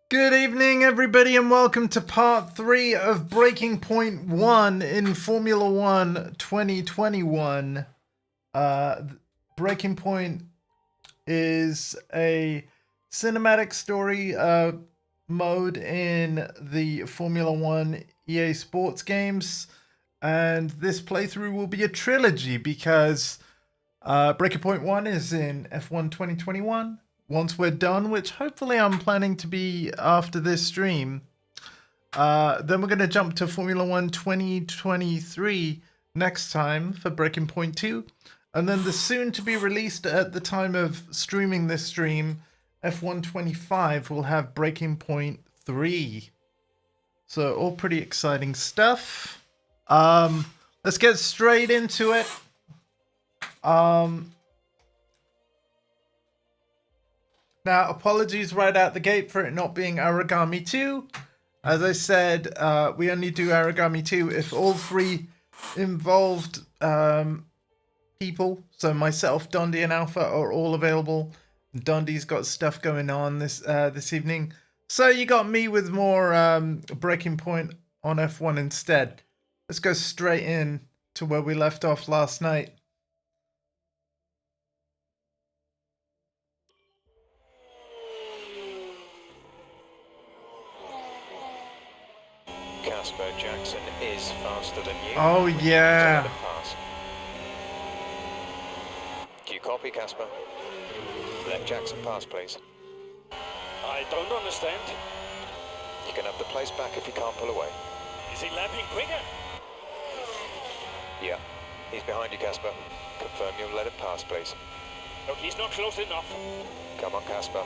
Good evening, everybody, and welcome to part 3 of Breaking Point 1 in Formula 1 2021. Breaking Point is a cinematic story mode in the Formula 1 EA Sports games, and this playthrough will be a trilogy because Breaking Point 1 is in F1 2021. Once we're done, which hopefully I'm planning to be after this stream, then we're going to jump to Formula 1 2023 next time for Breaking Point 2. And then the soon to be released at the time of streaming this stream, F1 25 will have Breaking Point 3. So all pretty exciting stuff. Let's get straight into it. Now, apologies right out the gate for it not being Origami 2. As I said, we only do Origami 2 if all three involved people, so myself, Dondi, and Alpha, are all available. Dondi's got stuff going on this evening. So you got me with more Breaking Point on F1 instead. Let's go straight in to where we left off last night. Casper Jackson is faster than you. Oh, yeah. Do you copy, Casper? Let Jackson pass, please. I don't understand. You can have the place back if you can't pull away. Is he lapping quicker? Yeah. He's behind you, Casper. Confirm you'll let him pass, please. Look, he's not close enough. Come on, Casper.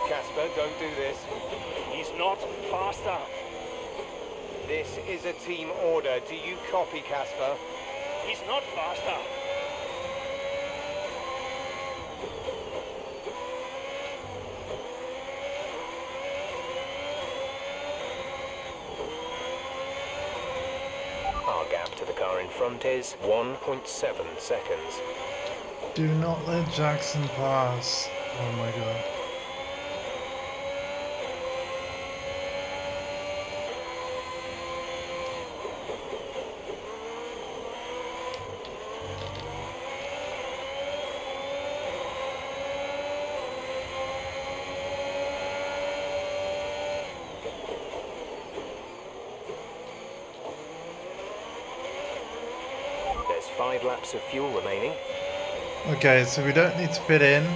Casper, don't do this. He's not faster. This is a team order. Do you copy, Casper? He's not faster. Our gap to the car in front is 1.7 seconds. Do not let Jackson pass. Oh my god. There's 5 laps of fuel remaining. Okay, so we don't need to pit in.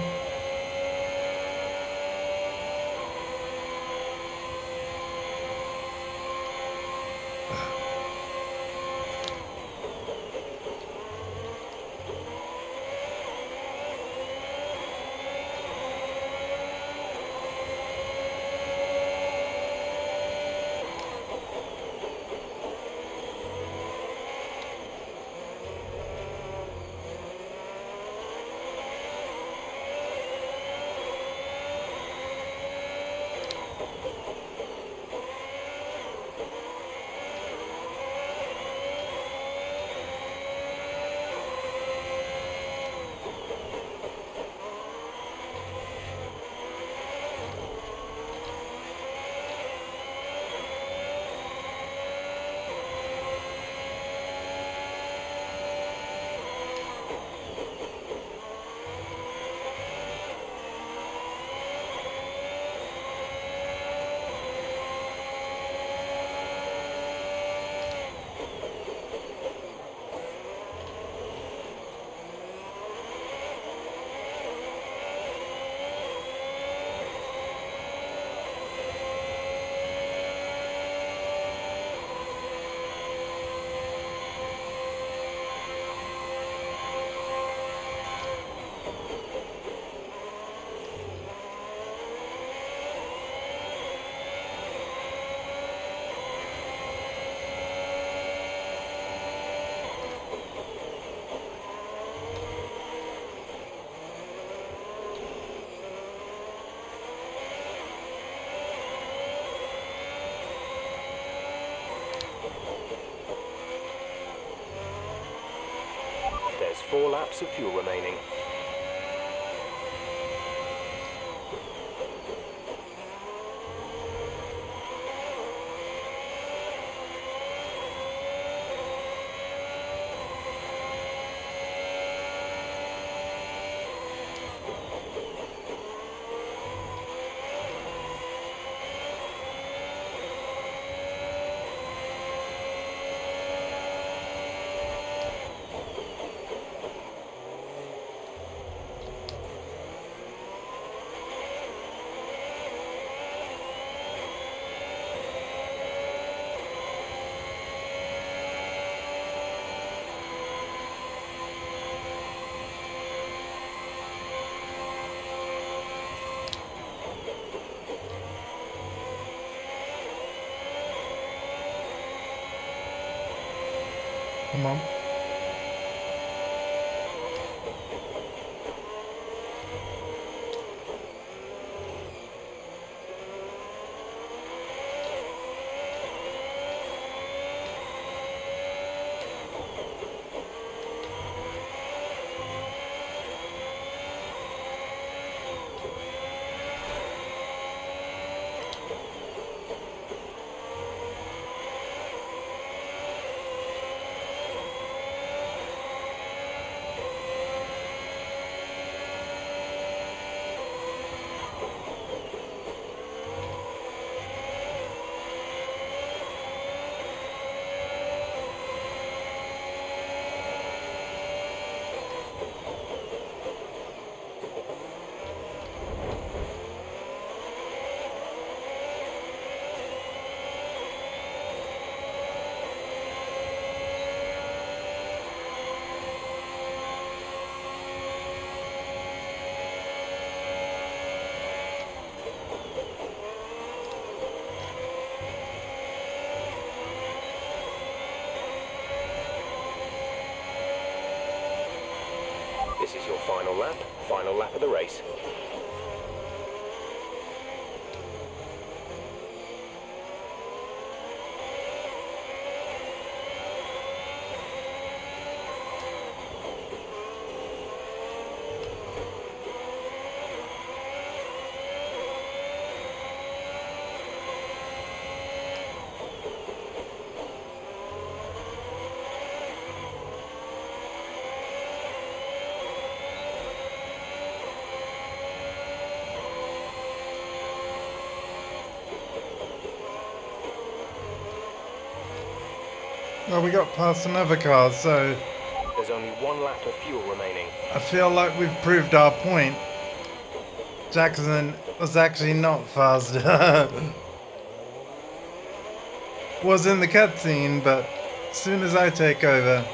4 laps of fuel remaining. Come on. This is your final lap of the race. Well, we got past another car, so There's only 1 lap of fuel remaining. I feel like we've proved our point. Jackson was actually not faster. Was in the cutscene, but as soon as I take over,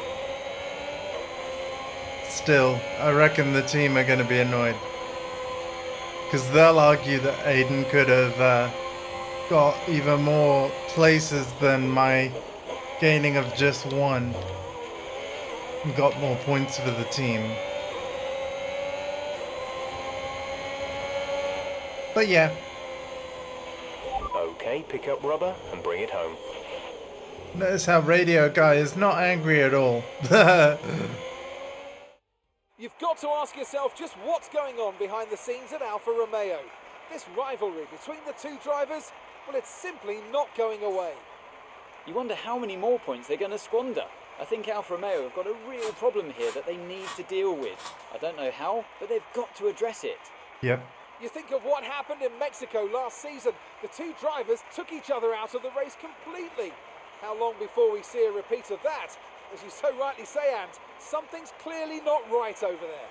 still, I reckon the team are going to be annoyed. Because they'll argue that Aiden could have got even more places than my gaining of just 1. And got more points for the team. But yeah. Okay, pick up rubber and bring it home. Notice how Radio Guy is not angry at all. You've got to ask yourself just what's going on behind the scenes at Alfa Romeo. This rivalry between the two drivers, well, it's simply not going away. You wonder how many more points they're going to squander. I think Alfa Romeo have got a real problem here that they need to deal with. I don't know how, but they've got to address it. Yep. You think of what happened in Mexico last season. The two drivers took each other out of the race completely. How long before we see a repeat of that? As you so rightly say, Ant, something's clearly not right over there.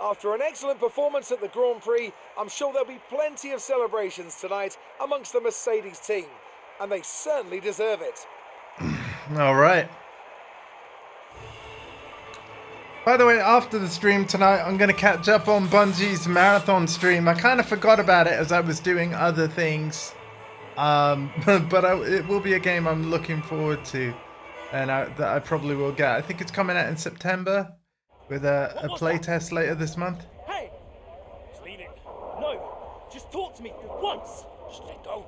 After an excellent performance at the Grand Prix, I'm sure there'll be plenty of celebrations tonight amongst the Mercedes team. And they certainly deserve it. All right. By the way, after the stream tonight, I'm going to catch up on Bungie's marathon stream. I kind of forgot about it as I was doing other things. But it will be a game I'm looking forward to. And that I probably will get. I think it's coming out in September with a playtest later this month. Hey! Just leave it. No! Just talk to me for once! Just let go.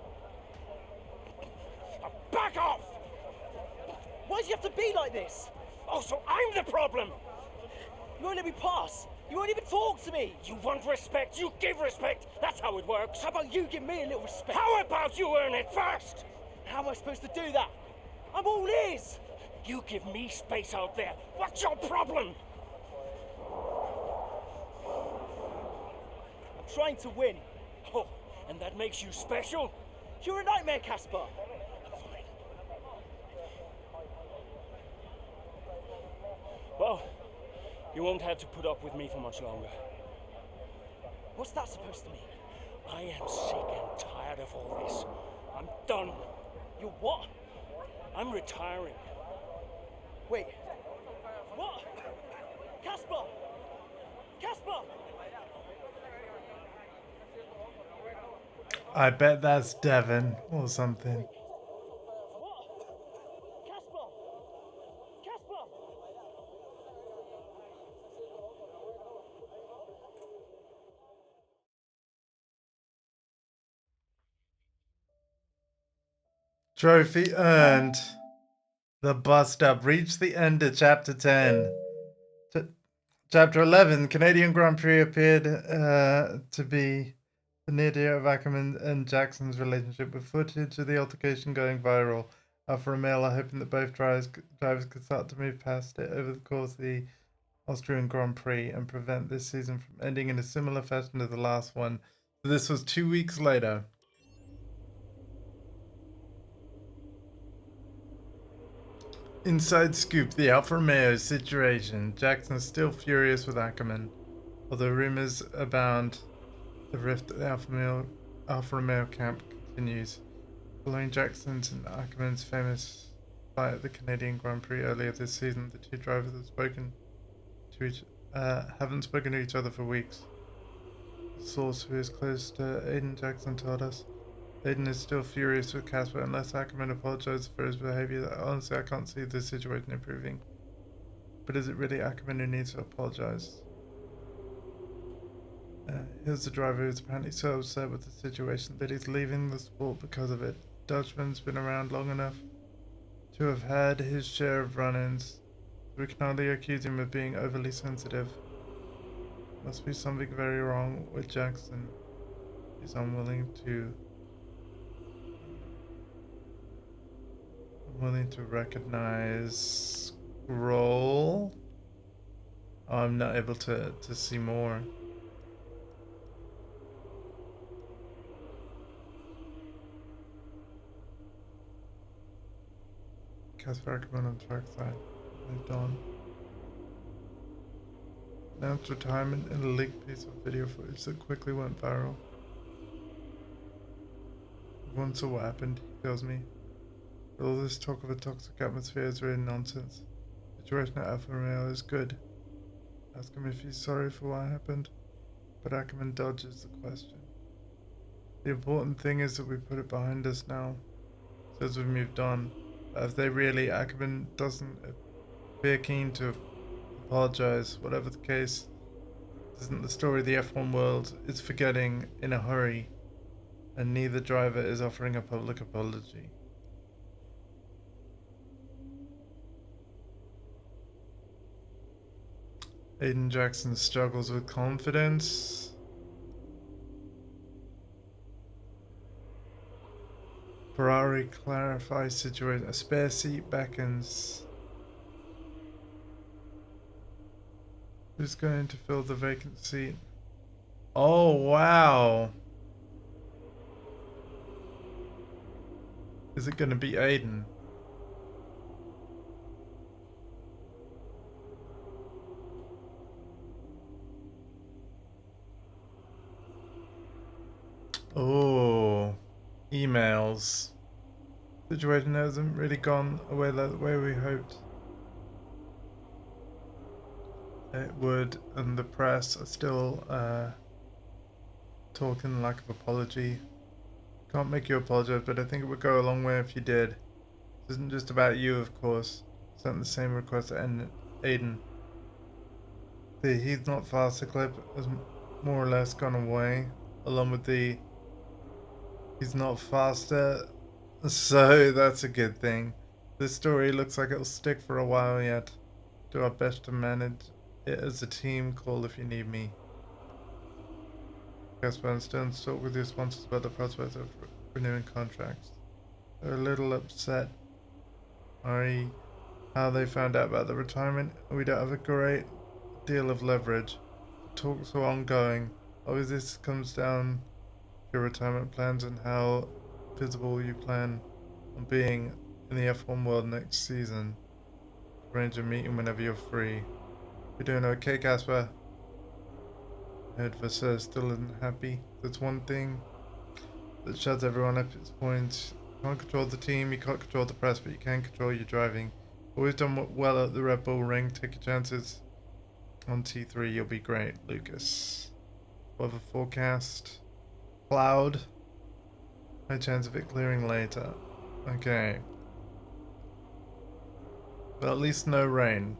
Now back off! Why do you have to be like this? Oh, so I'm the problem! You won't let me pass! You won't even talk to me! You want respect, you give respect! That's how it works! How about you give me a little respect? How about you earn it first? How am I supposed to do that? I'm all ears! You give me space out there. What's your problem? I'm trying to win. Oh, and that makes you special? You're a nightmare, Casper. I'm fine. Well, you won't have to put up with me for much longer. What's that supposed to mean? I am sick and tired of all this. I'm done. You what? I'm retiring. Wait. What? Casper! Casper! I bet that's Devon or something. What? Casper! Casper! Trophy earned. The bust up reached the end of chapter 10. Chapter 11, Canadian Grand Prix appeared to be the nadir of Ackerman and Jackson's relationship, with footage of the altercation going viral. Alfa Romeo are hoping that both drivers could start to move past it over the course of the Austrian Grand Prix and prevent this season from ending in a similar fashion to the last one. So this was 2 weeks later. Inside scoop, the Alfa Romeo situation. Jackson's still furious with Ackerman, although rumors abound. The rift at the Alfa Romeo camp continues. Following Jackson's and Ackerman's famous fight at the Canadian Grand Prix earlier this season, the two drivers haven't spoken to each other for weeks. A source who is close to Aiden Jackson told us Aiden is still furious with Casper unless Ackerman apologizes for his behavior. Honestly, I can't see this situation improving. But is it really Ackerman who needs to apologize? Here's the driver who's apparently so upset with the situation that he's leaving the sport because of it. Dutchman's been around long enough to have had his share of run-ins, so we can hardly accuse him of being overly sensitive. Must be something very wrong with Jackson. He's unwilling to recognize role. Oh, I'm not able to see more. Casper Ackerman on trackside moved on. Announced retirement in a leaked piece of video footage that quickly went viral. Everyone saw what happened, he tells me. But all this talk of a toxic atmosphere is really nonsense. The situation at Alfa Romeo is good. Ask him if he's sorry for what happened, but Ackerman dodges the question. The important thing is that we put it behind us now. Says we've moved on. If they really, Ackerman doesn't appear keen to apologize. Whatever the case, this isn't the story the F1 world is forgetting in a hurry, and neither driver is offering a public apology. Aiden Jackson struggles with confidence. Ferrari clarifies situation. A spare seat beckons. Who's going to fill the vacant seat? Oh, wow. Is it going to be Aiden? Oh, emails. Situation hasn't really gone away the way we hoped it would, and the press are still talking lack of apology. Can't make you apologize, but I think it would go a long way if you did. This isn't just about you, of course. Sent the same request to Aiden. The "he's not faster" clip has more or less gone away, along with the "he's not faster," so that's a good thing. This story looks like it'll stick for a while yet. do our best to manage it as a team. Call if you need me. Casper and Stones talk with your sponsors about the prospect of renewing contracts. They're a little upset. Sorry, how they found out about the retirement. We don't have a great deal of leverage. The talks are ongoing. Obviously, this comes down to your retirement plans and how visible you plan on being in the F1 world next season. Arrange a meeting whenever you're free. You're doing okay, Casper? Edva still isn't happy. That's one thing that shuts everyone up at its points. You can't control the team, you can't control the press, but you can control your driving. Always done well at the Red Bull ring. Take your chances. On T3, you'll be great, Lucas. Weather forecast. Cloud. High chance of it clearing later. Okay. But at least no rain.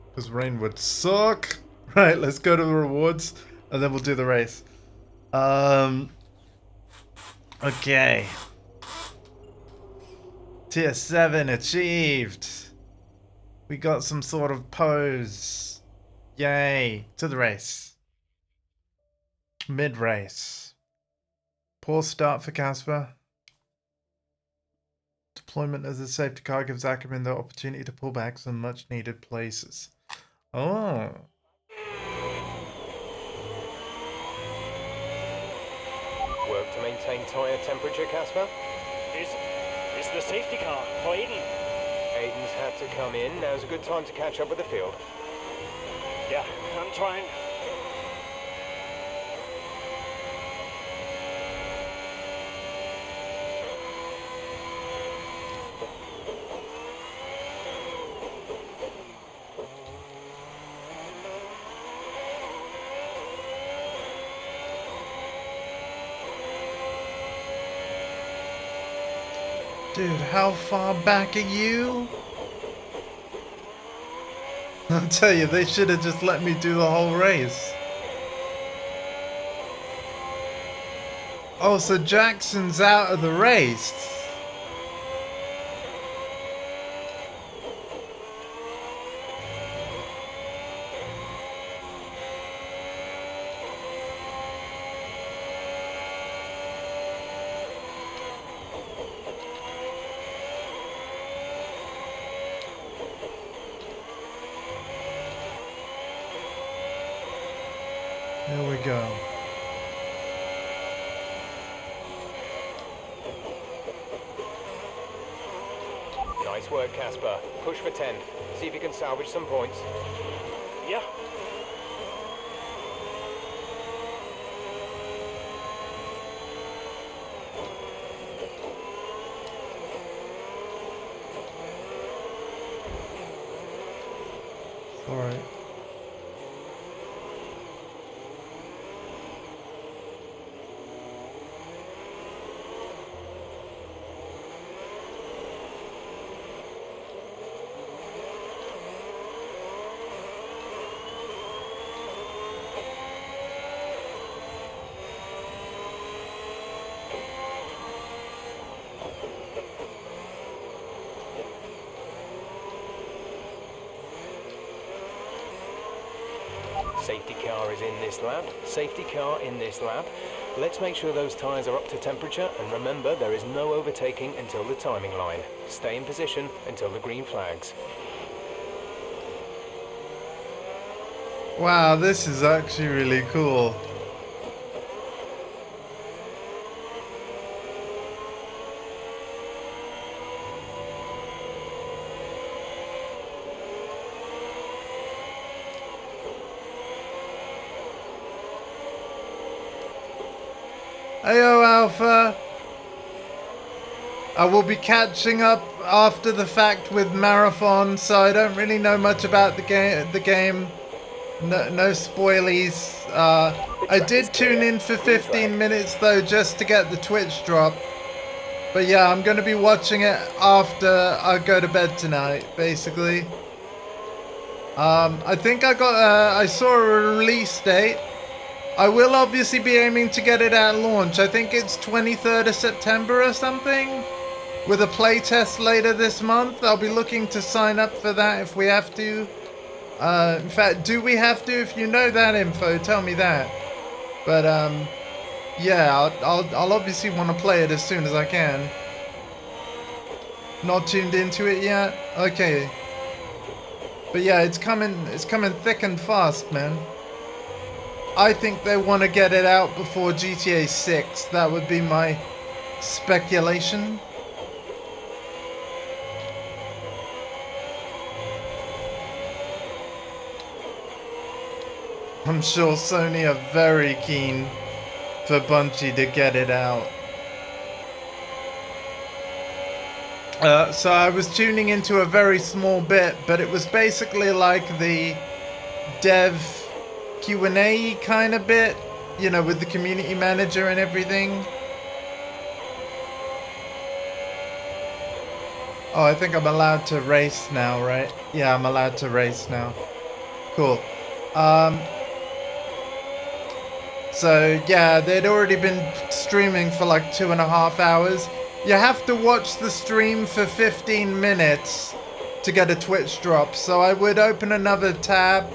Because rain would suck. Right, let's go to the rewards. And then we'll do the race. Okay. Tier 7 achieved. We got some sort of pose. Yay. To the race. Mid-race. Poor start for Casper. Deployment as a safety car gives Ackerman the opportunity to pull back some much needed places. Oh. Work to maintain tyre temperature, Casper? Is the safety car for Aiden? Aiden's had to come in. Now's a good time to catch up with the field. Yeah, I'm trying. Dude, how far back are you? I'll tell you, they should have just let me do the whole race. Oh, so Jackson's out of the race. Here we go. Nice work, Casper. Push for 10th. See if you can salvage some points. Yeah. All right. Safety car is in this lap. Safety car in this lap. Let's make sure those tyres are up to temperature, and remember there is no overtaking until the timing line. Stay in position until the green flags. Wow, this is actually really cool. Heyo, Alpha. I will be catching up after the fact with Marathon, so I don't really know much about the game. No spoilies. I did tune in for 15 minutes though, just to get the Twitch drop. But yeah, I'm gonna be watching it after I go to bed tonight, basically. I think I saw a release date. I will obviously be aiming to get it at launch. I think it's 23rd of September or something. with a playtest later this month. I'll be looking to sign up for that if we have to. In fact, do we have to? If you know that info, tell me that. But yeah, I'll obviously want to play it as soon as I can. Not tuned into it yet? Okay. But yeah, it's coming thick and fast, man. I think they want to get it out before GTA 6. That would be my speculation. I'm sure Sony are very keen for Bungie to get it out. So I was tuning into a very small bit, but it was basically like the dev Q&A kind of bit, you know, with the community manager and everything. Oh, I think I'm allowed to race now, right? Yeah, I'm allowed to race now. Cool. So yeah, they'd already been streaming for like 2.5 hours. You have to watch the stream for 15 minutes to get a Twitch drop. So I would open another tab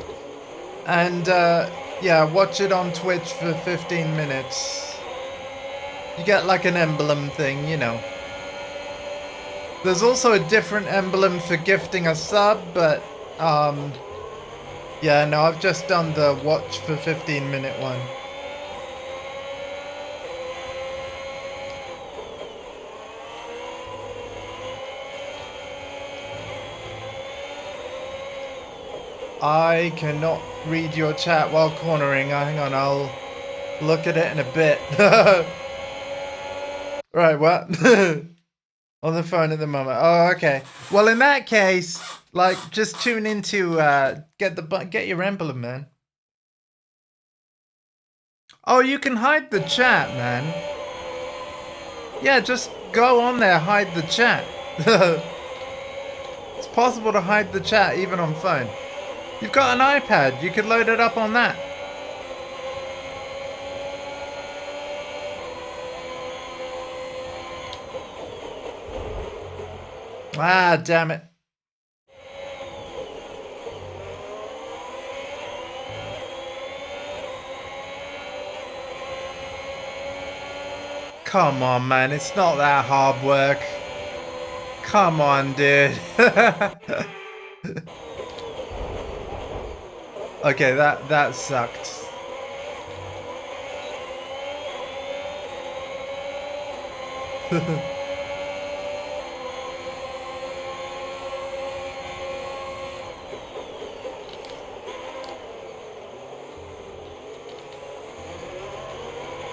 and yeah, watch it on Twitch for 15 minutes. You get like an emblem thing, you know. There's also a different emblem for gifting a sub, but yeah, no, I've just done the watch for 15-minute one. I cannot read your chat while cornering. Hang on, I'll look at it in a bit. Right, what? On the phone at the moment. Oh, okay. Well, in that case, like, just tune into get your emblem, man. Oh, you can hide the chat, man. Yeah, just go on there, hide the chat. It's possible to hide the chat even on phone. You've got an iPad, you could load it up on that. Ah, damn it. Come on, man, it's not that hard work. Come on, dude. Okay, that sucked.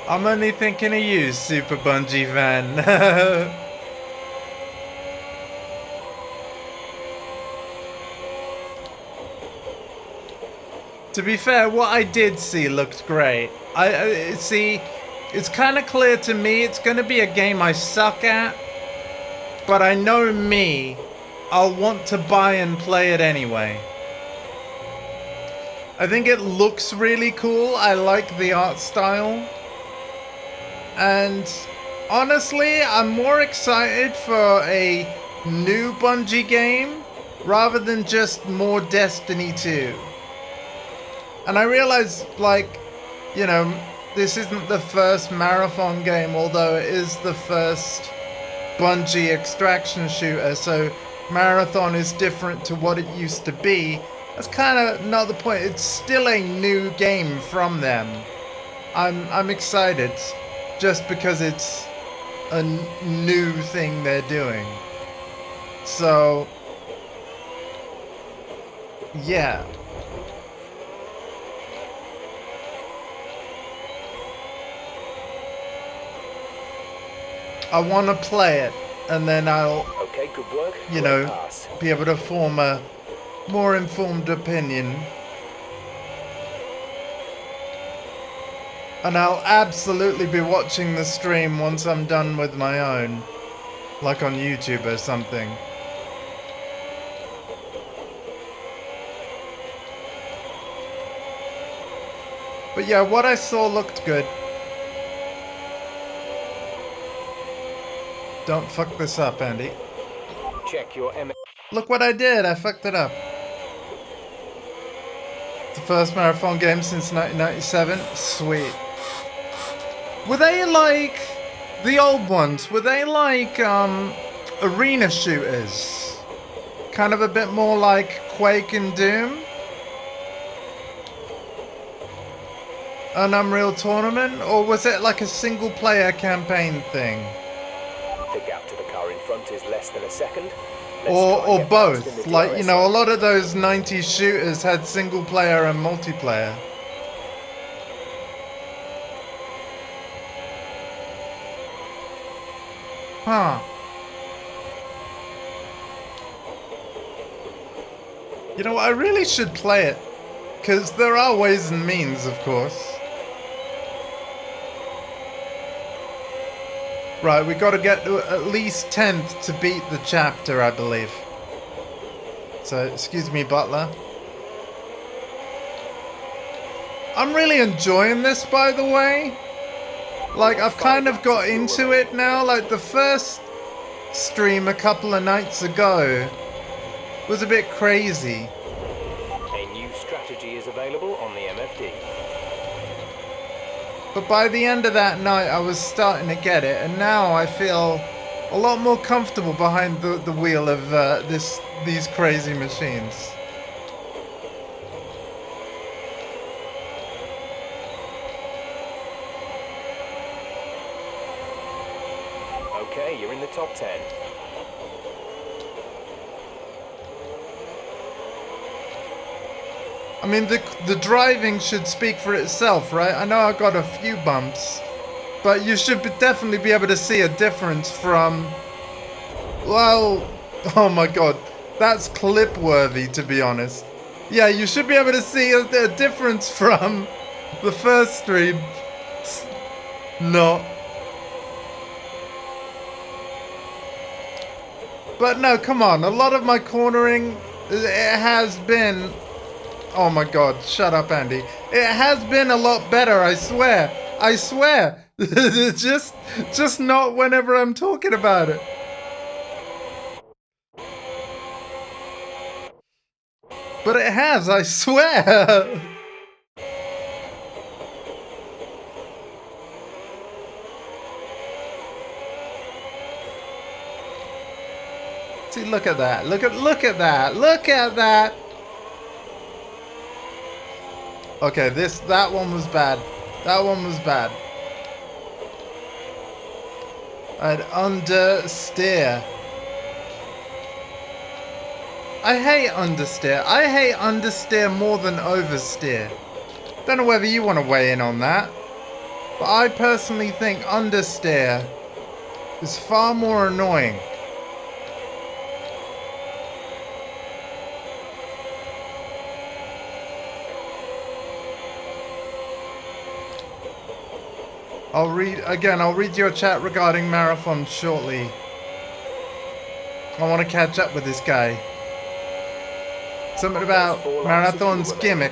I'm only thinking of you, Super Bungie fan. To be fair, what I did see looked great. I see, it's kind of clear to me it's going to be a game I suck at, but I know me, I'll want to buy and play it anyway. I think it looks really cool. I like the art style. And honestly, I'm more excited for a new Bungie game rather than just more Destiny 2. And I realize, like, you know, this isn't the first marathon game, although it is the first Bungie extraction shooter, so marathon is different to what it used to be. That's kind of not the point. It's still a new game from them. I'm excited just because it's a new thing they're doing. So, yeah. I want to play it, and then I'll, Okay, good work. you know, be able to form a more informed opinion. And I'll absolutely be watching the stream once I'm done with my own, like on YouTube or something. But yeah, what I saw looked good. Don't fuck this up, Andy. Check your M. Look what I did. I fucked it up. The first marathon game since 1997. Sweet. Were they like the old ones? Were they like arena shooters? Kind of a bit more like Quake and Doom? An Unreal Tournament? Or was it like a single player campaign thing? The gap to the car in front is less than a second. Or both. Like, you know, a lot of those 90s shooters had single player and multiplayer. Huh. You know what, I really should play it. Because there are ways and means, of course. Right, we got to get to at least 10th to beat the chapter, I believe. So, excuse me, Butler. I'm really enjoying this, by the way. Like, I've kind of got into it now. Like, the first stream a couple of nights ago was a bit crazy. A new strategy is available on the MFD. But by the end of that night, I was starting to get it, and now I feel a lot more comfortable behind the wheel of these crazy machines. Okay, you're in the top 10. I mean, the driving should speak for itself, right? I know I got a few bumps, but you should definitely be able to see a difference from... Well, oh my god, that's clip-worthy, to be honest. Yeah, you should be able to see a difference from the first stream. Not. But no, come on, a lot of my cornering, it has been... Oh my god, shut up, Andy. It has been a lot better, I swear. I swear. just not whenever I'm talking about it. But it has, I swear. See, look at that. Look at that. Look at that. Okay, that one was bad. That one was bad. I'd understeer. I hate understeer. I hate understeer more than oversteer. Don't know whether you want to weigh in on that. But I personally think understeer is far more annoying. I'll read your chat regarding marathons shortly. I want to catch up with this guy. Something about marathon's gimmick.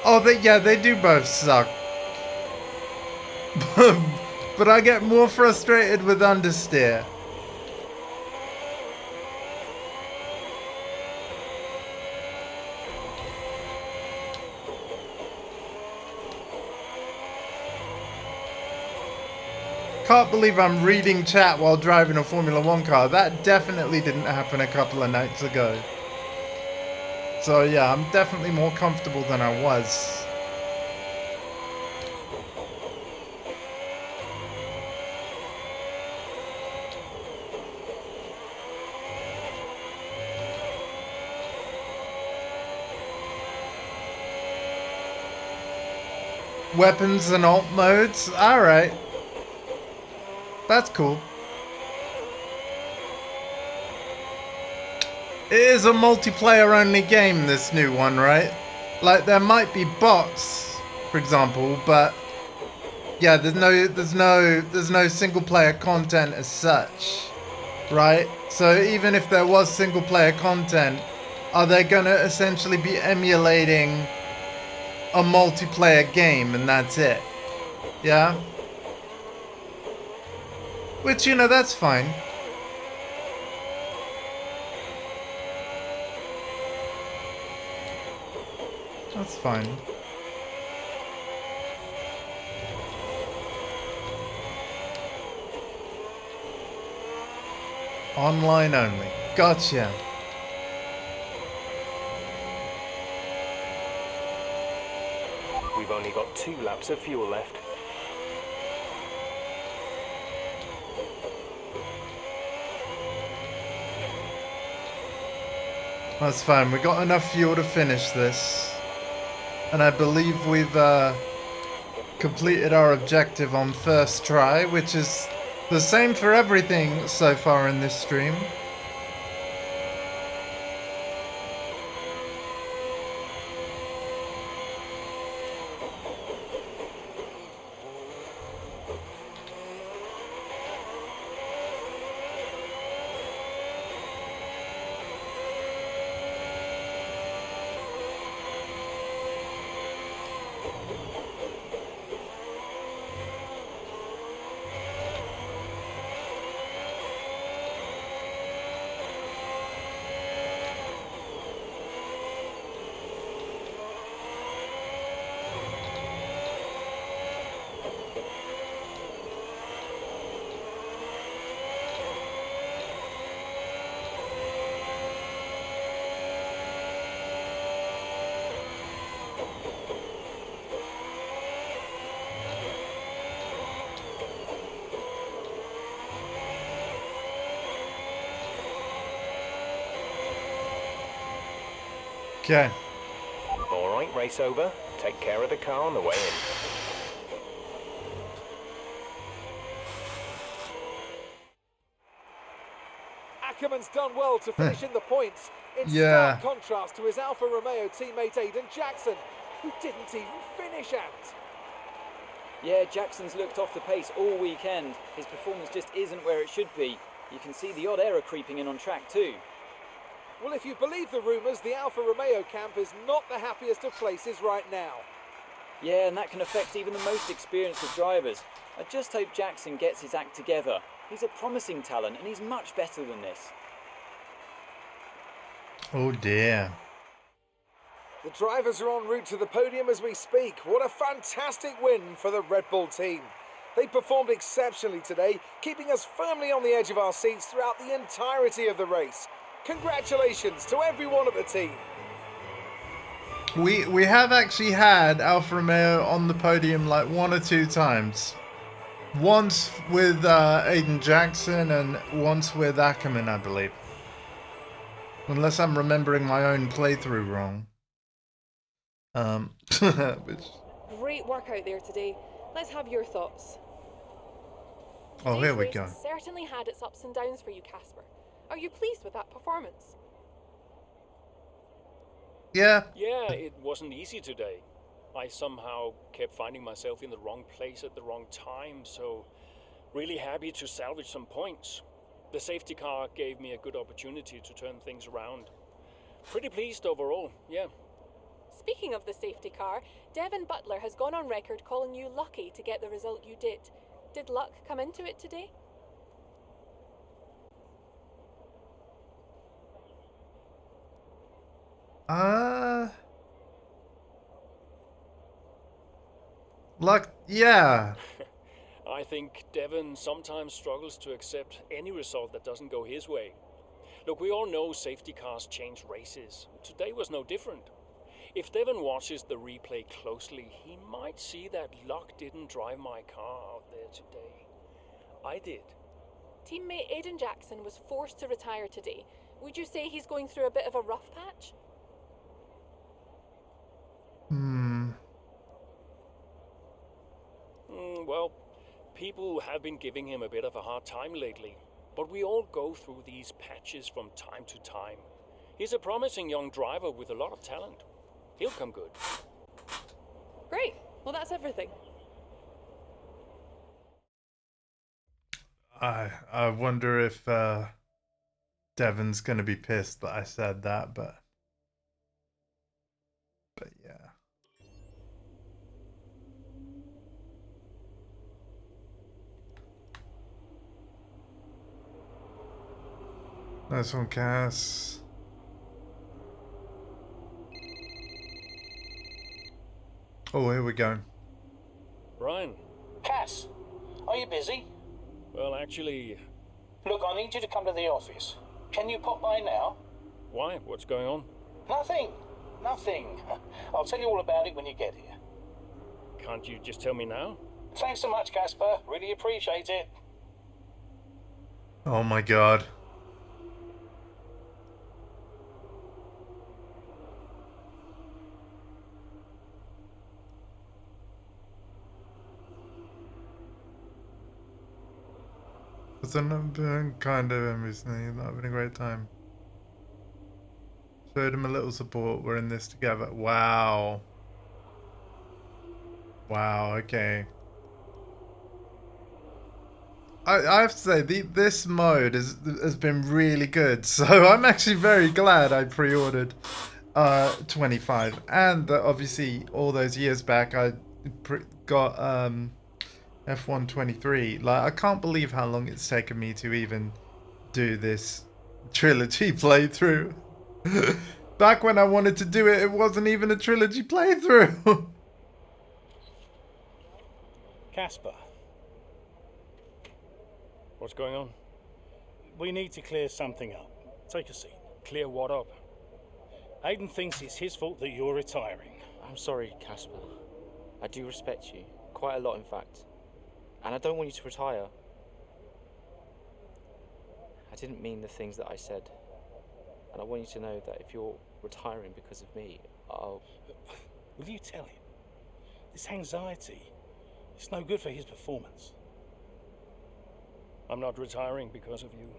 Oh, they do both suck. But I get more frustrated with understeer. Can't believe I'm reading chat while driving a Formula 1 car. That definitely didn't happen a couple of nights ago. So yeah, I'm definitely more comfortable than I was. Weapons and alt modes? Alright. That's cool. It is a multiplayer only game, this new one, right? Like, there might be bots, for example, but yeah, there's no single player content as such. right? So even if there was single player content, are they going to essentially be emulating a multiplayer game and that's it? Yeah? Which, you know, that's fine. That's fine. Online only. Gotcha. We've only got 2 laps of fuel left. That's fine. We got enough fuel to finish this. And I believe we've completed our objective on first try, which is the same for everything so far in this stream. Okay. Alright, race over. Take care of the car on the way in. Ackerman's done well to finish in the points, in Yeah. stark contrast to his Alfa Romeo teammate Aiden Jackson, who didn't even finish out. Yeah, Jackson's looked off the pace all weekend. His performance just isn't where it should be. You can see the odd error creeping in on track too. Well, if you believe the rumours, the Alfa Romeo camp is not the happiest of places right now. Yeah, and that can affect even the most experienced of drivers. I just hope Jackson gets his act together. He's a promising talent and he's much better than this. Oh dear. The drivers are en route to the podium as we speak. What a fantastic win for the Red Bull team. They performed exceptionally today, keeping us firmly on the edge of our seats throughout the entirety of the race. Congratulations to everyone at the team. We have actually had Alfa Romeo on the podium like 1 or 2 times. Once with Aiden Jackson and once with Ackerman, I believe. Unless I'm remembering my own playthrough wrong. Which... Great work out there today. Let's have your thoughts. Oh, here we Today's go. race certainly had its ups and downs for you, Casper. Are you pleased with that performance? Yeah. Yeah, it wasn't easy today. I somehow kept finding myself in the wrong place at the wrong time, so really happy to salvage some points. The safety car gave me a good opportunity to turn things around. Pretty pleased overall, yeah. Speaking of the safety car, Devin Butler has gone on record calling you lucky to get the result you did. Did luck come into it today? Luck, yeah. I think Devin sometimes struggles to accept any result that doesn't go his way. Look, we all know safety cars change races. Today was no different. If Devin watches the replay closely, he might see that luck didn't drive my car out there today. I did. Teammate Aiden Jackson was forced to retire today. Would you say he's going through a bit of a rough patch? Well, people have been giving him a bit of a hard time lately, but we all go through these patches from time to time. He's a promising young driver with a lot of talent. He'll come good. Great. Well, that's everything. I wonder if Devon's gonna be pissed that I said that, but yeah. Nice one, Cass. Oh, here we go. Brian. Cass, are you busy? Well, actually, Look, I need you to come to the office. Can you pop by now? why? What's going on? Nothing. Nothing. I'll tell you all about it when you get here. Can't you just tell me now? Thanks so much, Casper. Really appreciate it. Oh my god. It's been kind of him recently. That would been a great time. Showed him a little support. We're in this together. Wow. Wow, okay. I have to say, this mode has been really good. So I'm actually very glad I pre-ordered 25. And obviously, all those years back, I got F1 23. Like, I can't believe how long it's taken me to even do this trilogy playthrough. Back when I wanted to do it, it wasn't even a trilogy playthrough. Casper, What's going on? we need to clear something up. Take a seat. Clear what up? Aiden thinks it's his fault that you're retiring. I'm sorry, Casper. I do respect you. Quite a lot, in fact. And I don't want you to retire. I didn't mean the things that I said. And I want you to know that if you're retiring because of me, I'll... Will you tell him? This anxiety, it's no good for his performance. I'm not retiring because of you.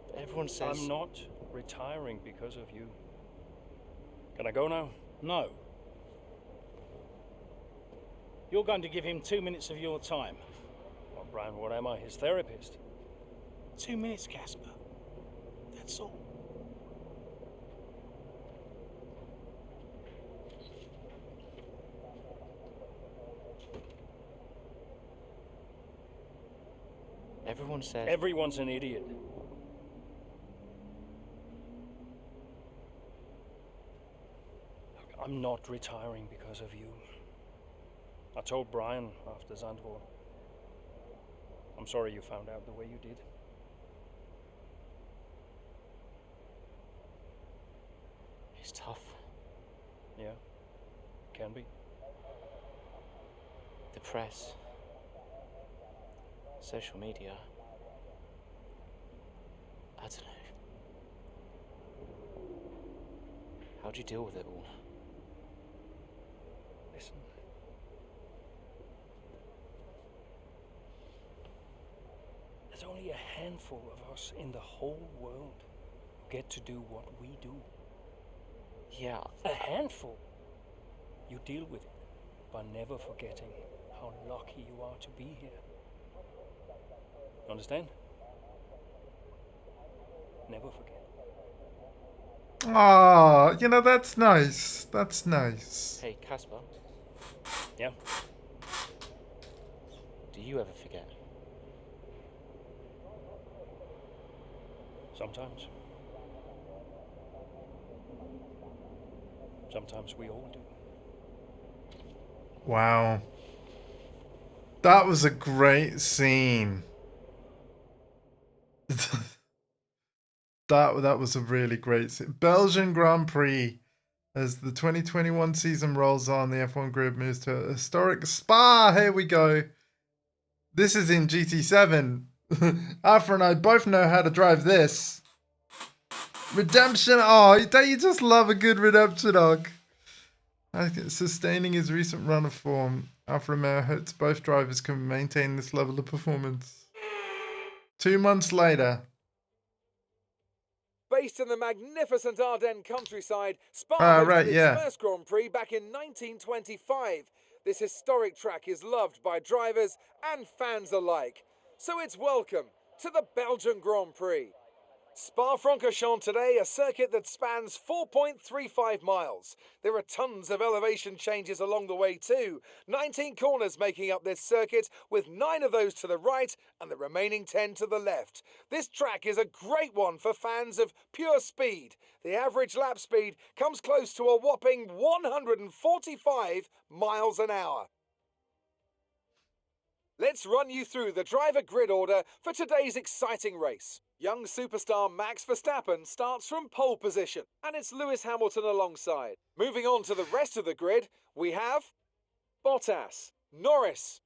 But everyone says... I'm not retiring because of you. Can I go now? No. You're going to give him 2 minutes of your time. Well, Brian, what am I? His therapist? 2 minutes, Casper. That's all. Everyone says... Everyone's an idiot. Look, I'm not retiring because of you. I told Brian after Zandvoort. I'm sorry you found out the way you did. It's tough. Yeah, can be. The press. Social media. I don't know. How do you deal with it all? Listen. There's only a handful of us in the whole world who get to do what we do. Yeah. A handful. You deal with it by never forgetting how lucky you are to be here. Understand? Never forget. Ah, you know, that's nice. That's nice. Hey, Casper, Yeah? do you ever forget? Sometimes. Sometimes we all do. Wow. That was a great scene. That was a really great scene. Belgian Grand Prix. As the 2021 season rolls on, the F1 grid moves to a historic Spa. Here we go. This is in GT7. Alpha and I both know how to drive this. Redemption. Oh, don't you just love a good redemption arc? Sustaining his recent run of form, Alfa Romeo hopes both drivers can maintain this level of performance. 2 months later. Based in the magnificent Ardennes countryside, Spa Right, hosted yeah. its first Grand Prix back in 1925. This historic track is loved by drivers and fans alike. So it's welcome to the Belgian Grand Prix. Spa-Francorchamps today, a circuit that spans 4.35 miles. There are tons of elevation changes along the way too. 19 corners making up this circuit, with 9 of those to the right and the remaining 10 to the left. This track is a great one for fans of pure speed. The average lap speed comes close to a whopping 145 miles an hour. Let's run you through the driver grid order for today's exciting race. Young superstar Max Verstappen starts from pole position, and it's Lewis Hamilton alongside. Moving on to the rest of the grid, we have Bottas, Norris,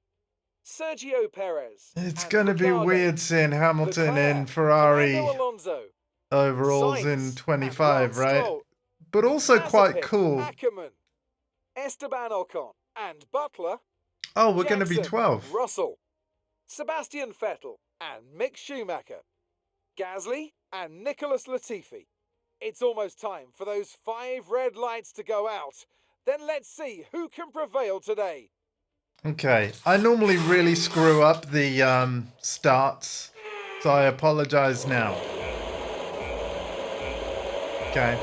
Sergio Perez. It's and going to be Ricciardo, weird seeing Hamilton Leclerc, in Ferrari Fernando Alonso, overalls in Sainz, 25, and right? Stroll, But also quite Mazepin, cool. Ackerman, Esteban Ocon, and Butler. Oh, we're going to be Jackson, 12. Russell, Sebastian Vettel, and Mick Schumacher. Gasly and Nicholas Latifi. It's almost time for those 5 red lights to go out. Then let's see who can prevail today. Okay, I normally really screw up the starts, so I apologize now. Okay.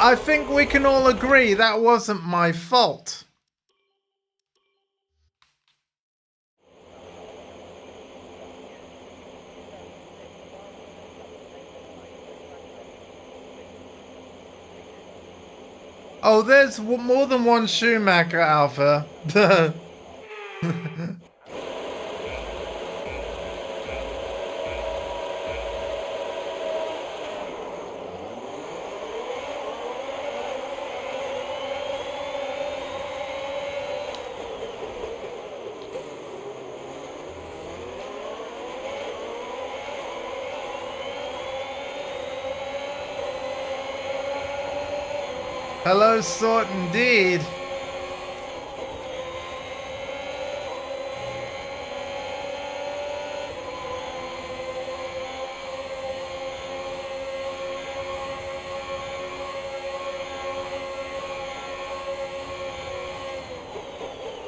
I think we can all agree that wasn't my fault. Oh, there's more than one Schumacher, Alpha. Hello, sort indeed.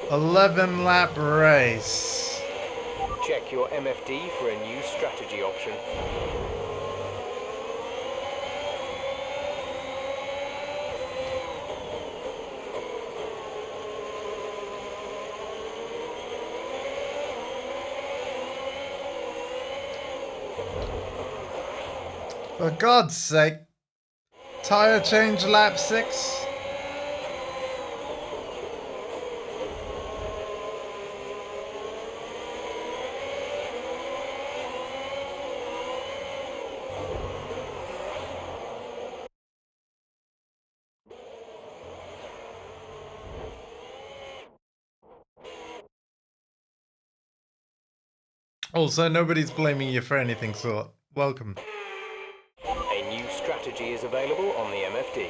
$11-lap race. Check your MFD for a new strategy option. For God's sake. Tire change lap 6. Also, nobody's blaming you for anything, Sort. Welcome. A new strategy is available on the MFD.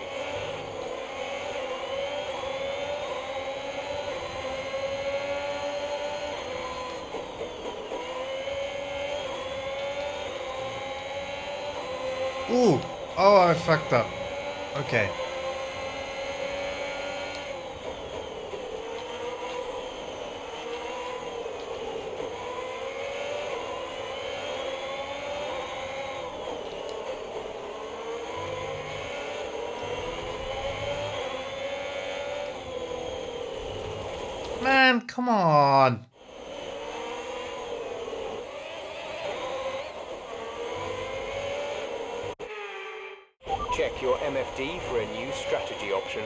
Ooh. Oh, I fucked up. Okay. Man, come on. Check your MFD for a new strategy option.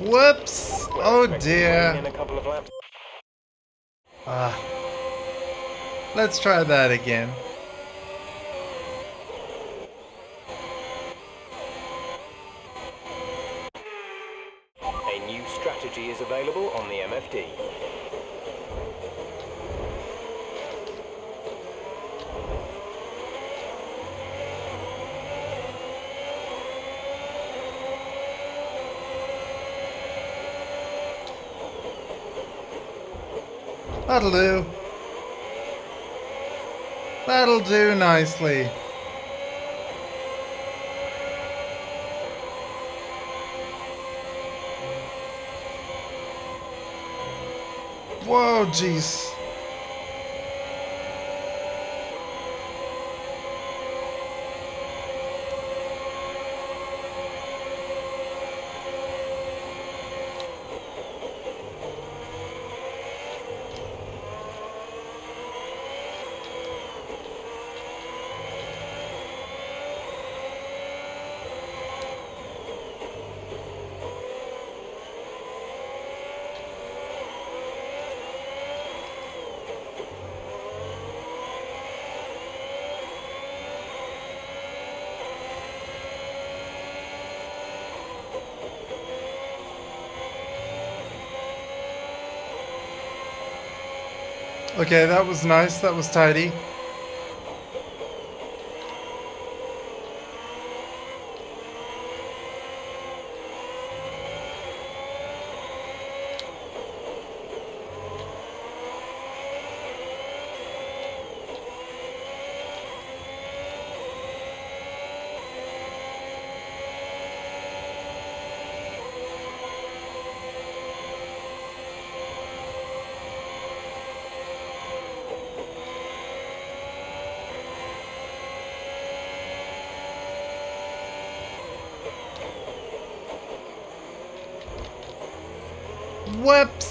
Whoops. Oh dear. In a couple of laps. Let's try that again. A new strategy is available on the MFD. That'll do. That'll do nicely. Whoa, jeez. Okay, that was nice. That was tidy. Whoops!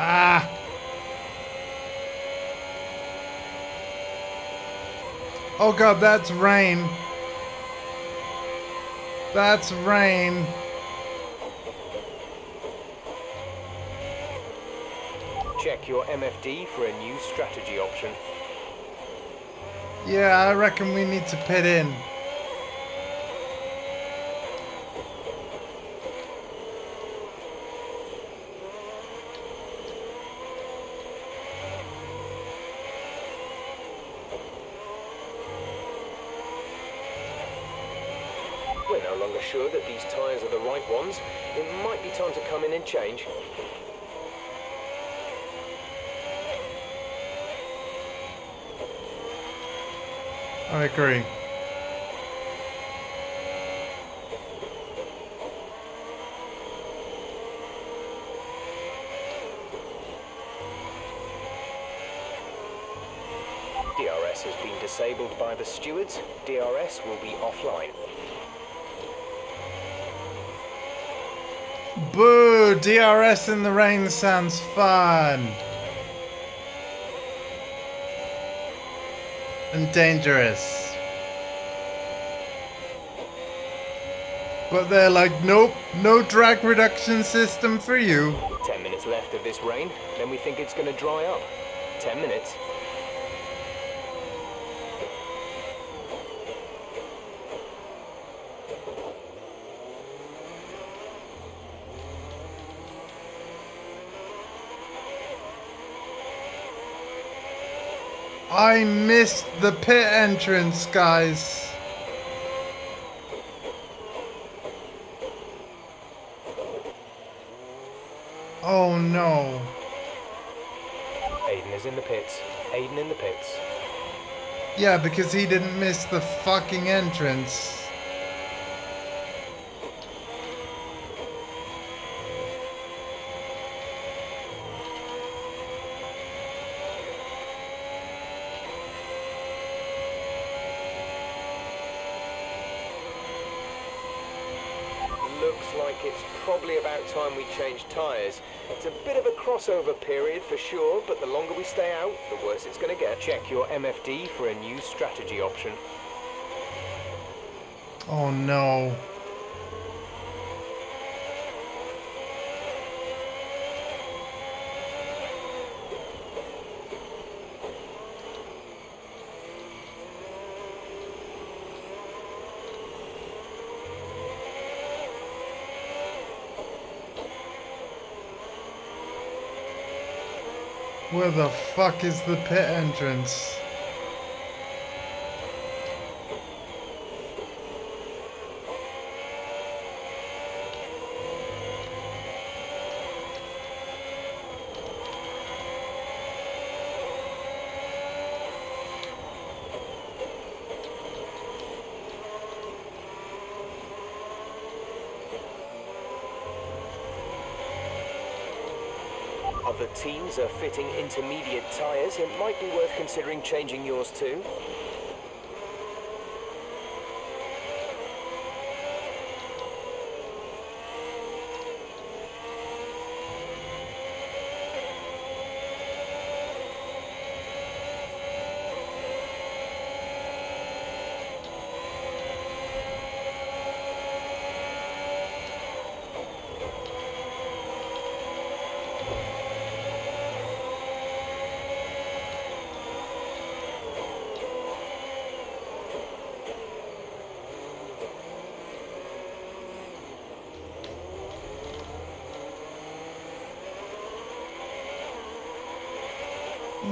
Ah! Oh god, that's rain. That's rain. Check your MFD for a new strategy option. Yeah, I reckon we need to pit in. We're no longer sure that these tyres are the right ones. It might be time to come in and change. I agree. DRS has been disabled by the stewards. DRS will be offline. Boo! DRS in the rain sounds fun. And dangerous. But they're like, nope, no drag reduction system for you. 10 minutes left of this rain, then we think it's going to dry up. 10 minutes. I missed the pit entrance, guys. Oh no. Aiden is in the pits. Aiden in the pits. Yeah, because he didn't miss the fucking entrance. Looks like it's probably about time we change tyres. It's a bit of a crossover period for sure, but the longer we stay out, the worse it's going to get. Check your MFD for a new strategy option. Oh no. Where the fuck is the pit entrance? Other teams are fitting intermediate tyres. It might be worth considering changing yours too.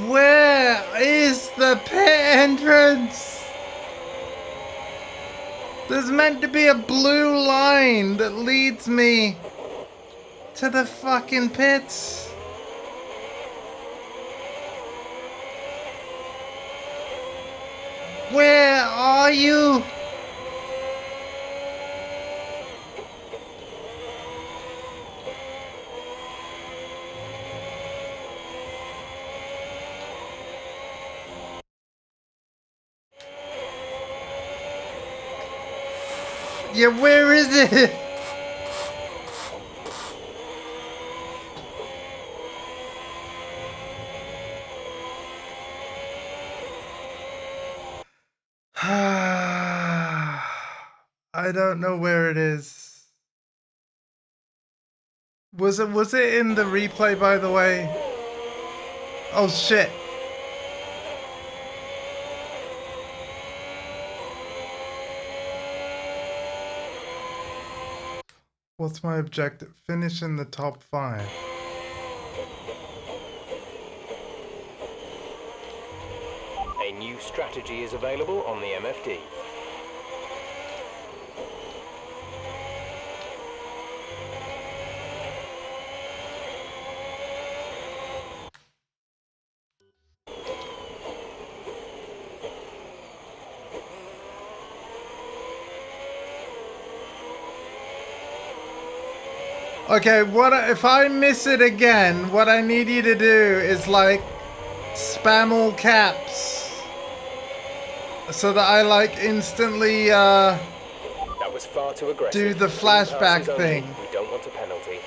Where is the pit entrance? There's meant to be a blue line that leads me to the fucking pits. Where are you? Yeah, where is it? I don't know where it is. Was it in the replay, by the way? Oh shit. What's my objective? Finish in the top 5. A new strategy is available on the MFD. Okay, if I miss it again, what I need you to do is like spam all caps so that I like instantly That was far too aggressive. do the Clean flashback passes only. thing. We don't want a penalty.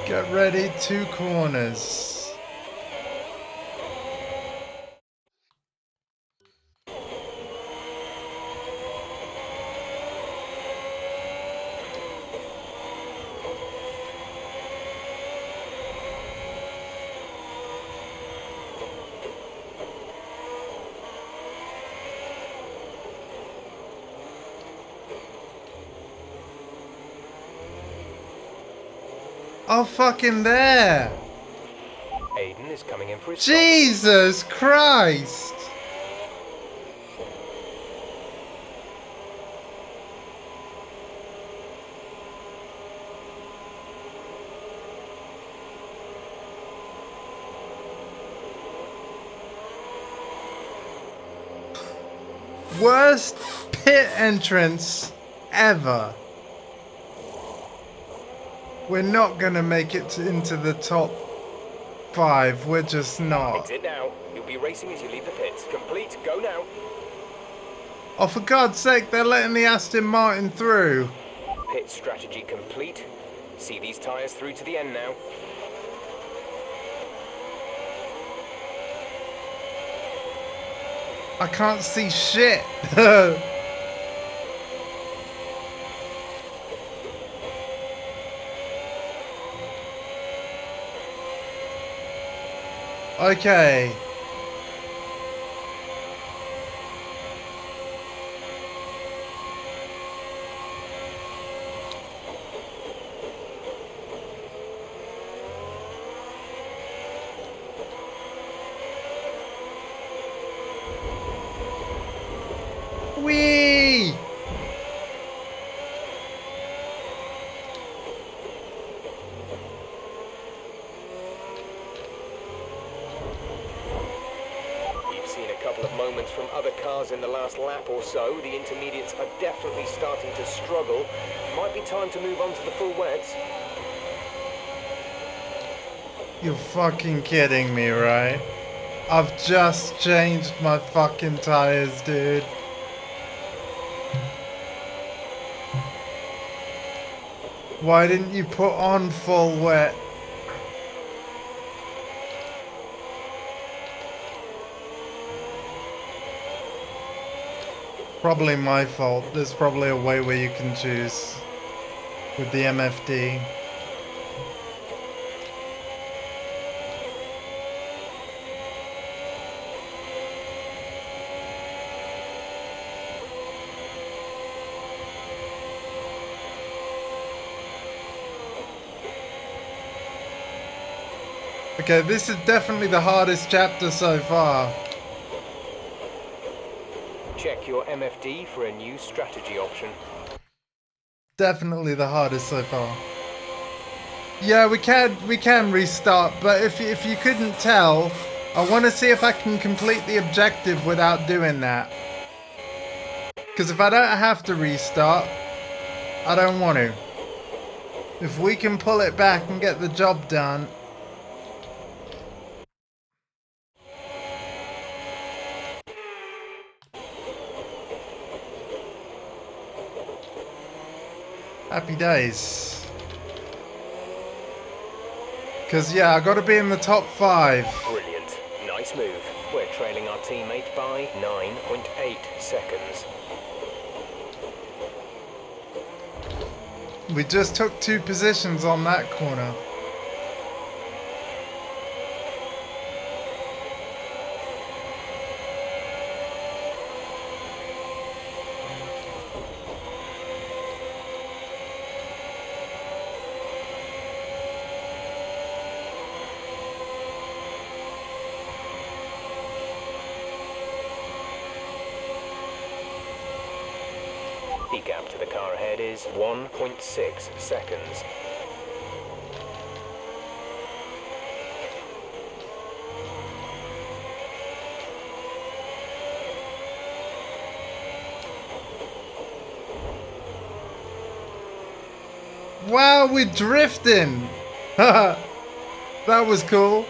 Get ready, 2 corners. Oh, fucking there! Aiden is coming in for his Jesus Christ! Worst pit entrance ever. We're not gonna make it into the top 5. We're just not. Exit now. You'll be racing as you leave the pits. Complete. Go now. Oh, for God's sake, they're letting the Aston Martin through. Pit strategy complete. See these tyres through to the end now. I can't see shit. Okay. Whee! You've seen a couple of moments from other cars in the last lap or so. The intermediates are definitely starting to struggle. Might be time to move on to the full wets. You're fucking kidding me, right? I've just changed my fucking tires, dude. Why didn't you put on full wet? Probably my fault. There's probably a way where you can choose with the MFD. Okay, this is definitely the hardest chapter so far. Check your MFD for a new strategy option. Definitely the hardest so far. Yeah, we can restart, but if you couldn't tell, I want to see if I can complete the objective without doing that. Because if I don't have to restart, I don't want to. If we can pull it back and get the job done. Happy days. Because, yeah, I got to be in the top 5. Brilliant. Nice move. We're trailing our teammate by 9.8 seconds. We just took 2 positions on that corner. The gap to the car ahead is 1.6 seconds. Wow, we're drifting! That was cool.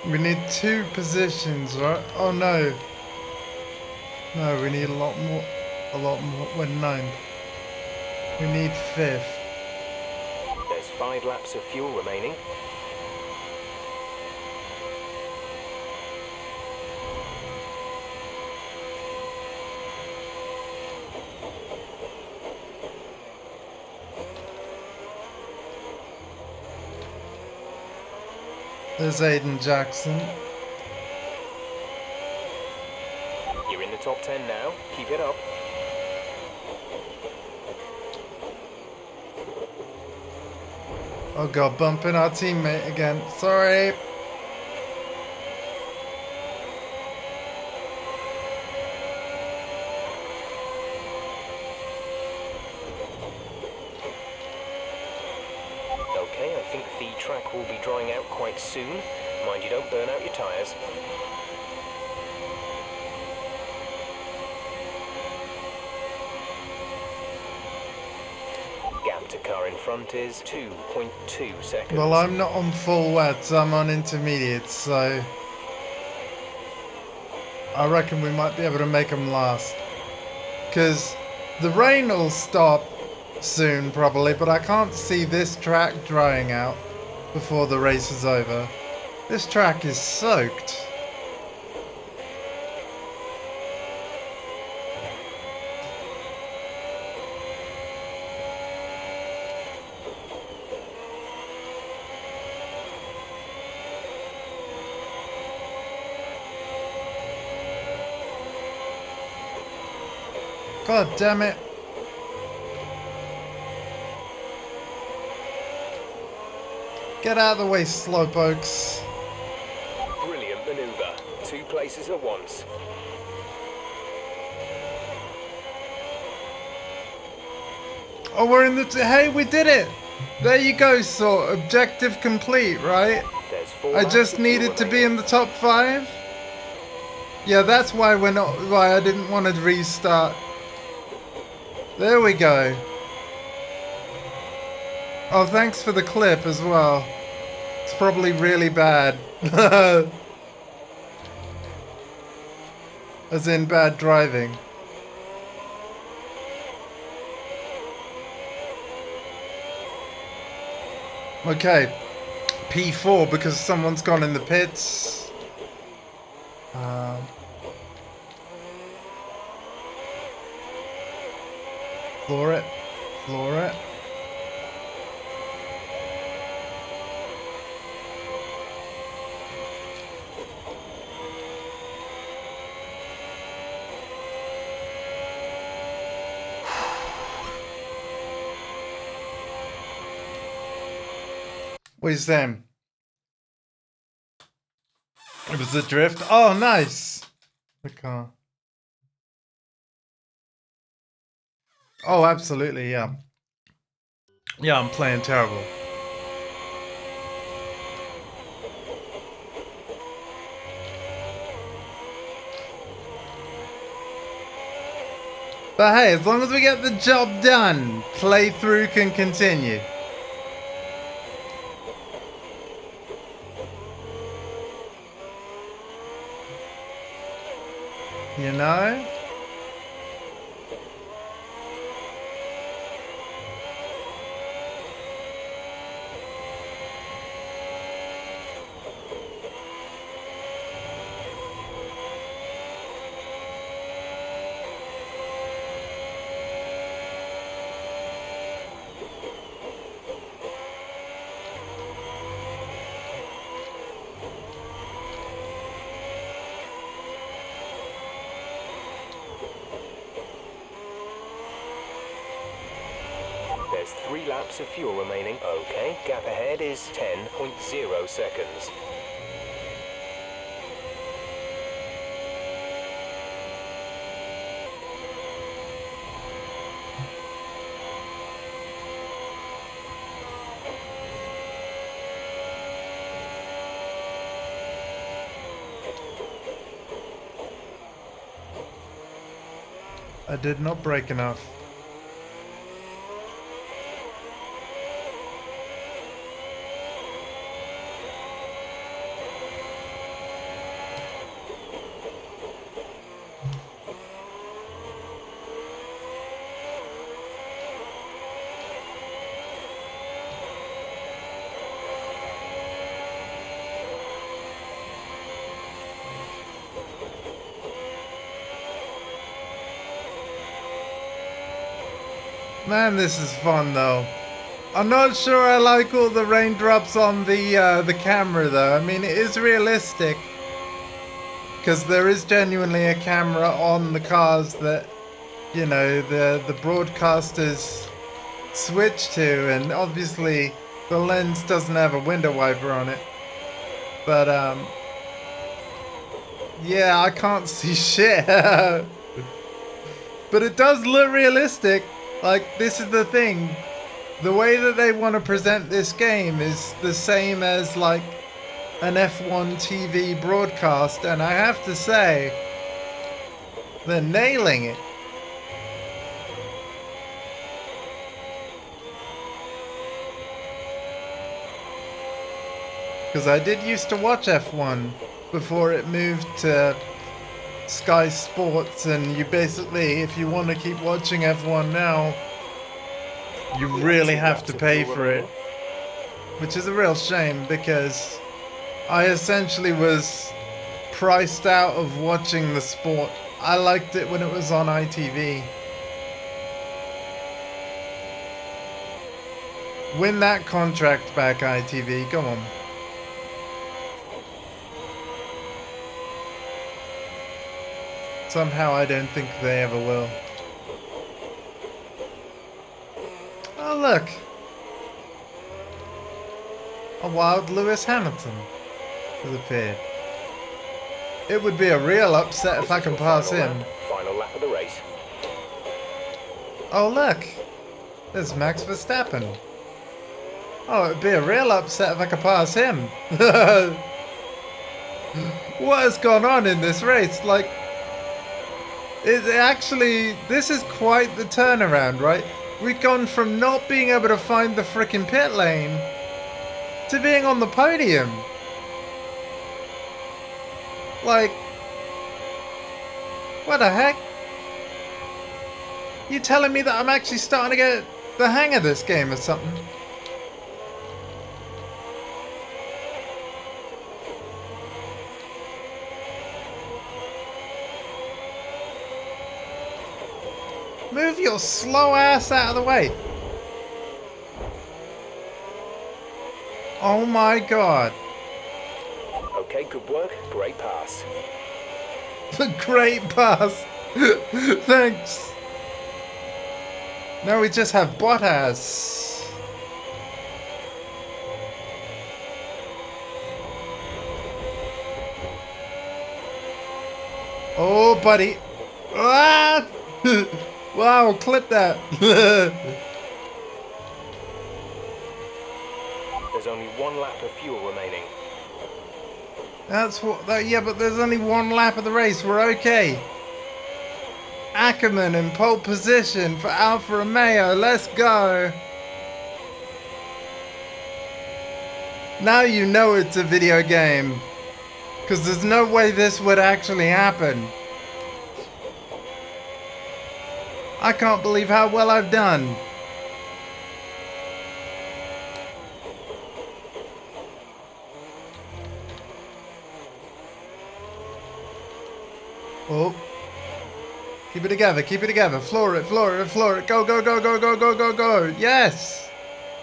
We need 2 positions, right? Oh no. No, we need a lot more. We're 9th. We need 5th. There's 5 laps of fuel remaining. There's Aiden Jackson. You're in the top 10 now. Keep it up. Oh god, bumping our teammate again. Sorry. Okay, I think the track will be drying out quite soon. Mind you don't burn out your tyres. Gap to car in front is 2.2 seconds. Well, I'm not on full wets, I'm on intermediate, so I reckon we might be able to make them last. Because the rain will stop soon, probably, but I can't see this track drying out before the race is over. This track is soaked. God damn it. Get out of the way, slowpokes. Brilliant manoeuvre. 2 places at once. Oh, we're in the... Hey, we did it! There you go, so objective complete, right? There's 4 I just needed to be in the top 5? Yeah, that's why we're not... Why I didn't want to restart. There we go. Oh, thanks for the clip as well. It's probably really bad. As in bad driving. Okay. P4 because someone's gone in the pits. Floor it. Floor it. Where's them? It was the drift. Oh, nice. The car. Oh, absolutely, yeah. Yeah, I'm playing terrible. But hey, as long as we get the job done, playthrough can continue. You know? There's 3 laps of fuel remaining. Okay, gap ahead is 10.0 seconds. I did not brake enough. Man, this is fun though. I'm not sure I like all the raindrops on the camera though. I mean, it is realistic because there is genuinely a camera on the cars that, you know, the broadcasters switch to, and obviously The lens doesn't have a window wiper on it. But, yeah, I can't see shit. But it does look realistic. Like, this is the thing. The way that they want to present this game is the same as, like, an F1 TV broadcast. And I have to say, they're nailing it. Because I did used to watch F1 before it moved to Sky Sports, and you basically, if you want to keep watching F1 now, you really have to pay for it. Which is a real shame, because I essentially was priced out of watching the sport. I liked it when it was on ITV. Win that contract back, ITV, come on. Somehow I don't think they ever will. Oh look! A wild Lewis Hamilton has appeared. It would be a real upset if I can pass him. Final lap of the race. Oh look! There's Max Verstappen. Oh, it'd be a real upset if I could pass him. What has gone on in this race? Like, this is quite the turnaround, right? We've gone from not being able to find the frickin' pit lane to being on the podium. Like, what the heck? You telling me that I'm actually starting to get the hang of this game or something? Move your slow ass out of the way. Oh my god. Okay, good work. Great pass. Great pass. Thanks. Now we just have Bottas. Oh, buddy. Ah! Wow, clip that. There's only one lap of fuel remaining. That's what. Yeah, but there's only one lap of the race. We're okay. Ackerman in pole position for Alfa Romeo. Let's go. Now you know it's a video game. Because there's no way this would actually happen. I can't believe how well I've done. Oh. Keep it together, keep it together. Floor it, floor it, floor it. Go, go, go, go, go, go, go, go. Yes!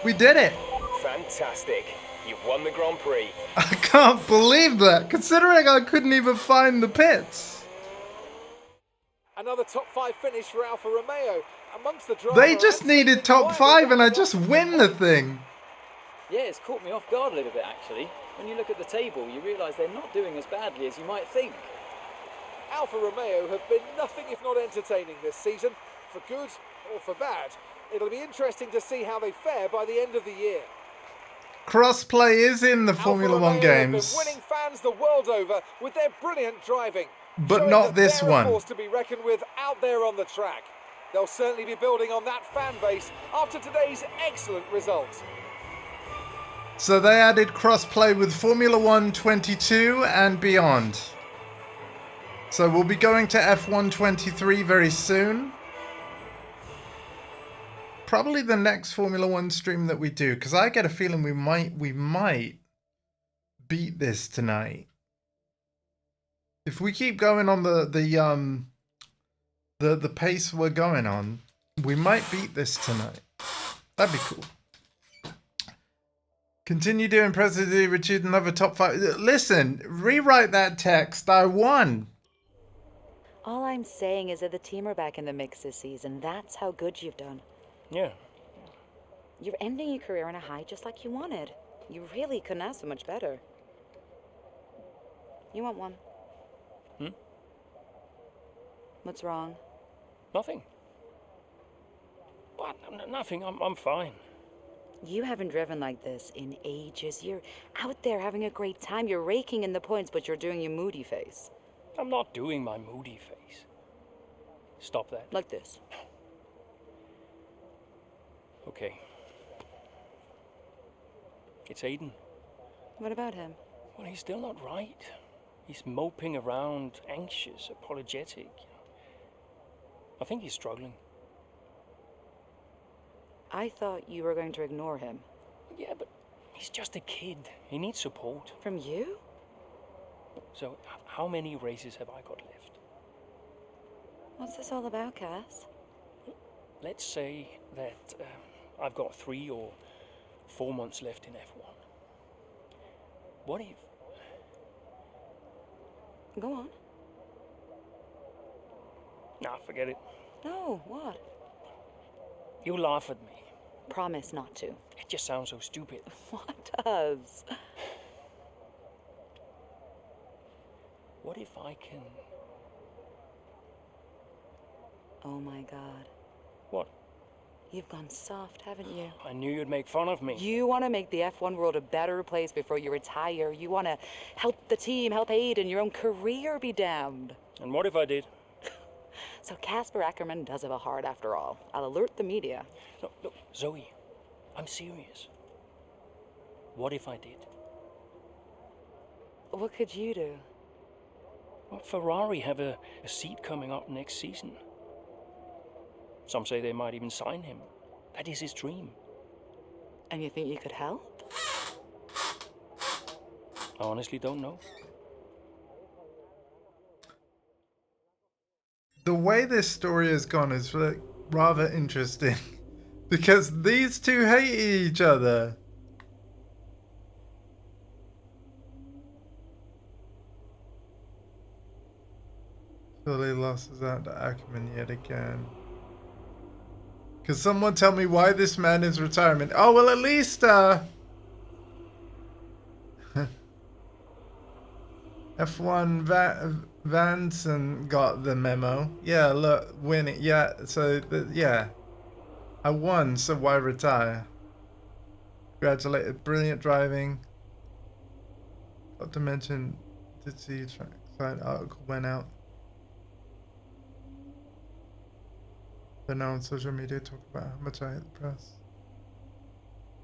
We did it! Fantastic. You've won the Grand Prix. I can't believe that, considering I couldn't even find the pits. Another top 5 finish for Alfa Romeo. Amongst the drivers. They just needed top 5 and I just win the thing. Yeah, it's caught me off guard a little bit actually. When you look at the table, you realise they're not doing as badly as you might think. Alfa Romeo have been nothing if not entertaining this season, for good or for bad. It'll be interesting to see how they fare by the end of the year. Crossplay is in the Formula One games. Have been winning fans the world over with their brilliant driving. But not this they're one. A force to be reckoned with out there on the track. They'll certainly be building on that fan base after today's excellent results. So they added crossplay with Formula 1 22 and beyond. So we'll be going to F1 23 very soon. Probably the next Formula 1 stream that we do, because I get a feeling we might beat this tonight. If we keep going on the pace we're going on, we might beat this tonight. That'd be cool. Continue doing President Richard, another top 5. Listen, rewrite that text. I won. All I'm saying is that the team are back in the mix this season. That's how good you've done. Yeah. You're ending your career on a high just like you wanted. You really couldn't ask for much better. You want one? What's wrong? Nothing. What? Nothing. I'm fine. You haven't driven like this in ages. You're out there having a great time. You're raking in the points, but you're doing your moody face. I'm not doing my moody face. Stop that. Like this. Okay. It's Aiden. What about him? Well, he's still not right. He's moping around, anxious, apologetic. I think he's struggling. I thought you were going to ignore him. Yeah, but he's just a kid. He needs support. From you? So, how many races have I got left? What's this all about, Cass? Let's say that I've got 3 or 4 months left in F1. What if... Go on. Nah, forget it. No, what? You laugh at me. Promise not to. It just sounds so stupid. What does? What if I can... Oh my God. What? You've gone soft, haven't you? I knew you'd make fun of me. You want to make the F1 world a better place before you retire. You want to help the team, help Aiden, your own career be damned. And what if I did? So Casper Ackerman does have a heart after all. I'll alert the media. Look, Zoe, I'm serious. What if I did? What could you do? Well, Ferrari have a seat coming up next season. Some say they might even sign him. That is his dream. And you think you could help? I honestly don't know. The way this story has gone is rather interesting because these two hate each other. Surely losses out to Ackerman yet again. Could someone tell me why this man is retirement? Oh, well, at least, F1 Vanson got the memo. Yeah, look, winning. Yeah, so, yeah. I won, so why retire? Congratulated, brilliant driving. Not to mention, did see track side article went out. But now on social media talk about how much I hate the press.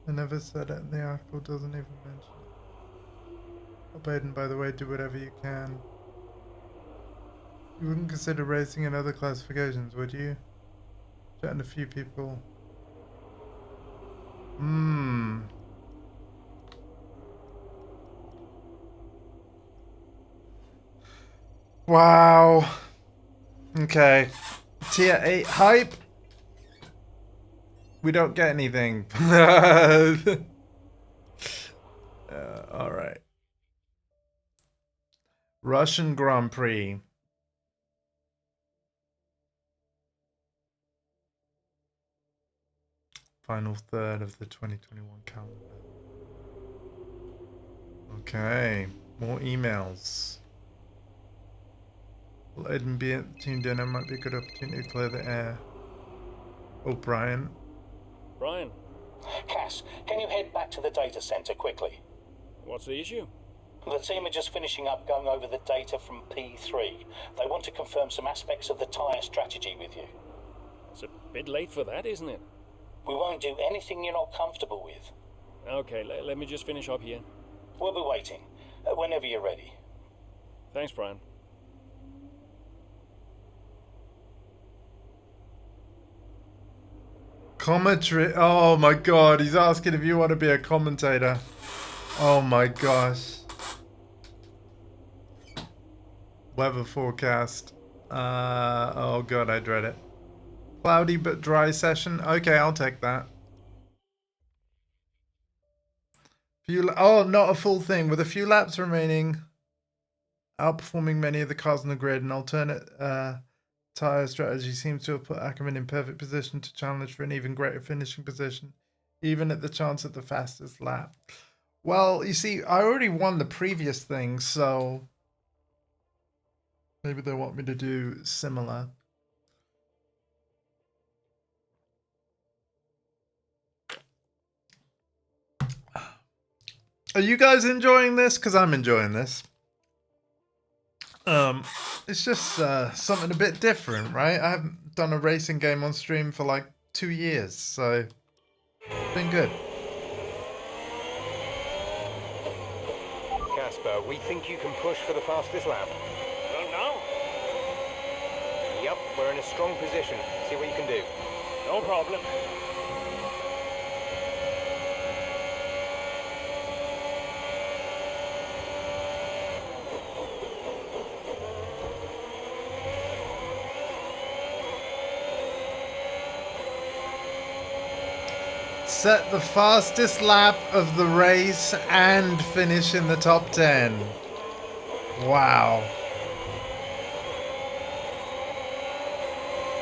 I never said it, and the article doesn't even mention it. Baden, by the way, do whatever you can. You wouldn't consider racing in other classifications, would you? Chatting a few people. Wow. Okay. Tier 8 hype. We don't get anything. Alright. Russian Grand Prix. Final third of the 2021 calendar. Okay. More emails. Will Aiden be at the team dinner? Might be a good opportunity to clear the air. Oh, Brian. Brian. Cass, can you head back to the data center quickly? What's the issue? The team are just finishing up going over the data from P3. They want to confirm some aspects of the tyre strategy with you. It's a bit late for that, isn't it? We won't do anything you're not comfortable with. Okay, let me just finish up here. We'll be waiting. Whenever you're ready. Thanks, Brian. Commentary. Oh my god, he's asking if you want to be a commentator. Oh my gosh. Weather forecast. Oh god, I dread it. Cloudy but dry session. Okay, I'll take that. Oh, not a full thing. With a few laps remaining, outperforming many of the cars on the grid, an alternate tyre strategy seems to have put Ackerman in perfect position to challenge for an even greater finishing position even at the chance of the fastest lap. Well, you see, I already won the previous thing, so maybe they want me to do similar. Are you guys enjoying this? Because I'm enjoying this. It's just something a bit different, right? I haven't done a racing game on stream for like 2 years, so it's been good. Casper, we think you can push for the fastest lap. Well, no. Yep, we're in a strong position. See what you can do. No problem. Set the fastest lap of the race and finish in the top 10. Wow.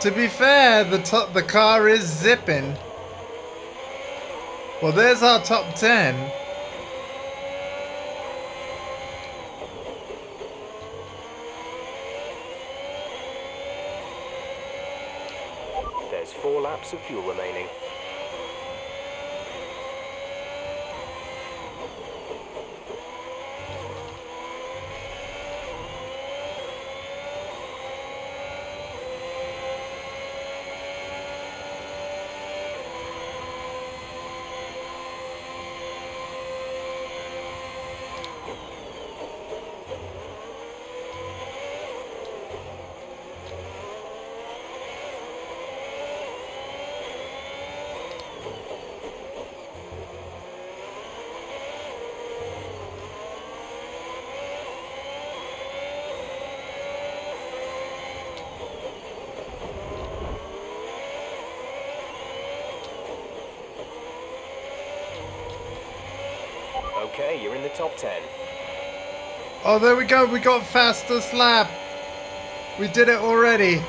To be fair, the car is zipping. Well, there's our top 10. There's 4 laps of fuel remaining. Okay, you're in the top 10. Oh, there we go. We got fastest lap. We did it already.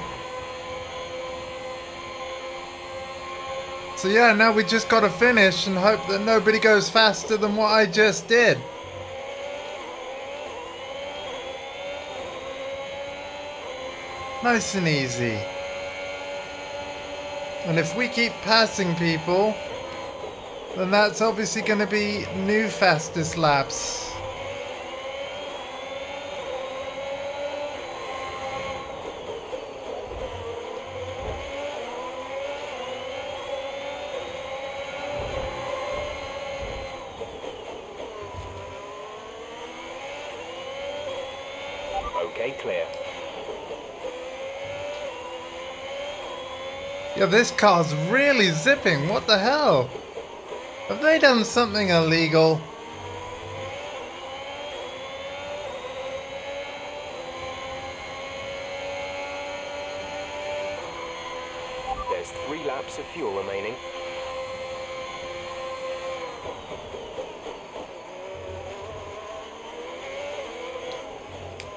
So yeah, now we just got to finish and hope that nobody goes faster than what I just did. Nice and easy. And if we keep passing people, then that's obviously going to be new fastest laps. Okay, clear. Yeah, this car's really zipping. What the hell? Have they done something illegal? There's 3 laps of fuel remaining.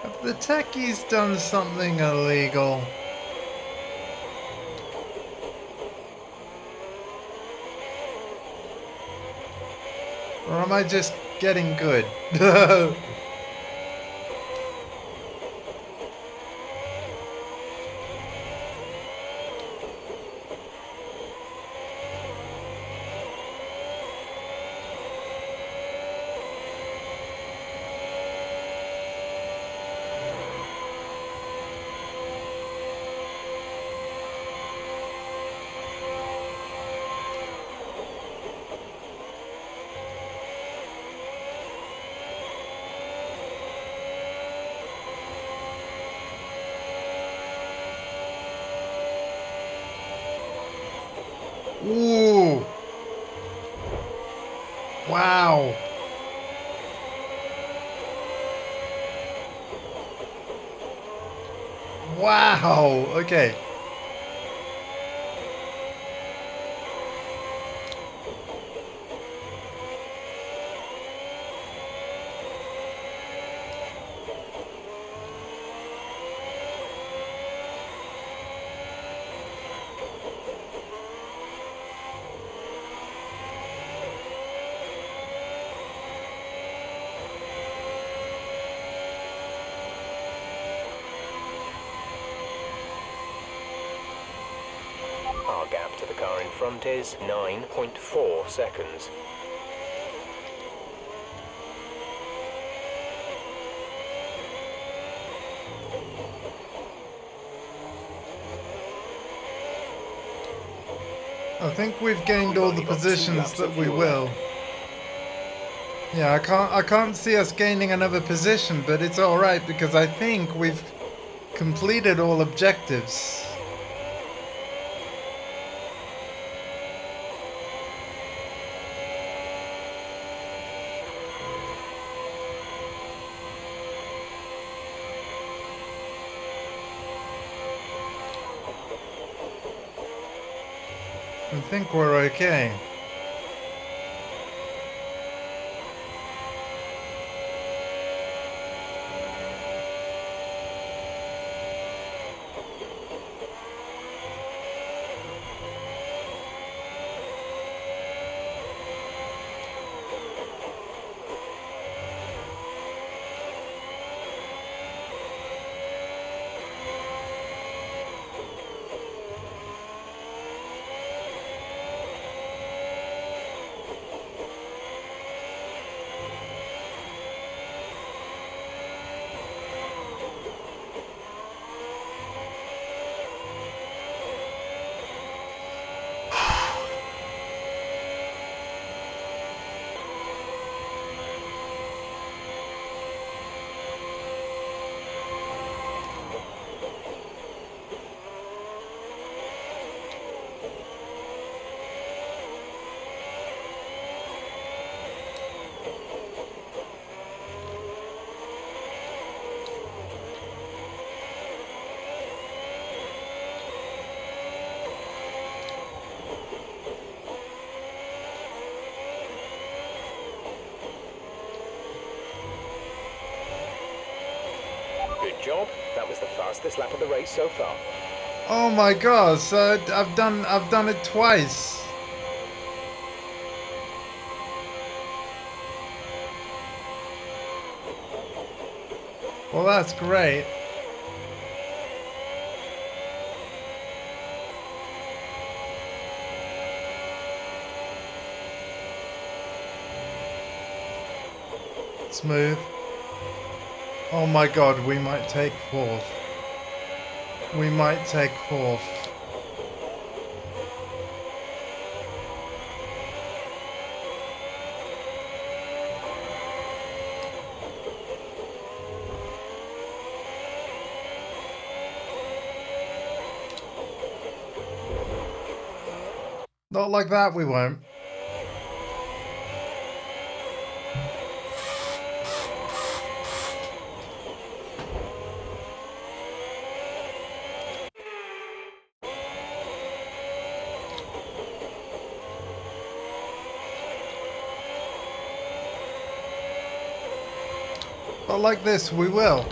Have the techies done something illegal? Or am I just getting good? Ooh. Wow. Wow. Okay. front is 9.4 seconds. I think we've gained all the positions that we will. Yeah, I can't see us gaining another position, but it's all right because I think we've completed all objectives. I think we're okay. Good job. That was the fastest lap of the race so far. Oh my gosh, I've done it twice. Well, that's great. Smooth. Oh my god, we might take fourth. We might take fourth. Not like that, we won't. But like this, we will.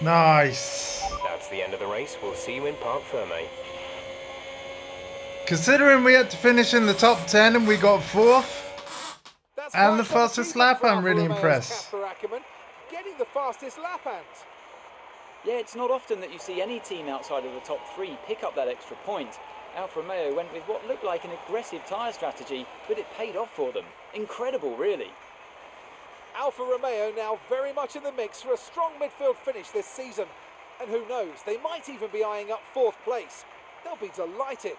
Nice. That's the end of the race. We'll see you in Parc Fermé. Considering we had to finish in the top 10 and we got 4th, and the fastest lap, I'm really impressed. Getting the fastest lap, and yeah, it's not often that you see any team outside of the top 3 pick up that extra point. Alfa Romeo went with what looked like an aggressive tyre strategy, but it paid off for them. Incredible, really. Alfa Romeo now very much in the mix for a strong midfield finish this season. And who knows, they might even be eyeing up 4th place. They'll be delighted.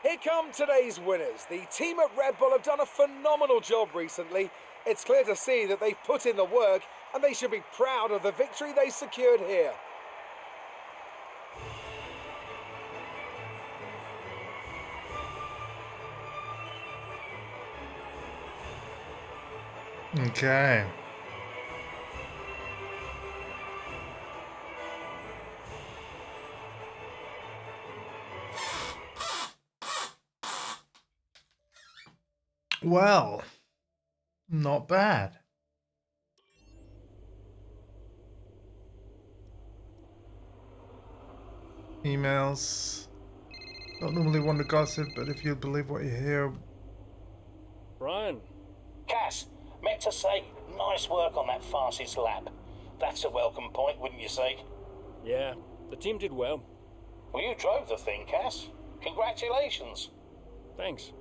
Here come today's winners. The team at Red Bull have done a phenomenal job recently. It's clear to see that they've put in the work and they should be proud of the victory they secured here. Okay. Well, not bad. Emails. Don't normally want to gossip, but if you believe what you hear. Brian. Cass, meant to say, nice work on that fastest lap. That's a welcome point, wouldn't you say? Yeah, the team did well. Well, you drove the thing, Cass. Congratulations. Thanks.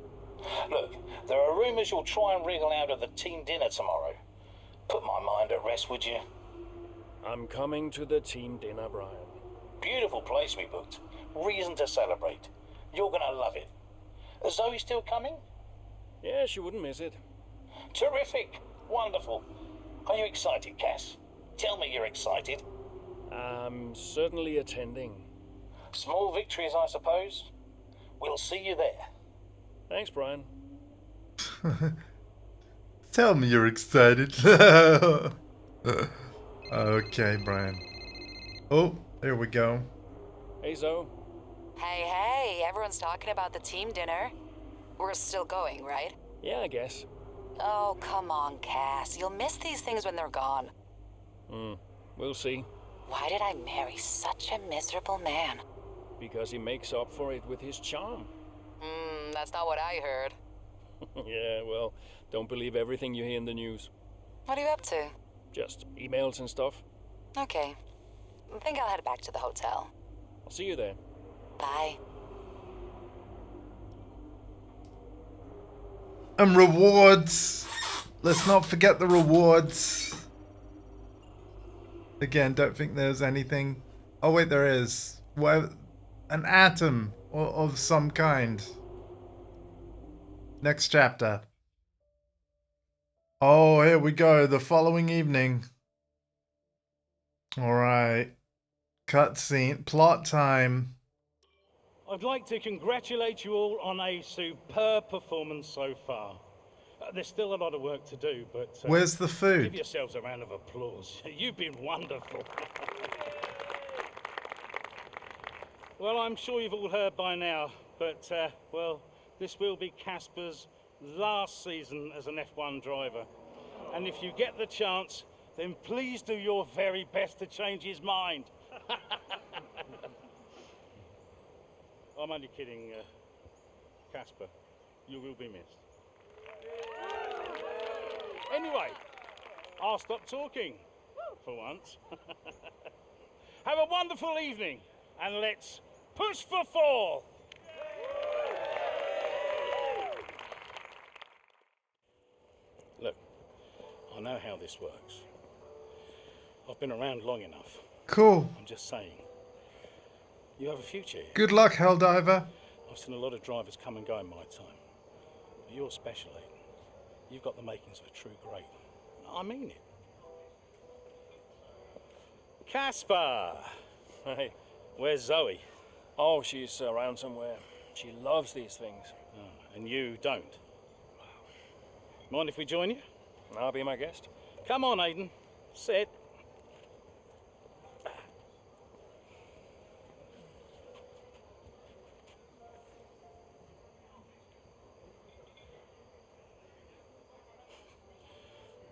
Look, there are rumours you'll try and wriggle out of the team dinner tomorrow. Put my mind at rest, would you? I'm coming to the team dinner, Brian. Beautiful place we booked. Reason to celebrate. You're gonna love it. Is Zoe still coming? Yeah, she wouldn't miss it. Terrific. Wonderful. Are you excited, Cass? Tell me you're excited. I'm certainly attending. Small victories, I suppose. We'll see you there. Thanks, Brian. Tell me you're excited. Okay, Brian. Oh, there we go. Hey, Zoe. Hey, everyone's talking about the team dinner. We're still going, right? Yeah, I guess. Oh, come on, Cass. You'll miss these things when they're gone. We'll see. Why did I marry such a miserable man? Because he makes up for it with his charm. That's not what I heard. Yeah, well, don't believe everything you hear in the news. What are you up to? Just emails and stuff. Okay. I think I'll head back to the hotel. I'll see you there. Bye. And rewards. Let's not forget the rewards. Again, don't think there's anything. Oh wait, there is. What? An atom of some kind. Next chapter. Oh, here we go. The following evening. All right. Cutscene. Plot time. I'd like to congratulate you all on a superb performance so far. There's still a lot of work to do, but... Where's the food? Give yourselves a round of applause. You've been wonderful. Well, I'm sure you've all heard by now, but, well, this will be Casper's last season as an F1 driver. And if you get the chance, then please do your very best to change his mind. I'm only kidding, Casper. You will be missed. Anyway, I'll stop talking for once. Have a wonderful evening, and let's push for fourth. Look, I know how this works. I've been around long enough. Cool. I'm just saying. You have a future here. Good luck, Helldiver. I've seen a lot of drivers come and go in my time. But you're special, Aiden. You've got the makings of a true great. I mean it. Casper! Hey, where's Zoe? Oh, she's around somewhere. She loves these things. Oh, and you don't? Mind if we join you? I'll be my guest. Come on, Aiden. Sit.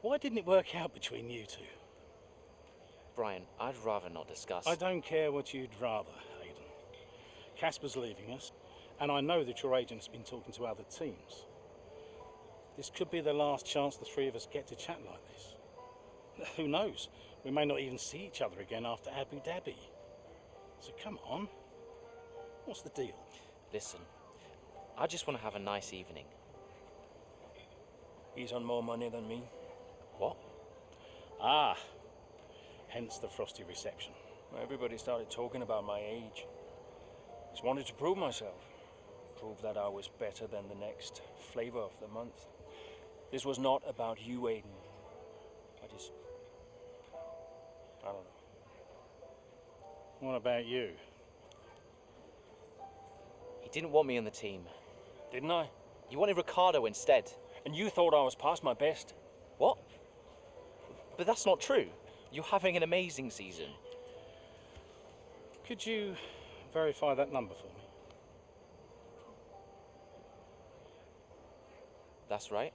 Why didn't it work out between you two? Brian, I'd rather not discuss. I don't care what you'd rather, Aiden. Casper's leaving us, and I know that your agent's been talking to other teams. This could be the last chance the three of us get to chat like this. Who knows? We may not even see each other again after Abu Dhabi. So come on. What's the deal? Listen, I just want to have a nice evening. He's on more money than me. What? Ah, hence the frosty reception. Everybody started talking about my age. Just wanted to prove myself. Prove that I was better than the next flavor of the month. This was not about you, Aiden. I don't know. What about you? He didn't want me on the team. Didn't I? You wanted Ricardo instead. And you thought I was past my best. What? But that's not true. You're having an amazing season. Could you verify that number for me? That's right.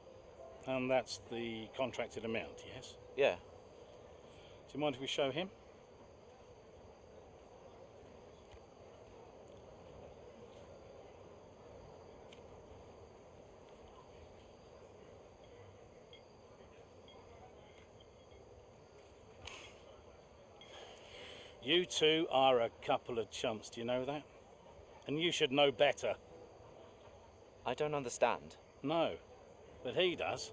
And that's the contracted amount, yes? Yeah. Do you mind if we show him? You two are a couple of chumps, do you know that? And you should know better. I don't understand. No, but he does.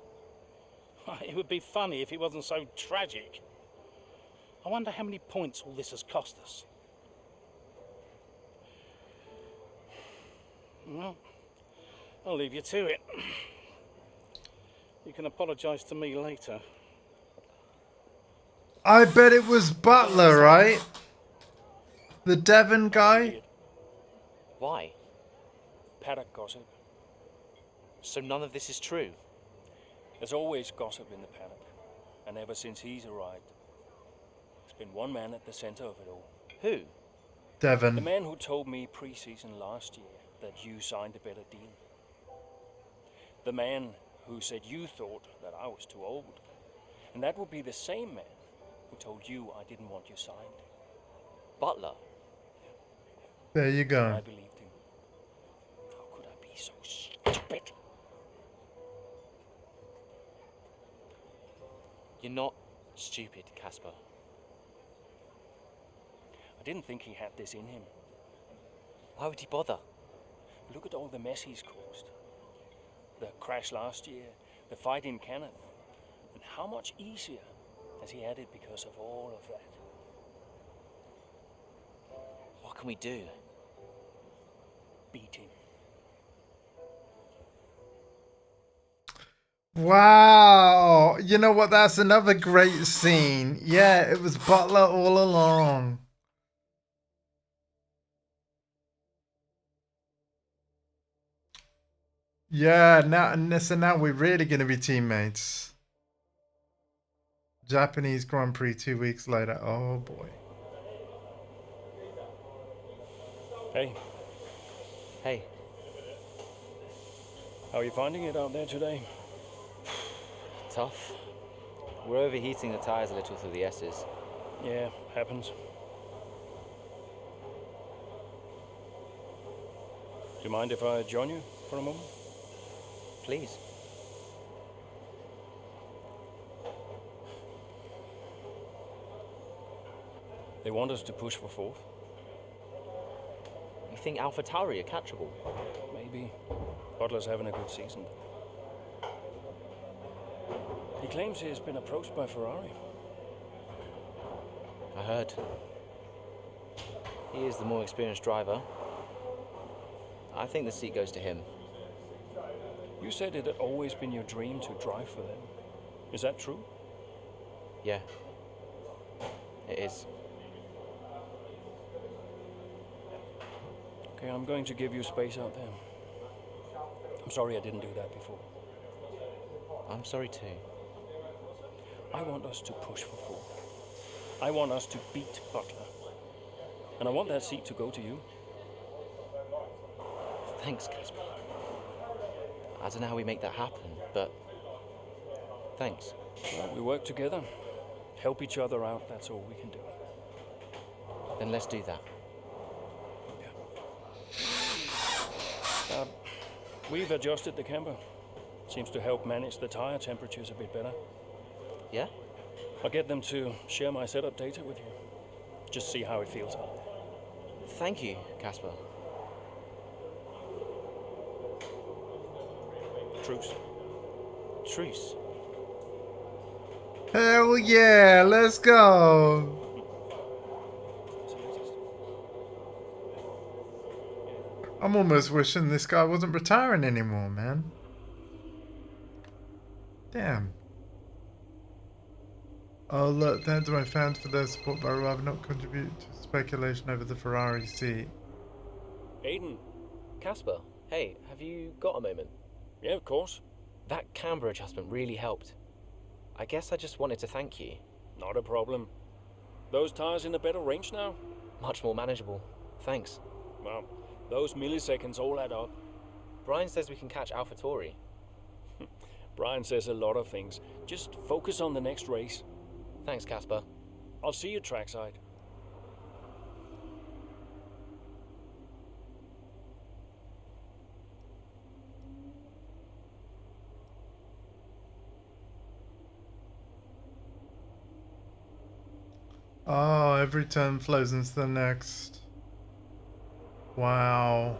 It would be funny if it wasn't so tragic. I wonder how many points all this has cost us. Well, I'll leave you to it. You can apologise to me later. I bet it was Butler, right? The Devon guy? Why? Paddock gossip. So none of this is true? There's always gossip in the paddock, and ever since he's arrived, there's been one man at the centre of it all. Who? Devon. The man who told me pre-season last year that you signed a better deal. The man who said you thought that I was too old. And that would be the same man who told you I didn't want you signed. Butler? There you go. I believed him. How could I be so stupid? You're not stupid, Casper. I didn't think he had this in him. Why would he bother? Look at all the mess he's caused. The crash last year, the fight in Canada. And how much easier has he had it because of all of that? What can we do? Beat him. Wow. You know what? That's another great scene. Yeah, it was Butler all along. Yeah, now we're really going to be teammates. Japanese Grand Prix 2 weeks later. Oh boy. Hey, Hey, how are you finding it out there today? tough. We're overheating the tyres a little through the S's. Yeah, happens. Do you mind if I join you for a moment? Please. They want us to push for fourth. You think AlphaTauri are catchable? Maybe. Butler's having a good season. He claims he has been approached by Ferrari. I heard. He is the more experienced driver. I think the seat goes to him. You said it had always been your dream to drive for them. Is that true? Yeah. It is. Okay, I'm going to give you space out there. I'm sorry I didn't do that before. I'm sorry too. I want us to push for fourth. I want us to beat Butler. And I want that seat to go to you. Thanks, Casper. I don't know how we make that happen, but thanks. Well, we work together. Help each other out, that's all we can do. Then let's do that. We've adjusted the camber. Seems to help manage the tire temperatures a bit better. Yeah? I'll get them to share my setup data with you. Just see how it feels out there. Thank you, Casper. Truce. Truce. Hell yeah, let's go. I'm almost wishing this guy wasn't retiring anymore, man. Damn. Oh look, thanks to my fans for their support, but I'd rather not contribute to speculation over the Ferrari seat. Aiden. Casper, hey, have you got a moment? Yeah, of course. That camber adjustment really helped. I guess I just wanted to thank you. Not a problem. Those tires in a better range now? Much more manageable. Thanks. Well, those milliseconds all add up. Brian says we can catch AlphaTauri. Brian says a lot of things. Just focus on the next race. Thanks, Casper. I'll see you trackside. Oh, every turn flows into the next. Wow.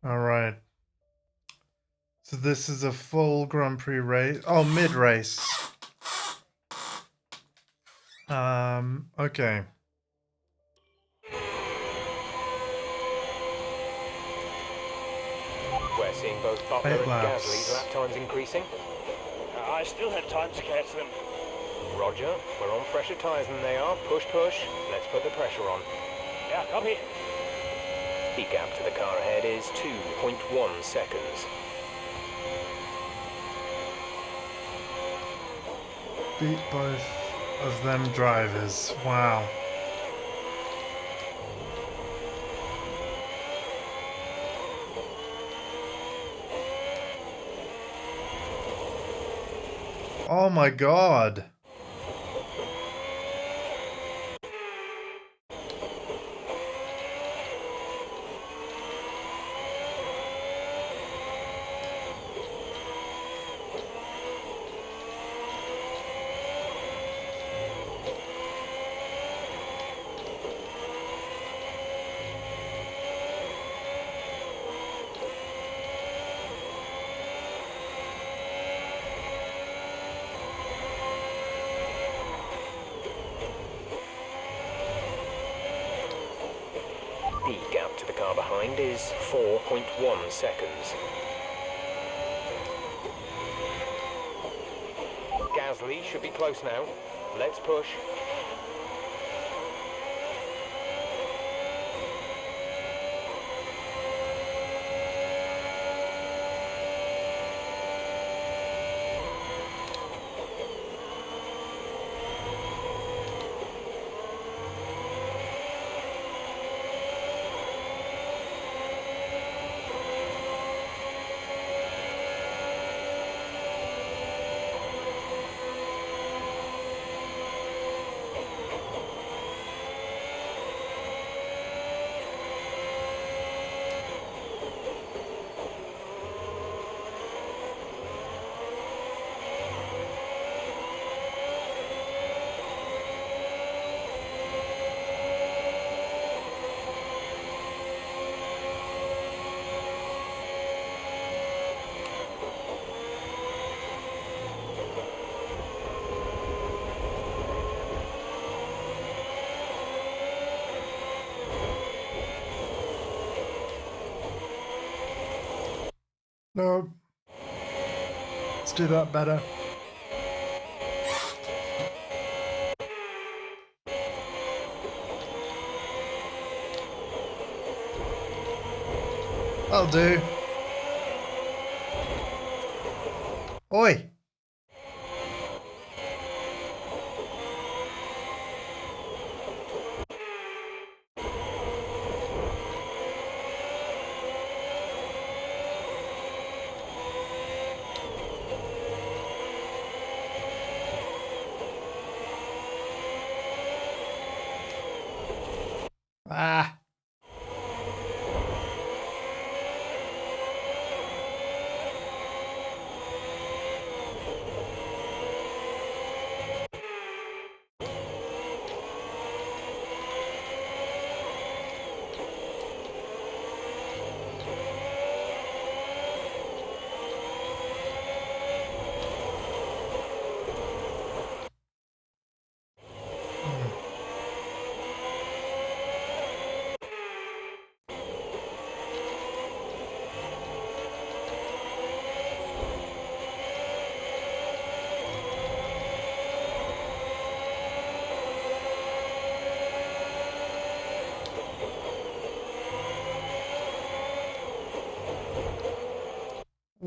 All right. So this is a full Grand Prix race. Oh, mid race. Okay. We're seeing both Butler 8 and laps. Gasly's lap times increasing. I still had time to catch them. Roger, we're on fresher tyres than they are. Push, push. Let's put the pressure on. Yeah, copy. The gap to the car ahead is 2.1 seconds. Beat both of them drivers. Wow. Oh my god. The gap to the car behind is 4.1 seconds. Gasly should be close now. Let's push. No. Let's do that better. I'll do. Oi. Ah.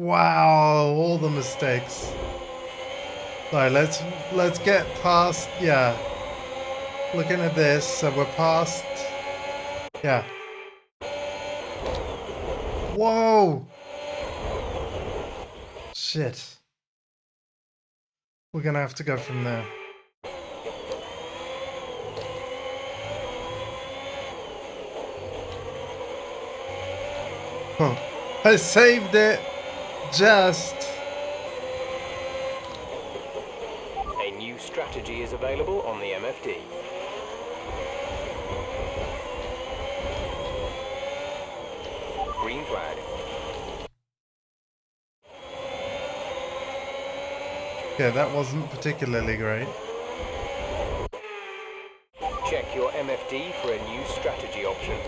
Wow, all the mistakes. Sorry, let's get past, yeah. Looking at this, so we're past, yeah. Whoa! Shit. We're gonna have to go from there. Oh, I saved it! Just. A new strategy is available on the MFD. Green flag. Yeah, that wasn't particularly great. Check your MFD for a new strategy option.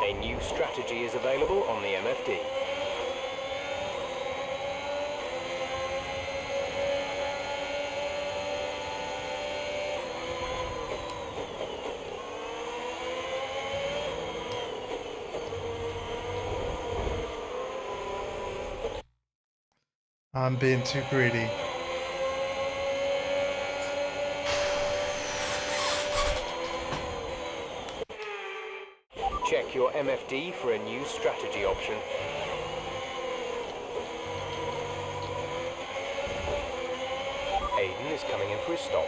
A new strategy is available on the MFD. I'm being too greedy. Check your MFD for a new strategy option. Aiden is coming in for his stop.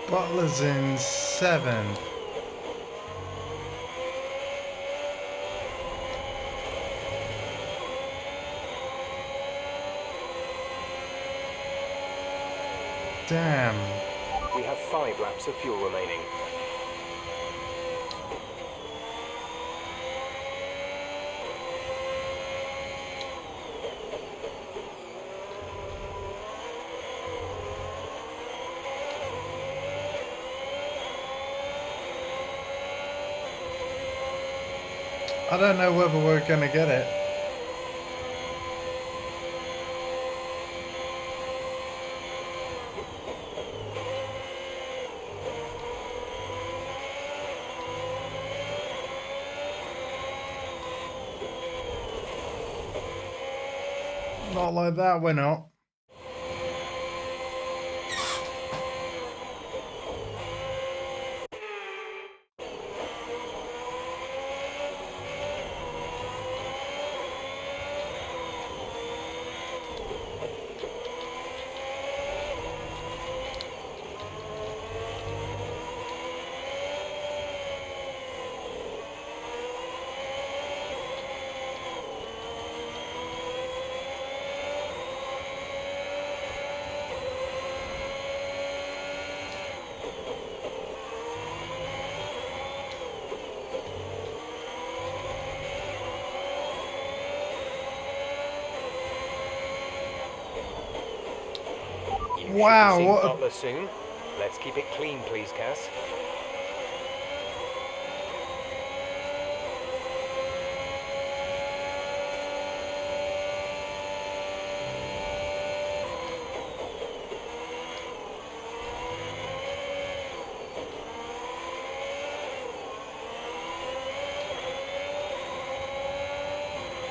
Butler's in 7th. Damn. We have 5 laps of fuel remaining. I don't know whether we're gonna get it. Not like that, we're not. Wow, Should be seeing what a- Butler soon. Let's keep it clean, please, Cass.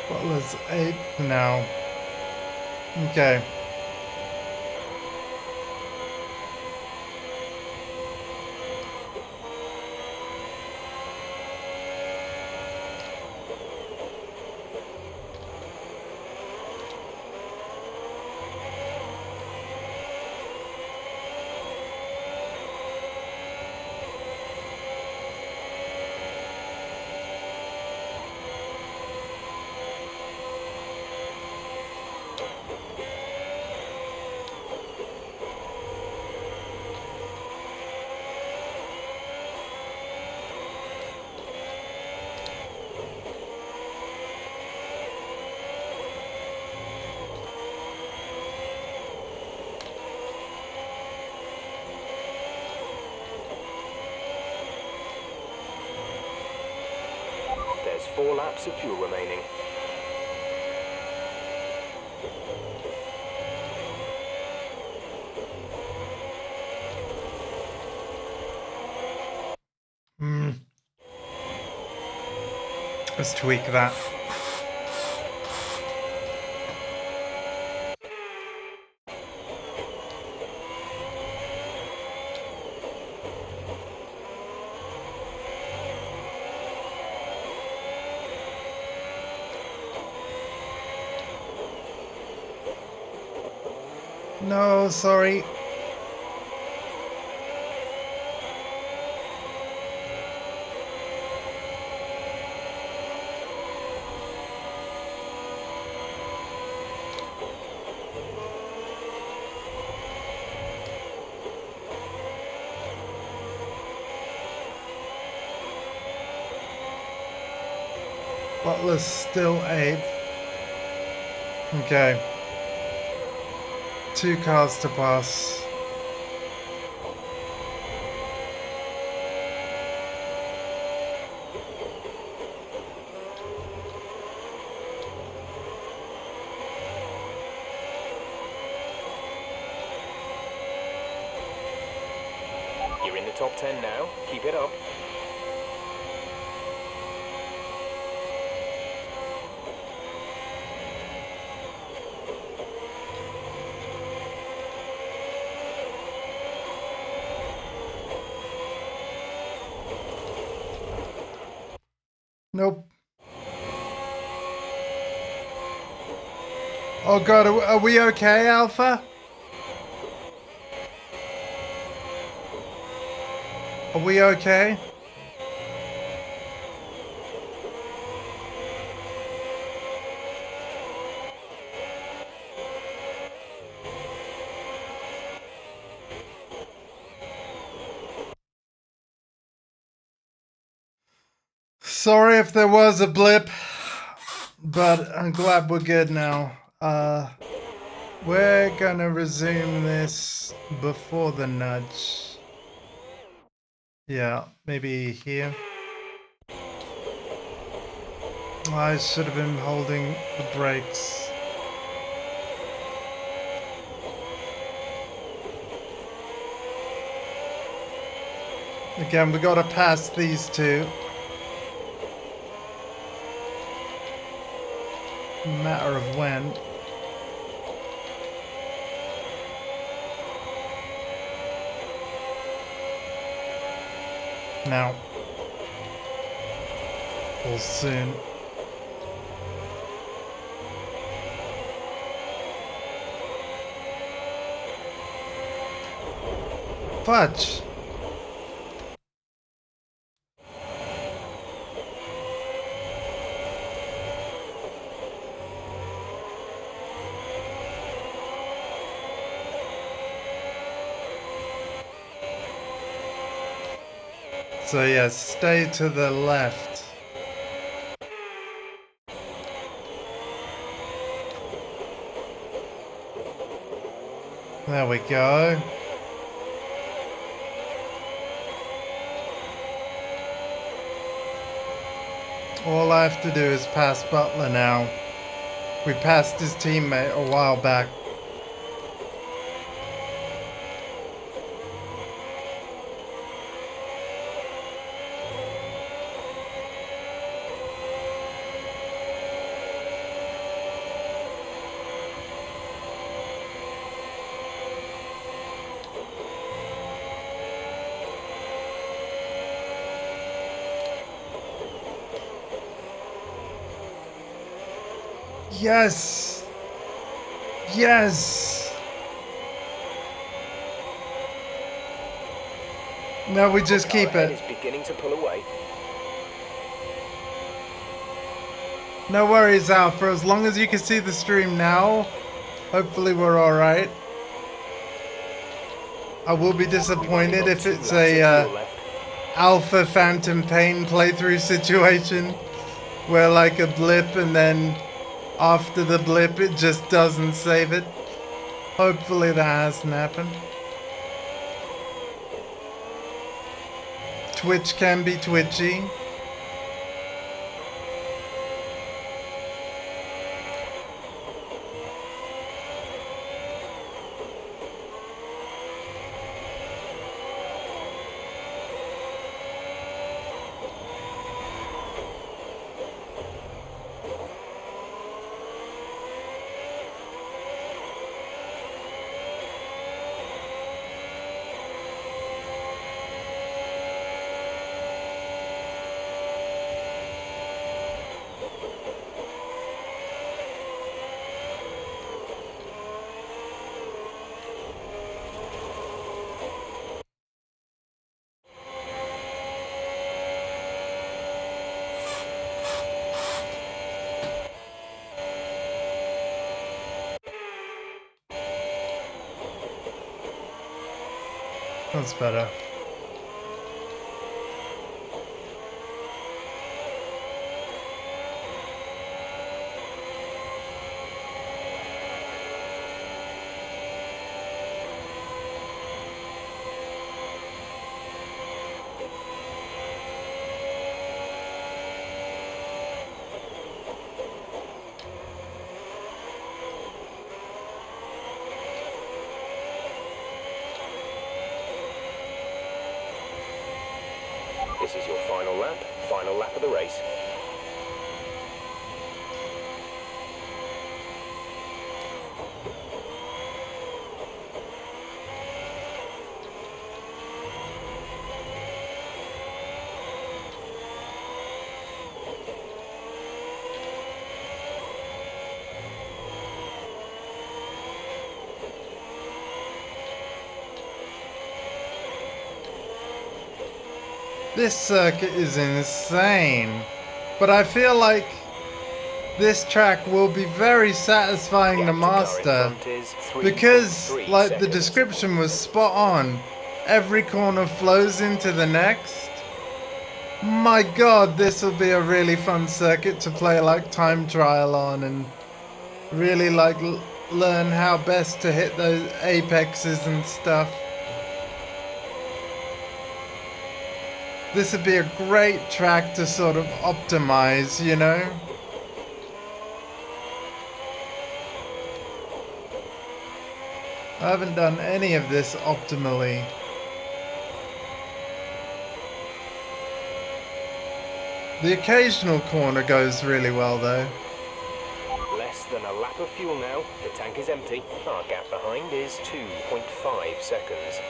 Butler's 8 now. Okay. There's 4 laps of fuel remaining. Let's tweak that. No, sorry. Butler's still 8th. Okay. 2 cars to pass. You're in the top 10 now. Keep it up. Nope. Oh god, are we okay, Alpha? Are we okay? Sorry if there was a blip, but I'm glad we're good now. We're gonna resume this before the nudge. Yeah, maybe here. I should have been holding the brakes. Again, we gotta pass these two. Matter of when. Now. Or soon. Fudge. So yeah, stay to the left. There we go. All I have to do is pass Butler now. We passed his teammate a while back. Yes! Yes! Now we just keep it. It's beginning to pull away. No worries, Alpha. As long as you can see the stream now, hopefully we're alright. I will be disappointed if it's a Alpha Phantom Pain playthrough situation where like a blip and then after the blip it just doesn't save it. Hopefully that hasn't happened. Twitch can be twitchy. That's better. This is your final lap of the race. This circuit is insane, but I feel like this track will be very satisfying to master because, like, the description was spot on. Every corner flows into the next. My god, this will be a really fun circuit to play like time trial on and really like learn how best to hit those apexes and stuff. This would be a great track to sort of optimize, you know? I haven't done any of this optimally. The occasional corner goes really well though. Less than a lap of fuel now. The tank is empty. Our gap behind is 2.5 seconds.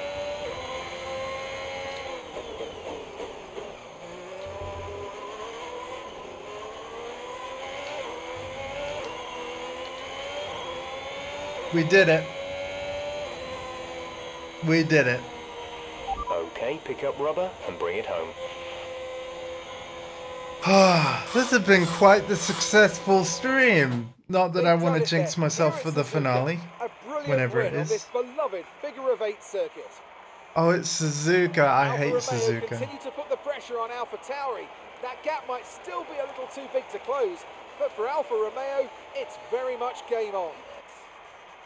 We did it. We did it. Okay, pick up rubber and bring it home. This has been quite the successful stream. Not that I want to jinx myself for the finale, whenever it is. This beloved figure of 8 circuit. Oh, it's Suzuka. I Alfa hate Romeo Suzuka. continue to put the pressure on AlphaTauri. That gap might still be a little too big to close, but for Alfa Romeo, it's very much game on.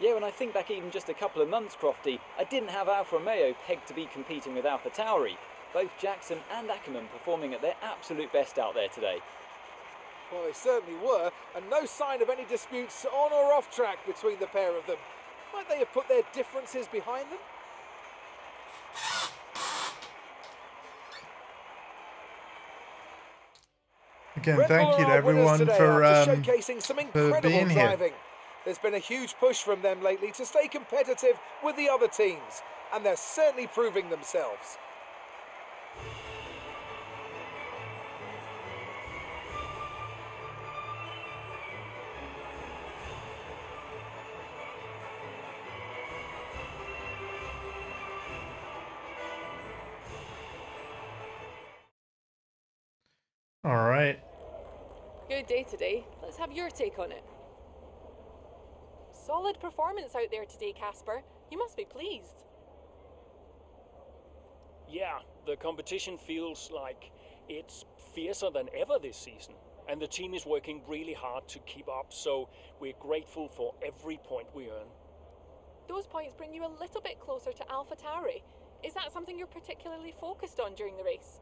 Yeah, when I think back even just a couple of months, Crofty, I didn't have Alfa Romeo pegged to be competing with Alpha Tauri. Both Jackson and Ackerman performing at their absolute best out there today. Well, they certainly were, and no sign of any disputes on or off track between the pair of them. Might they have put their differences behind them? Again, Red Bull thank you to are our winners everyone today for after showcasing some incredible being here. driving. There's been a huge push from them lately to stay competitive with the other teams, and they're certainly proving themselves. All right. Good day today. Let's have your take on it. Solid performance out there today, Casper. You must be pleased. Yeah, the competition feels like it's fiercer than ever this season. And the team is working really hard to keep up, so we're grateful for every point we earn. Those points bring you a little bit closer to Alpha Tauri. Is that something you're particularly focused on during the race?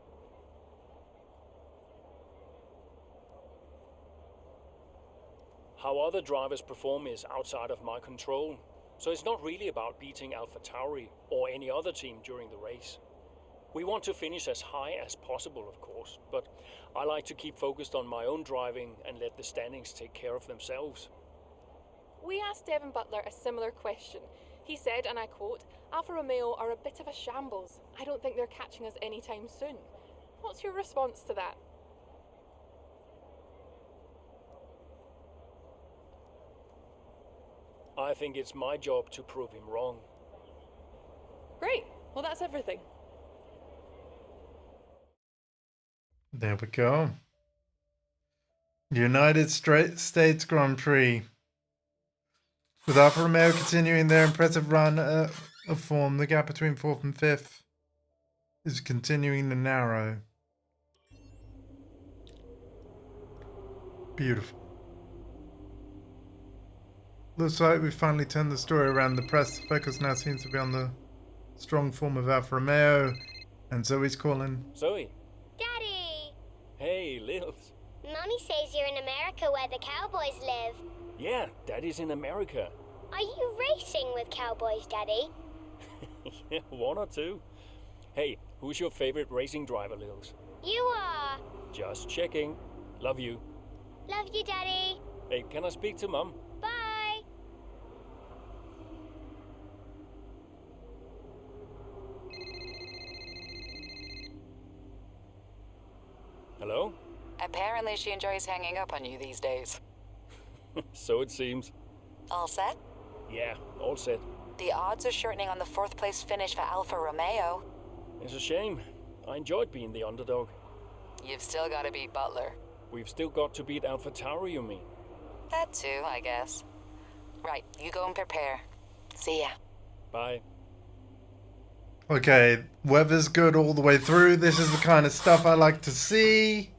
How other drivers perform is outside of my control, so it's not really about beating Alpha Tauri or any other team during the race. We want to finish as high as possible, of course, but I like to keep focused on my own driving and let the standings take care of themselves. We asked Devin Butler a similar question. He said, and I quote, "Alfa Romeo are a bit of a shambles. I don't think they're catching us anytime soon." What's your response to that? I think it's my job to prove him wrong. Great. Well, that's everything. There we go. United States Grand Prix. With Alfa Romeo continuing their impressive run of form, the gap between 4th and 5th is continuing to narrow. Beautiful. Looks like we finally turned the story around. The press focus now seems to be on the strong form of Alfa Romeo. And Zoe's calling. Zoe. Daddy! Hey, Lils. Mommy says you're in America where the cowboys live. Yeah, Daddy's in America. Are you racing with cowboys, Daddy? Yeah, one or two. Hey, who's your favorite racing driver, Lils? You are. Just checking. Love you. Love you, Daddy. Hey, can I speak to Mum? Bye. Hello? Apparently she enjoys hanging up on you these days. So it seems. All set? Yeah, all set. The odds are shortening on the 4th place finish for Alfa Romeo. It's a shame. I enjoyed being the underdog. You've still got to beat Butler. We've still got to beat Alpha Tauri, you mean? That too, I guess. Right, you go and prepare. See ya. Bye. Okay, weather's good all the way through. This is the kind of stuff I like to see.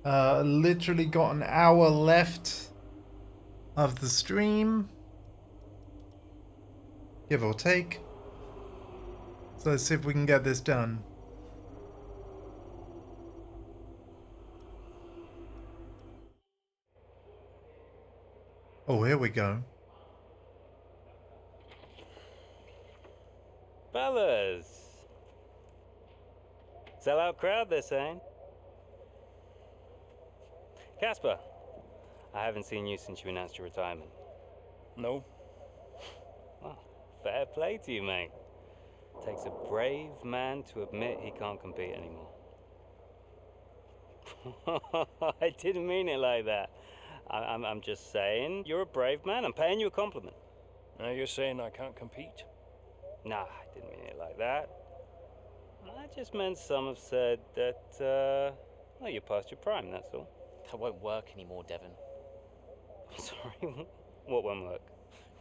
Literally got an hour left of the stream. Give or take. So let's see if we can get this done. Oh, here we go. Fellas! Sell-out crowd, they're saying. Casper, I haven't seen you since you announced your retirement. No. Well, fair play to you, mate. Takes a brave man to admit he can't compete anymore. I didn't mean it like that. I'm just saying, you're a brave man. I'm paying you a compliment. Now you're saying I can't compete? Nah, I didn't mean it like that. I just meant some have said that, well, you're past your prime, that's all. That won't work anymore, Devon. Sorry, what won't work?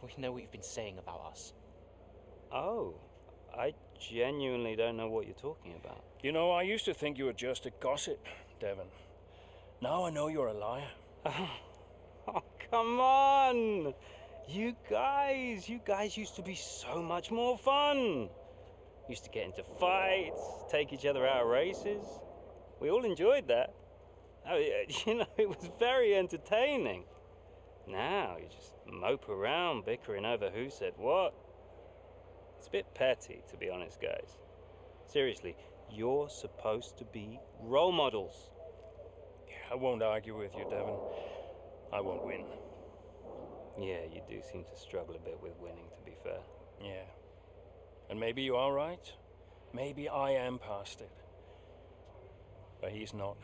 We know what you've been saying about us. Oh, I genuinely don't know what you're talking about. You know, I used to think you were just a gossip, Devon. Now I know you're a liar. Oh, come on! You guys used to be so much more fun. Used to get into fights, take each other out of races. We all enjoyed that. Oh, yeah, it was very entertaining. Now you just mope around bickering over who said what. It's a bit petty, to be honest, guys. Seriously, you're supposed to be role models. Yeah, I won't argue with you, Devon. I won't win. Yeah, you do seem to struggle a bit with winning, to be fair. Yeah. And maybe you are right. Maybe I am past it. But he's not.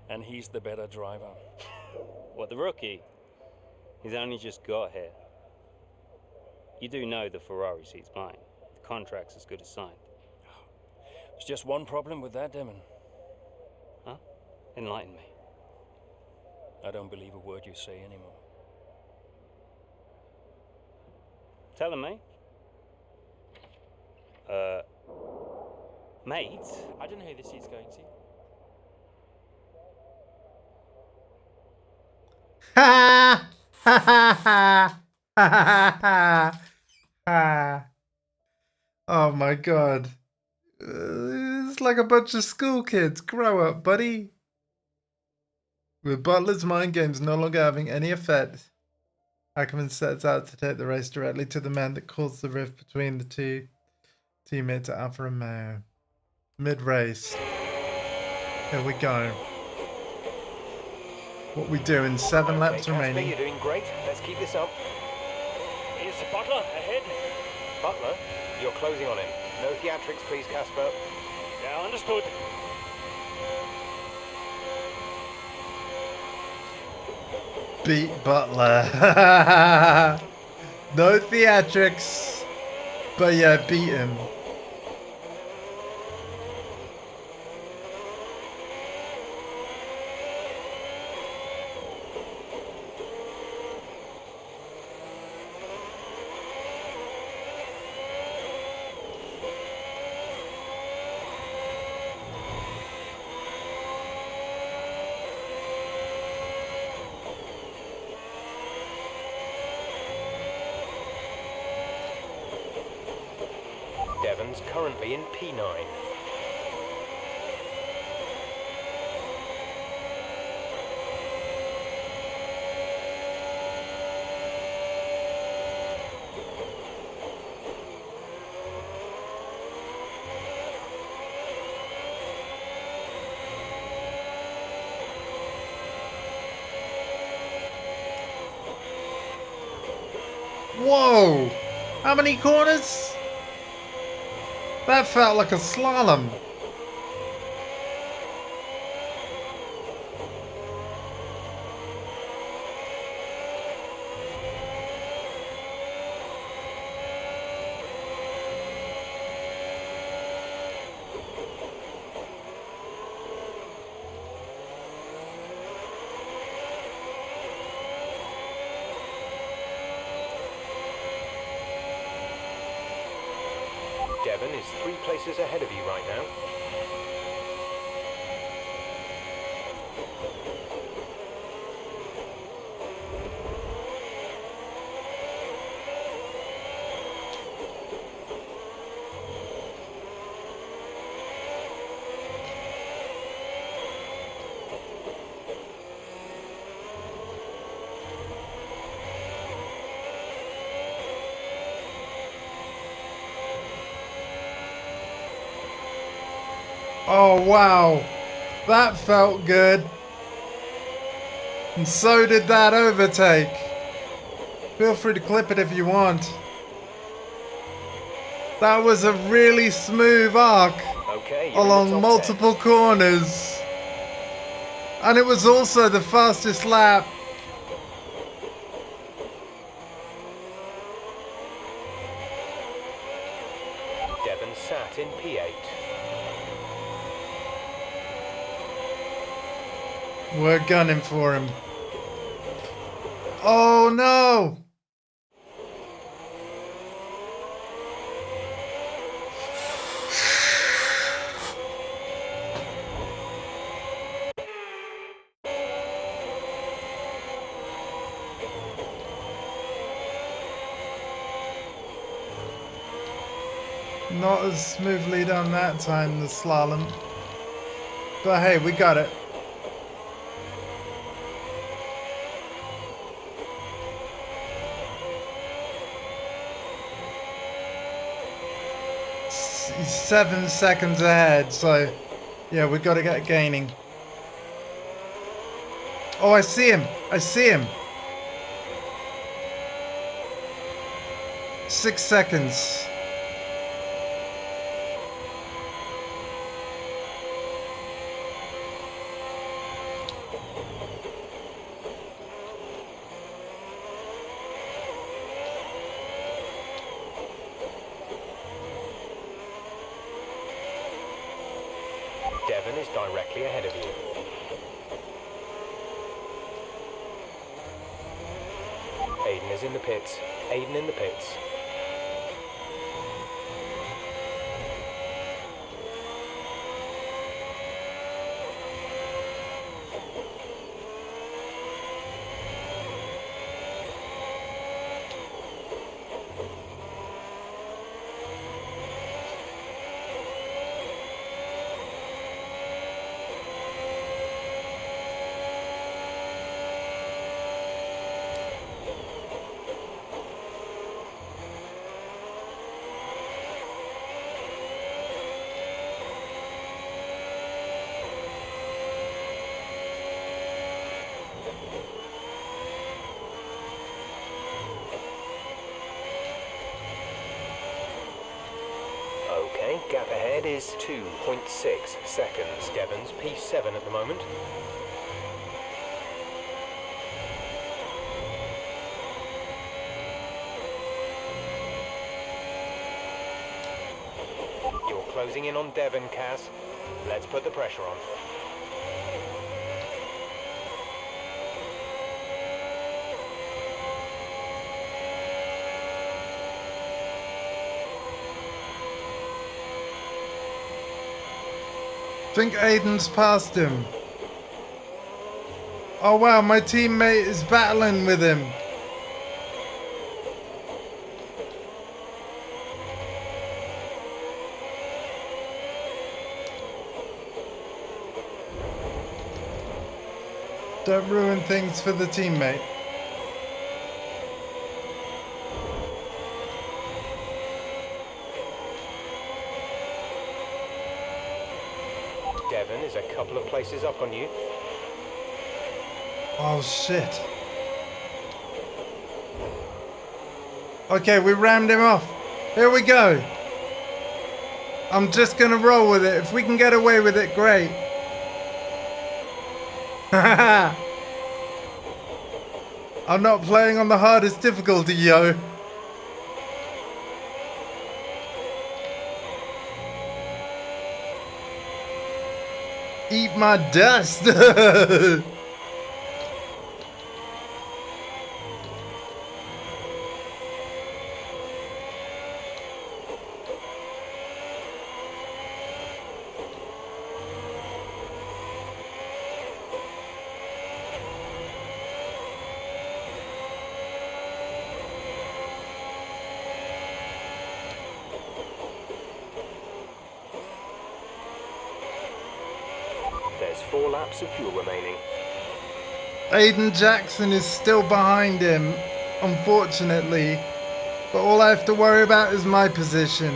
And he's the better driver. What, the rookie? He's only just got here. You do know the Ferrari seat's mine. The contract's as good as signed. There's just one problem with that, Demon. Huh? Enlighten me. I don't believe a word you say anymore. Tell him, mate. Mate? I don't know who this seat's going to. Ha ha ha ha ha ha ha. Oh my god. It's like a bunch of school kids. Grow up, buddy. With Butler's mind games no longer having any effect, Ackerman sets out to take the race directly to the man that caused the rift between the two teammates at Alfa Romeo. Mid-race. Here we go. What we doing? 7 laps Casper, remaining. you're doing great. Let's keep this up. Here's Butler ahead. Butler, you're closing on him. No theatrics, please, Casper. Yeah, understood. Beat Butler. No theatrics. But yeah, beat him. Devon's currently in P9. Whoa! How many corners? That felt like a slalom. Devon is 3 places ahead of you right now. Oh wow, that felt good. And so did that overtake. Feel free to clip it if you want. That was a really smooth arc along multiple corners. And it was also the fastest lap. Devon sat in P8. We're gunning for him. Oh no! Not as smoothly done that time, the slalom. But hey, we got it. He's 7 seconds ahead, so yeah, we got to get gaining. Oh, I see him. I see him. 6 seconds. Devon is directly ahead of you. Aiden is in the pits. Aiden in the pits. Okay, gap ahead is 2.6 seconds. Devon's P7 at the moment. You're closing in on Devon, Cass. Let's put the pressure on. I think Aiden's past him. Oh wow, my teammate is battling with him. Don't ruin things for the teammate. Devon is a couple of places up on you. Oh shit. Okay, we rammed him off. Here we go. I'm just gonna roll with it. If we can get away with it, great. I'm not playing on the hardest difficulty, yo. Eat my dust. There's 4 laps of fuel remaining. Aiden Jackson is still behind him, unfortunately. But all I have to worry about is my position.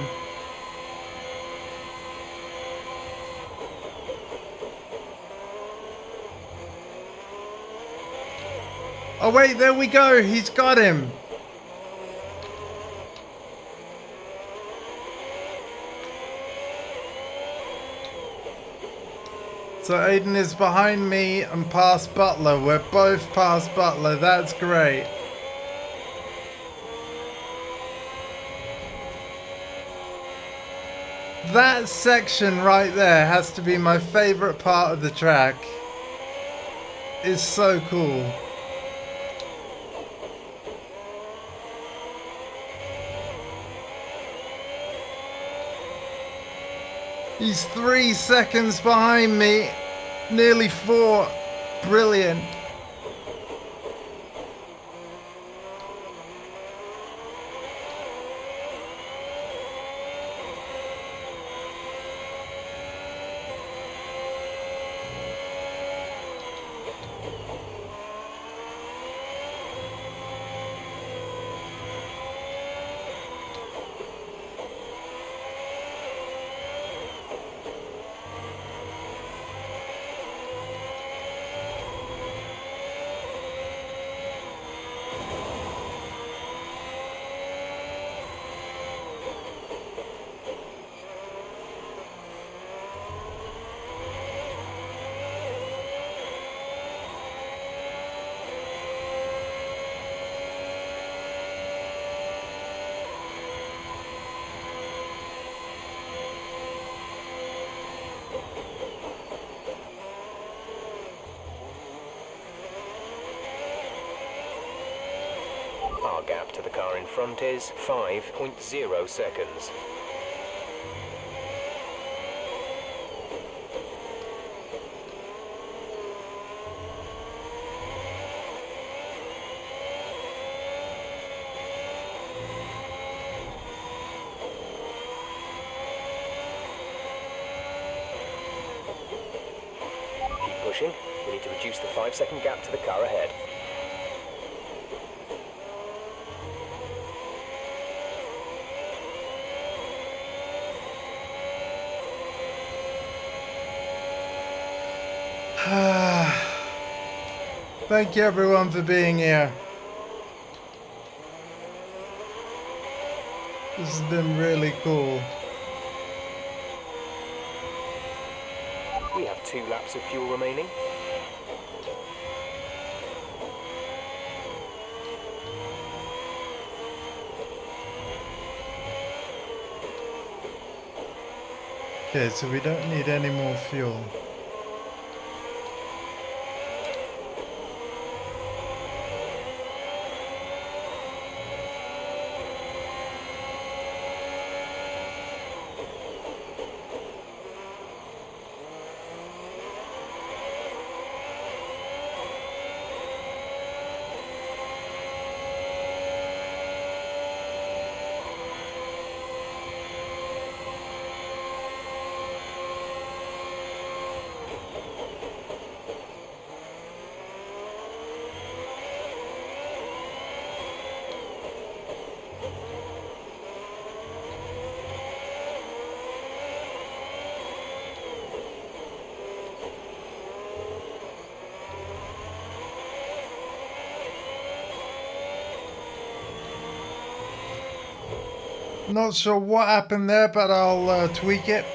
Oh wait, there we go. He's got him. So Aiden is behind me and past Butler. We're both past Butler. That's great. That section right there has to be my favorite part of the track. It's so cool. He's 3 seconds behind me. Nearly 4. Brilliant. car in front is 5.0 seconds. Pushing. We need to reduce the 5-second gap to the car ahead. Thank you everyone for being here. This has been really cool. We have 2 laps of fuel remaining. Okay, so we don't need any more fuel. Not sure what happened there, but I'll tweak it.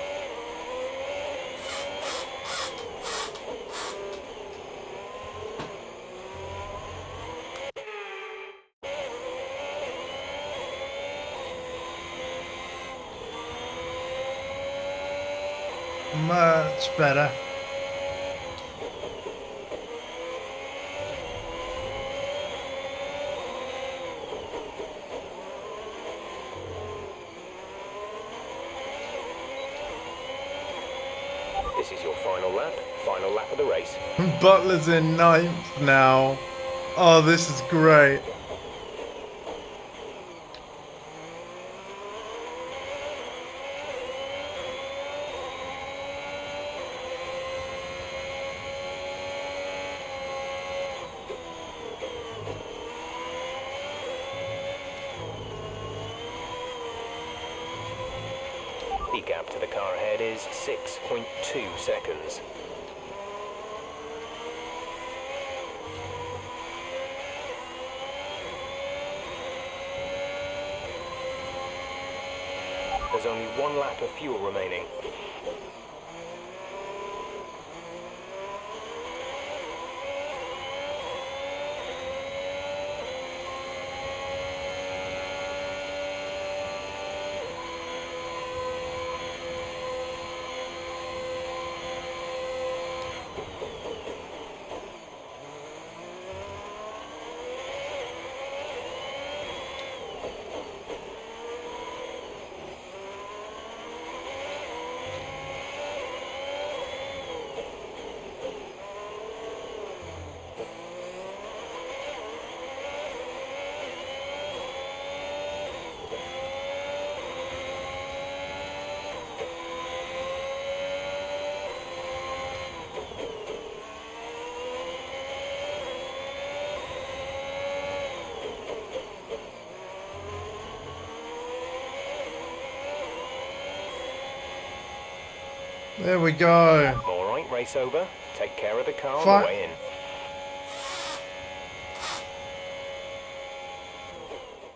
Much better. This is your final lap of the race. Butler's in 9th now. Oh, this is great. The gap to the car ahead is 6.2 seconds. There's only 1 lap of fuel remaining. There we go. All right, race over. Take care of the car on the way in.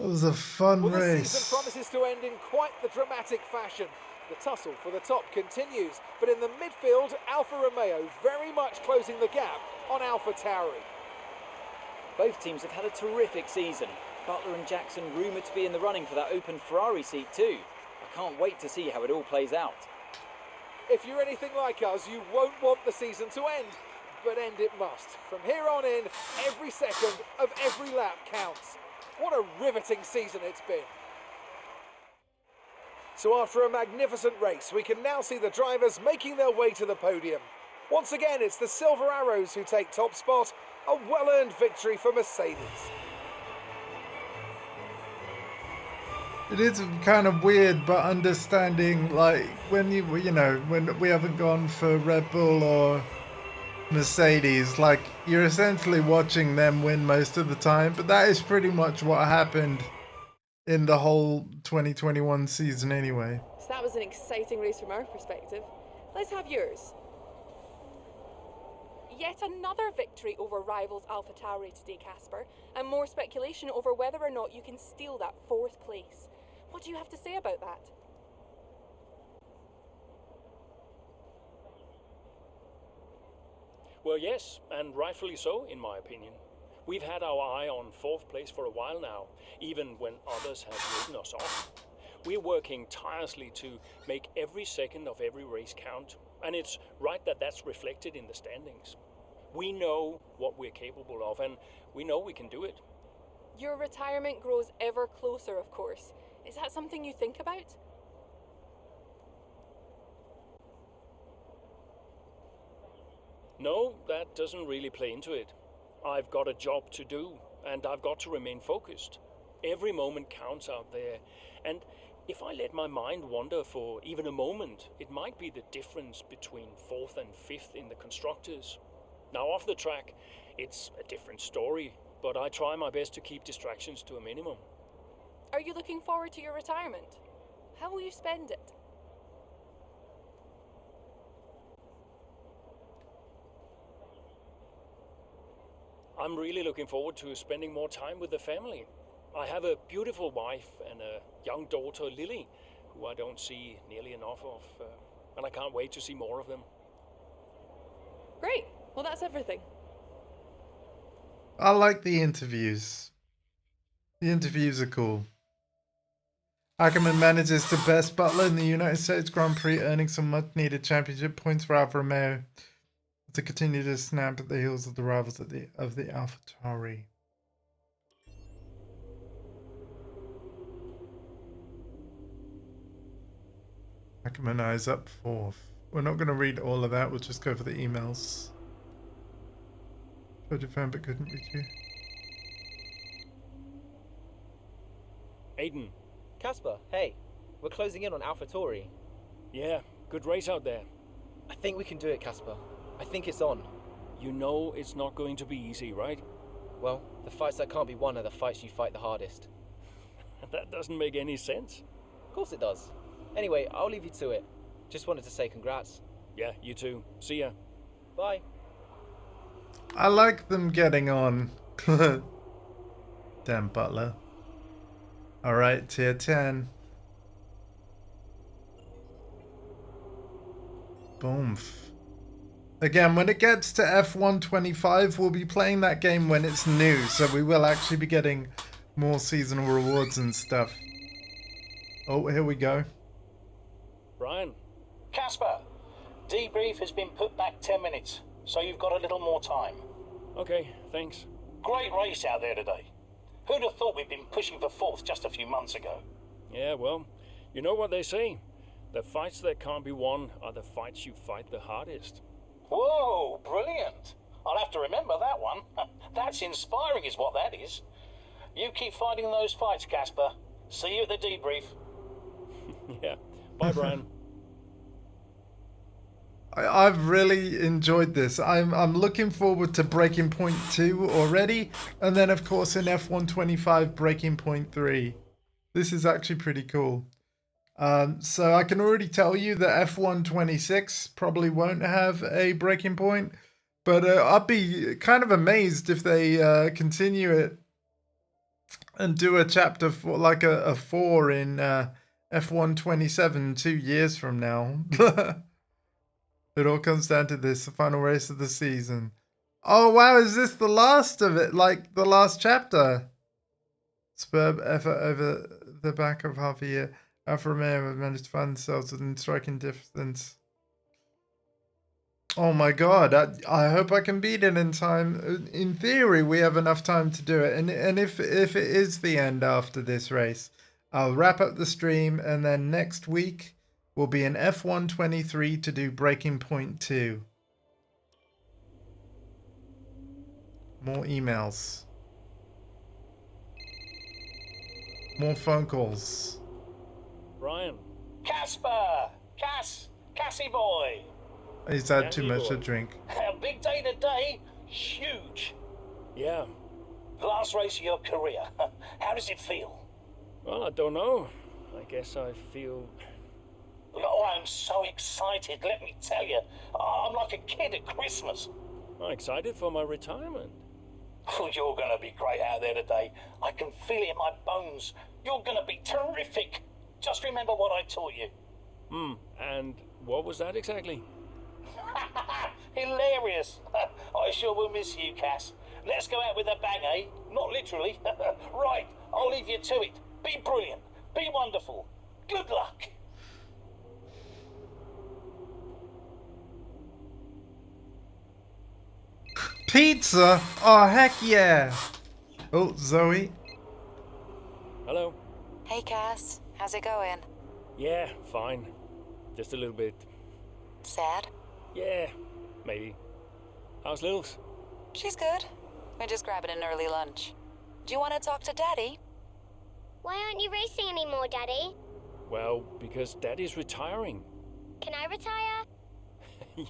It was a fun Well, this race. season promises to end in quite the dramatic fashion. The tussle for the top continues, but in the midfield, Alfa Romeo very much closing the gap on AlphaTauri. Both teams have had a terrific season. Butler and Jackson rumoured to be in the running for that open Ferrari seat too. I can't wait to see how it all plays out. If you're anything like us, you won't want the season to end, but end it must. From here on in, every second of every lap counts. What a riveting season it's been. So after a magnificent race, we can now see the drivers making their way to the podium. Once again, it's the Silver Arrows who take top spot. A well-earned victory for Mercedes. It is kind of weird, but understanding, like, when when we haven't gone for Red Bull or Mercedes, like, you're essentially watching them win most of the time, but that is pretty much what happened in the whole 2021 season anyway. So that was an exciting race from our perspective. Let's have yours. Yet another victory over rivals AlphaTauri today, Casper, and more speculation over whether or not you can steal that 4th place. What do you have to say about that? Well, yes, and rightfully so, in my opinion. We've had our eye on 4th place for a while now, even when others have written us off. We're working tirelessly to make every second of every race count, and it's right that that's reflected in the standings. We know what we're capable of, and we know we can do it. Your retirement grows ever closer, of course. Is that something you think about? No, that doesn't really play into it. I've got a job to do, and I've got to remain focused. Every moment counts out there, and if I let my mind wander for even a moment, it might be the difference between 4th and 5th in the constructors. Now off the track, it's a different story, but I try my best to keep distractions to a minimum. Are you looking forward to your retirement? How will you spend it? I'm really looking forward to spending more time with the family. I have a beautiful wife and a young daughter, Lily, who I don't see nearly enough of, and I can't wait to see more of them. Great. Well, that's everything. I like the interviews. The interviews are cool. Ackerman manages to best Butler in the United States Grand Prix, earning some much-needed championship points for Alfa Romeo to continue to snap at the heels of the rivals of the AlphaTauri. Ackerman eyes up 4th. We're not going to read all of that. We'll just go for the emails. Told you found but couldn't reach you. Aiden. Casper, hey. We're closing in on AlphaTauri. Yeah, good race out there. I think we can do it, Casper. I think it's on. You know it's not going to be easy, right? Well, the fights that can't be won are the fights you fight the hardest. That doesn't make any sense. Of course it does. Anyway, I'll leave you to it. Just wanted to say congrats. Yeah, you too. See ya. Bye. I like them getting on. Damn Butler. Alright, tier 10. Boom. Again, when it gets to F125, we'll be playing that game when it's new, so we will actually be getting more seasonal rewards and stuff. Oh, here we go. Brian. Casper, debrief has been put back 10 minutes, so you've got a little more time. Okay, thanks. Great race out there today. Who'd have thought we'd been pushing for 4th just a few months ago? Yeah, well, you know what they say. The fights that can't be won are the fights you fight the hardest. Whoa, brilliant. I'll have to remember that one. That's inspiring is what that is. You keep fighting those fights, Casper. See you at the debrief. Yeah. Bye, Brian. I've really enjoyed this. I'm looking forward to Breaking Point 2 already, and then of course in F125 Breaking Point 3. This is actually pretty cool. So I can already tell you that F126 probably won't have a breaking point, but I'd be kind of amazed if they continue it and do a chapter for like a 4 in F127 2 years from now. It all comes down to this, the final race of the season. Oh wow, is this the last of it? Like the last chapter? Superb effort over the back of half a year. Alfa Romeo have managed to find themselves within striking distance Oh my god, I hope I can beat it in time. In theory, we have enough time to do it. And if it is the end after this race, I'll wrap up the stream and then next week will be an F123 to do Breaking Point 2. More emails. More phone calls. Brian. Casper! Cassie boy! He's had too much to drink. A big day today. Huge. Yeah. Last race of your career. How does it feel? Well, I don't know. I guess I feel... Oh, I'm so excited, let me tell you. I'm like a kid at Christmas. I'm excited for my retirement. Oh, you're going to be great out there today. I can feel it in my bones. You're going to be terrific. Just remember what I taught you. And what was that exactly? Hilarious. I sure will miss you, Cass. Let's go out with a bang, eh? Not literally. Right, I'll leave you to it. Be brilliant. Be wonderful. Good luck. Pizza? Oh, heck yeah. Oh, Zoe. Hello. Hey, Cass. How's it going? Yeah, fine. Just a little bit... Sad? Yeah, maybe. How's Littles? She's good. We're just grabbing an early lunch. Do you want to talk to Daddy? Why aren't you racing anymore, Daddy? Well, because Daddy's retiring. Can I retire?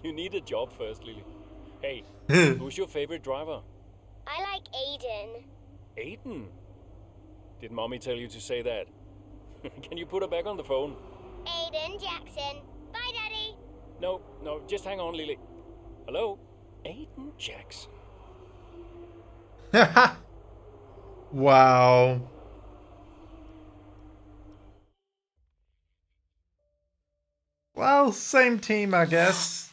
You need a job first, Lily. Hey, who's your favorite driver? I like Aiden. Aiden? Did Mommy tell you to say that? Can you put her back on the phone? Aiden Jackson. Bye, Daddy. No, just hang on, Lily. Hello? Aiden Jackson. Wow. Well, same team, I guess.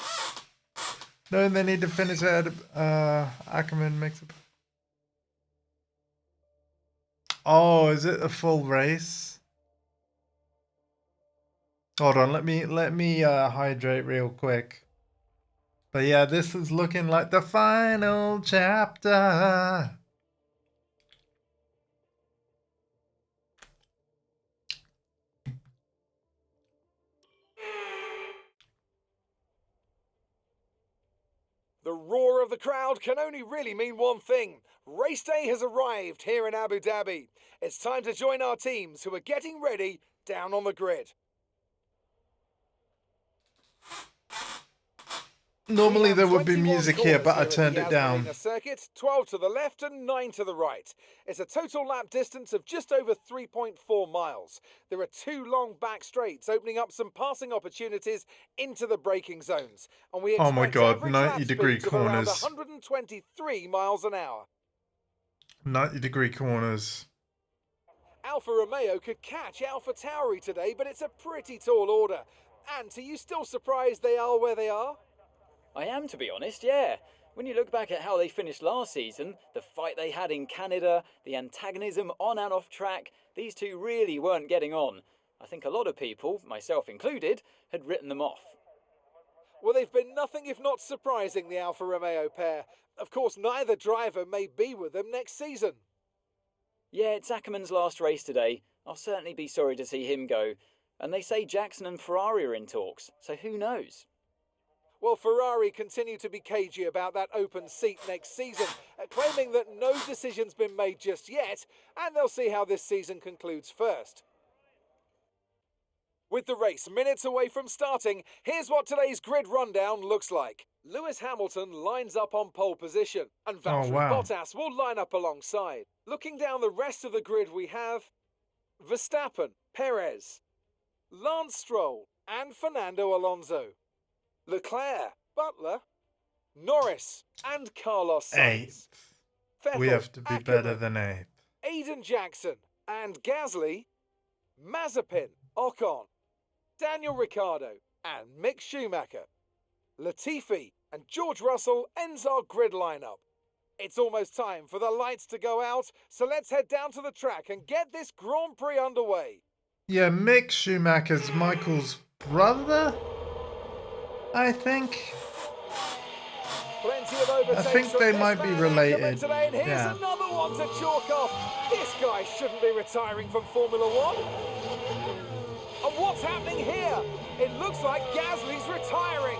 No, they need to finish ahead. Ackerman makes it. Oh, is it a full race? Hold on, let me hydrate real quick. But yeah, this is looking like the final chapter. The roar of the crowd can only really mean one thing. Race day has arrived here in Abu Dhabi. It's time to join our teams who are getting ready down on the grid. Normally there would be 21 music here, but I corners turned at it the down. Arena circuit, 12 to the left and 9 to the right. It's a total lap distance of just over 3.4 miles. There are 2 long back straights opening up some passing opportunities into the braking zones. And we Oh my expect god, average 90-degree lap speeds of around corners. 123 miles an hour. 90-degree corners. Alfa Romeo could catch Alfa Tauri today, but it's a pretty tall order. And are you still surprised they are where they are? I am, to be honest, yeah. When you look back at how they finished last season, the fight they had in Canada, the antagonism on and off track, these two really weren't getting on. I think a lot of people, myself included, had written them off. Well, they've been nothing if not surprising, the Alfa Romeo pair. Of course, neither driver may be with them next season. Yeah, it's Ackerman's last race today. I'll certainly be sorry to see him go. And they say Jackson and Ferrari are in talks, so who knows? Well, Ferrari continue to be cagey about that open seat next season, claiming that no decision's been made just yet, and they'll see how this season concludes first. With the race minutes away from starting, here's what today's grid rundown looks like. Lewis Hamilton lines up on pole position, and Valtteri Bottas will line up alongside. Looking down the rest of the grid, we have Verstappen, Perez, Lance Stroll, and Fernando Alonso. Leclerc, Butler, Norris, and Carlos Sainz. Vettel, We have to be Ackerman, better than 8th. Aiden Jackson, and Gasly, Mazepin, Ocon, Daniel Ricciardo, and Mick Schumacher. Latifi and George Russell ends our grid lineup. It's almost time for the lights to go out, so let's head down to the track and get this Grand Prix underway. Yeah, Mick Schumacher's Michael's brother, I think. Plenty of overtakes. I think they from might this be man related. Ackerman today, and here's Yeah. another one to chalk off. This guy shouldn't be retiring from Formula One. And what's happening here? It looks like Gasly's retiring.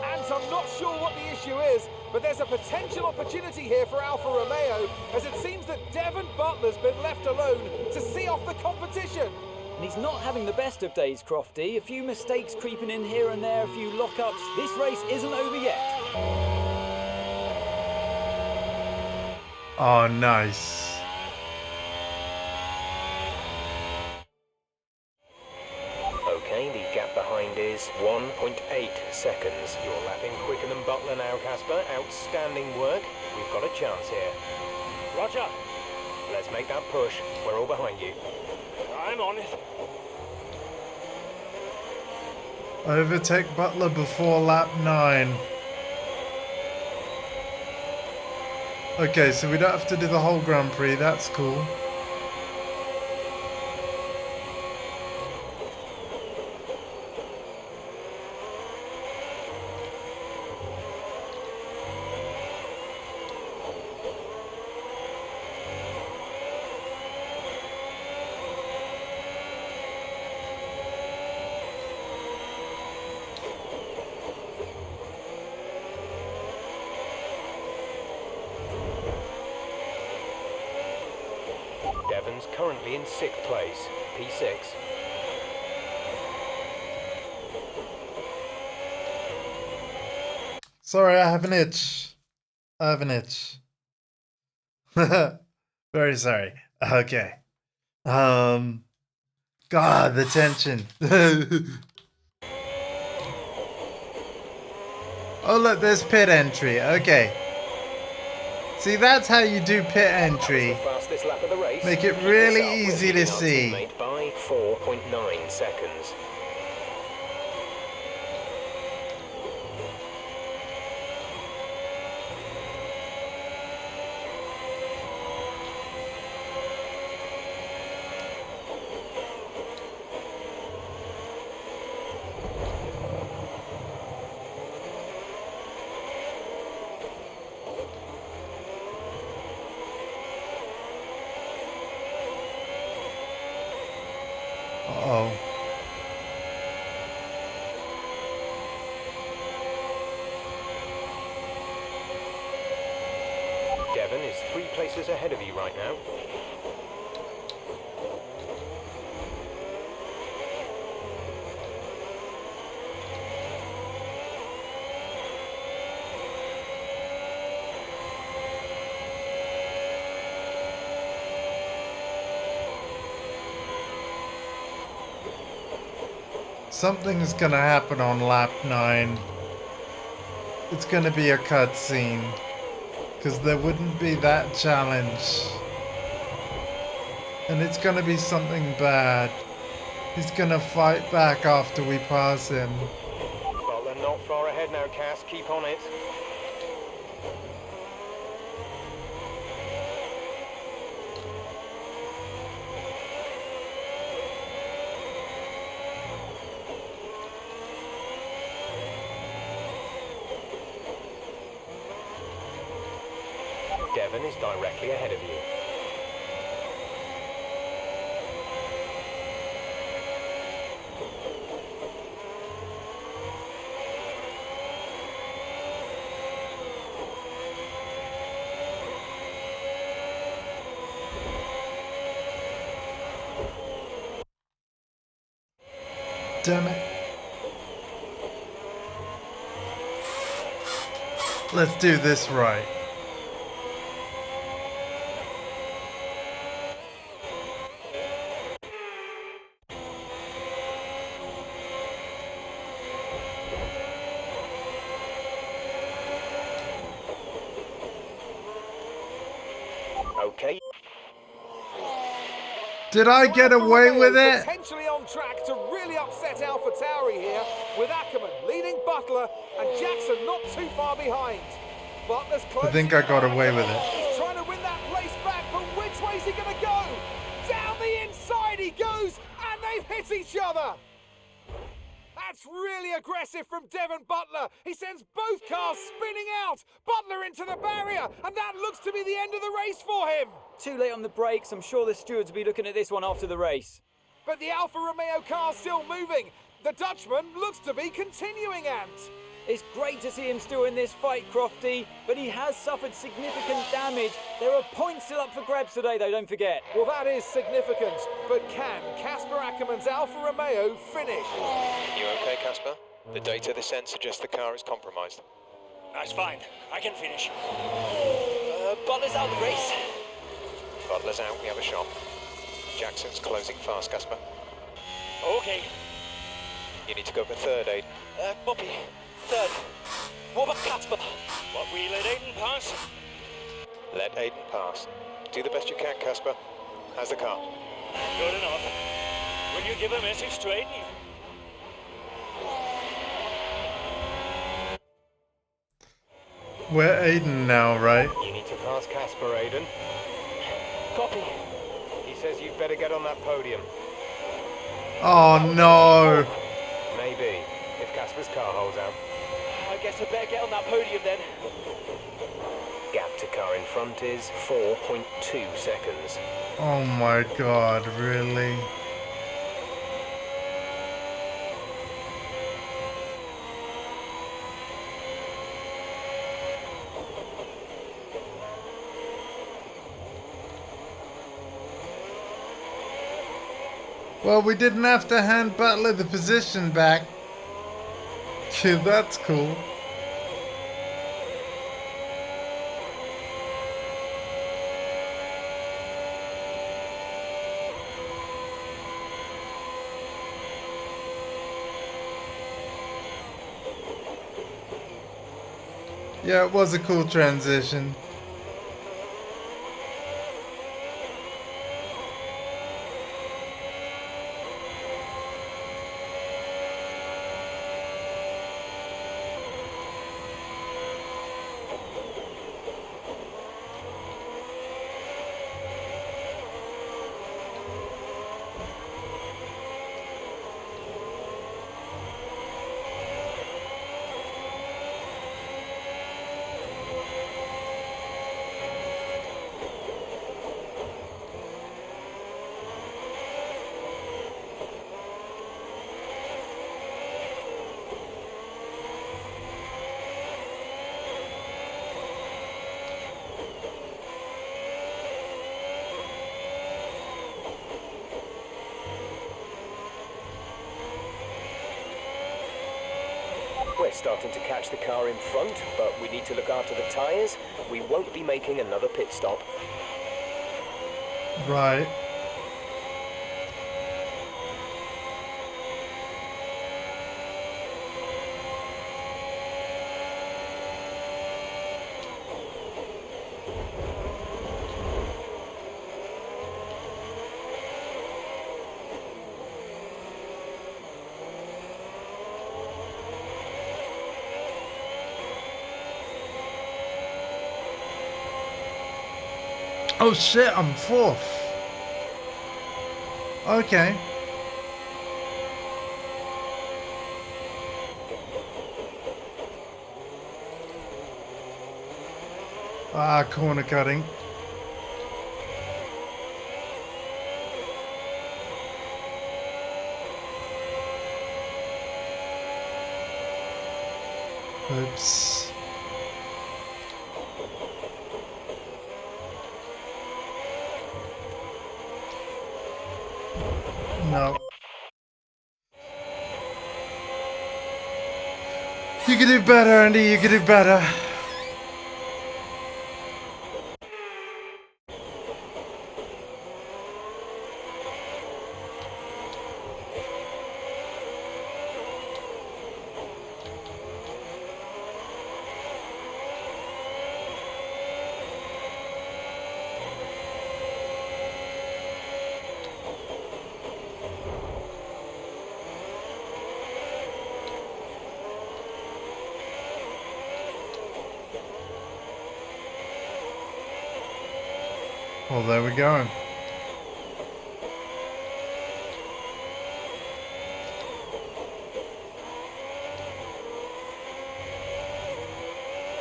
And I'm not sure what the issue is, but there's a potential opportunity here for Alfa Romeo, as it seems that Devon Butler's been left alone to see off the competition. And he's not having the best of days, Crofty. A few mistakes creeping in here and there, a few lockups. This race isn't over yet. Oh, nice. Okay, the gap behind is 1.8 seconds. You're lapping quicker than Butler now, Casper. Outstanding work. We've got a chance here. Roger. Let's make that push. We're all behind you. I'm on it. Overtake Butler before lap 9. Okay, so we don't have to do the whole Grand Prix. That's cool. Devon's currently in 6th place, P6. Sorry, I have an itch. I have an itch. Very sorry. Okay. God, the tension. Oh, look, there's pit entry. Okay. See, that's how you do pit entry. Fastest lap of the race. Make it really easy to see. By 4.9 seconds. Uh-oh. Devon is 3 places ahead of you right now. Something's gonna happen on lap 9. It's gonna be a cutscene. Because there wouldn't be that challenge. And it's gonna be something bad. He's gonna fight back after we pass him. Butler not far ahead now, Cass. Keep on it. Devon is directly ahead of you. Damn it. Let's do this right. Okay. Did I get away with it? Potentially on track to really upset AlphaTauri here, with Ackerman leading Butler and Jackson not too far behind. Butler's close. I think I got away with it. He's trying to win that place back, but which way's he going to go? Down the inside he goes, and they've hit each other. That's really aggressive from Devon Butler. He sends both cars spinning out. Butler into the barrier, and that looks to be the end of the race for him. Too late on the brakes. I'm sure the stewards will be looking at this one after the race. But the Alfa Romeo car's still moving. The Dutchman looks to be continuing, Ant. It's great to see him still in this fight, Crofty, but he has suffered significant damage. There are points still up for grabs today, though, don't forget. Well, that is significant, but can Casper Ackermann's Alfa Romeo finish? You okay, Casper? The data this end suggests the car is compromised. That's fine. I can finish. Butler's out of the race. Butler's out, we have a shot. Jackson's closing fast, Casper. Okay. You need to go for third, Aiden. Bobby, third. What about Casper? What, we let Aiden pass? Let Aiden pass. Do the best you can, Casper. How's the car? Good enough. Will you give a message to Aiden? We're Aiden now, right? You need to pass Casper, Aiden. Copy. He says you'd better get on that podium. Oh no! Maybe, if Casper's car holds out. I guess I better get on that podium then. Gap to car in front is 4.2 seconds. Oh my god, really? Well, we didn't have to hand Butler the position back. That's cool. Yeah, it was a cool transition. We're starting to catch the car in front, but we need to look after the tyres. We won't be making another pit stop. Right. Oh shit, I'm fourth. Okay. Ah, corner cutting. Oops. No. You can do better, Andy. You can do better. Well, there we go.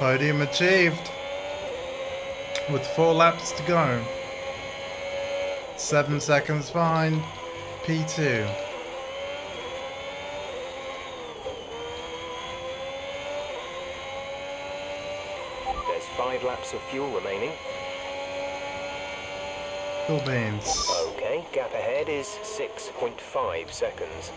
Podium achieved. With 4 laps to go. 7 seconds behind P2. There's 5 laps of fuel remaining. Cool beans. Okay, gap ahead is 6.5 seconds.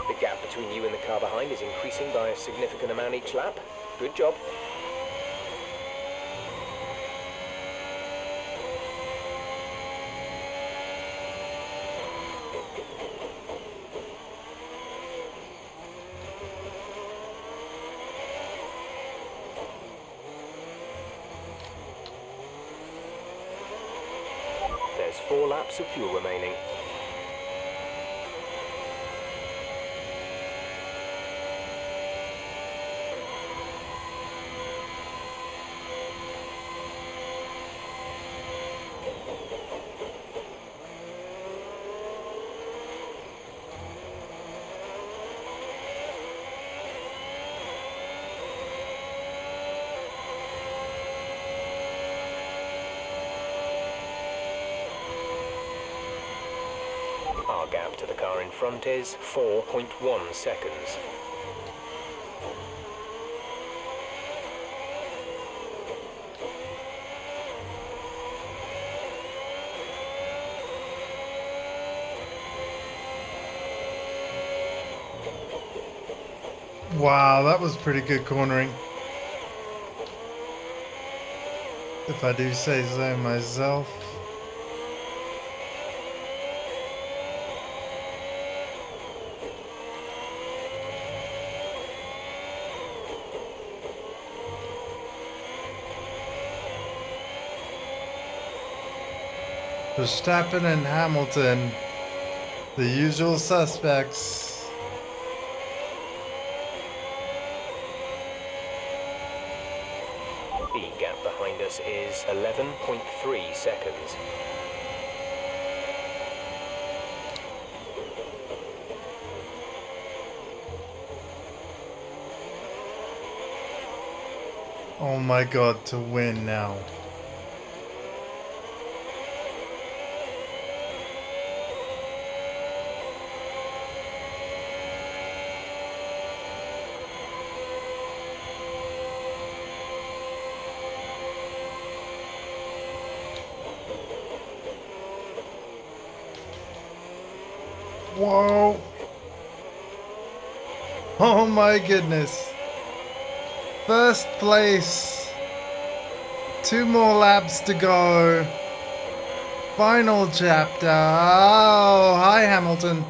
The gap between you and the car behind is increasing by a significant amount each lap. Good job. There's 4 laps of fuel remaining. Our gap to the car in front is 4.1 seconds. Wow, that was pretty good cornering. If I do say so myself. Verstappen and Hamilton, the usual suspects. The gap behind us is 11.3 seconds. Oh my god, to win now. Whoa. Oh my goodness. First place. 2 more laps to go. Final chapter. Oh, hi Hamilton.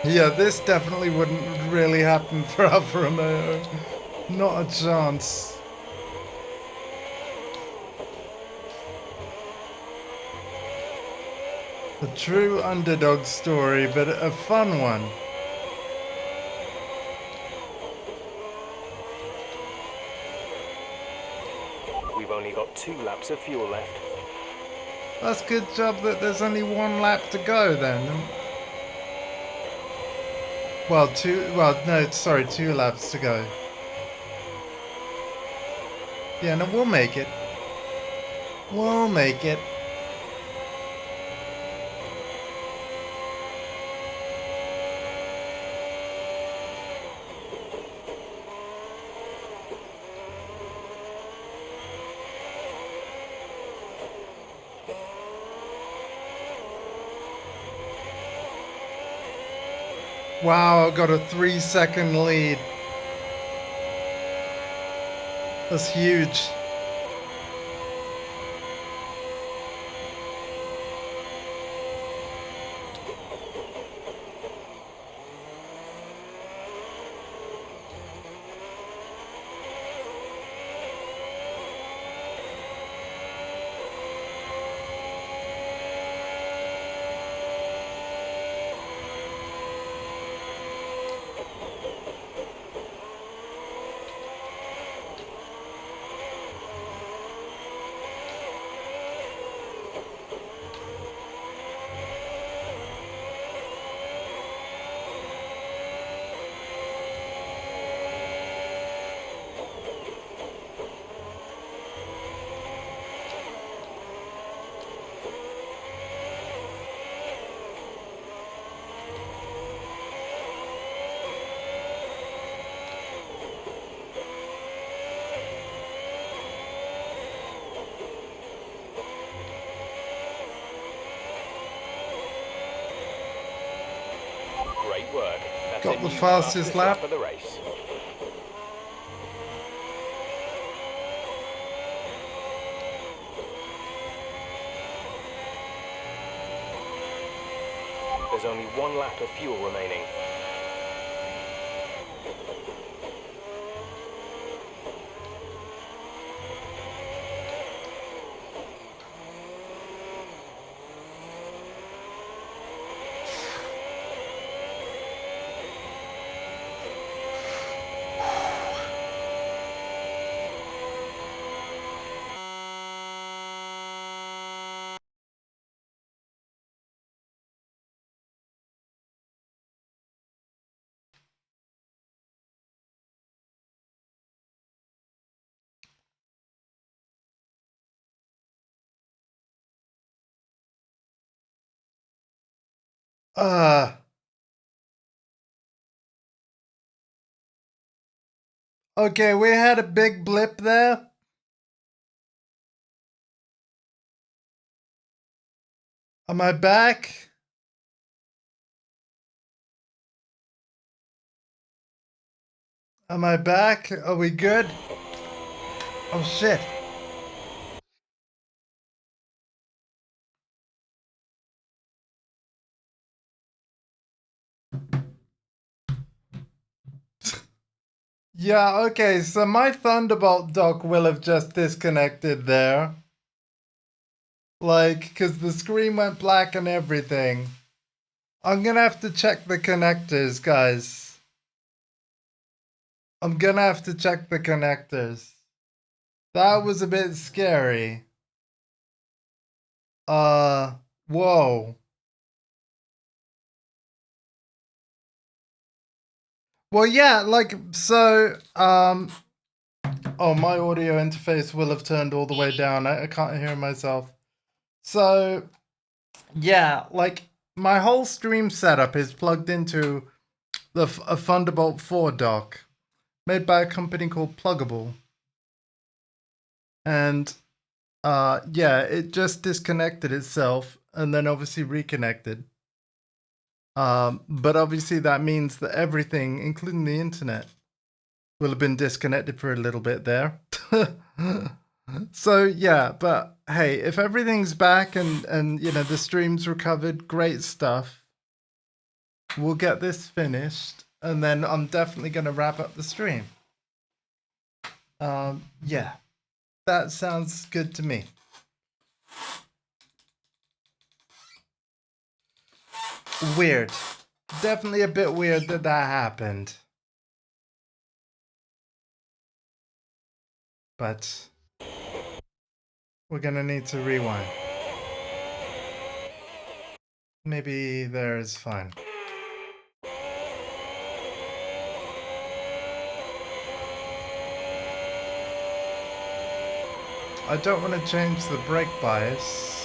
Yeah, this definitely wouldn't really happen for Alfa Romeo. Not a chance. A true underdog story, but a fun one. We've only got 2 laps of fuel left. That's good job that there's only 1 lap to go then. Well, 2 laps to go. Yeah, no, we'll make it. We'll make it. Wow, I got a 3-second lead. That's huge. Great work. That's Got a the new fastest lap. for the race. There's only 1 lap of fuel remaining. Okay, we had a big blip there. Am I back? Am I back? Are we good? Oh shit. Yeah, okay, so my Thunderbolt dock will have just disconnected there. Like, because the screen went black and everything. I'm gonna have to check the connectors, guys. I'm gonna have to check the connectors. That was a bit scary. Whoa. Well, yeah, like, so, oh, my audio interface will have turned all the way down. I can't hear myself. So, yeah, like, my whole stream setup is plugged into a Thunderbolt 4 dock made by a company called Pluggable. And, yeah, it just disconnected itself and then obviously reconnected. But obviously that means that everything, including the internet, will have been disconnected for a little bit there. So yeah, but hey, if everything's back and you know the stream's recovered, great stuff. We'll get this finished, and then I'm definitely gonna wrap up the stream. Yeah, that sounds good to me. weird. Definitely a bit weird that that happened. But we're gonna need to rewind. Maybe there is fine. I don't want to change the brake bias.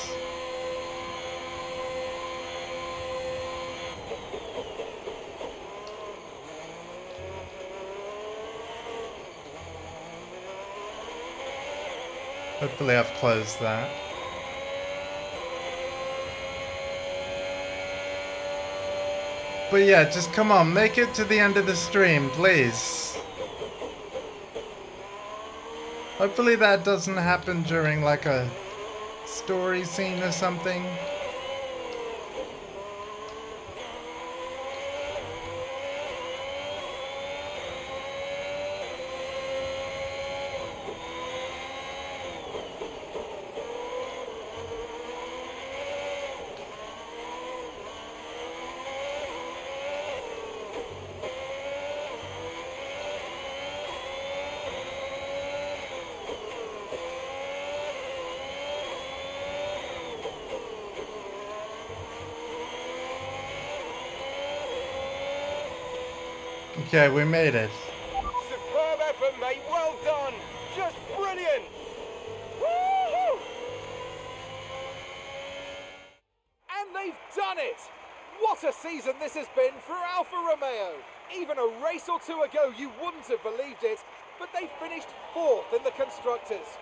Hopefully I've closed that. But yeah, just come on, make it to the end of the stream, please. Hopefully that doesn't happen during like a story scene or something. Okay, we made it. Superb effort, mate. Well done. Just brilliant. Woo-hoo! And they've done it. What a season this has been for Alfa Romeo. Even a race or two ago, you wouldn't have believed it, but they finished 4th in the Constructors.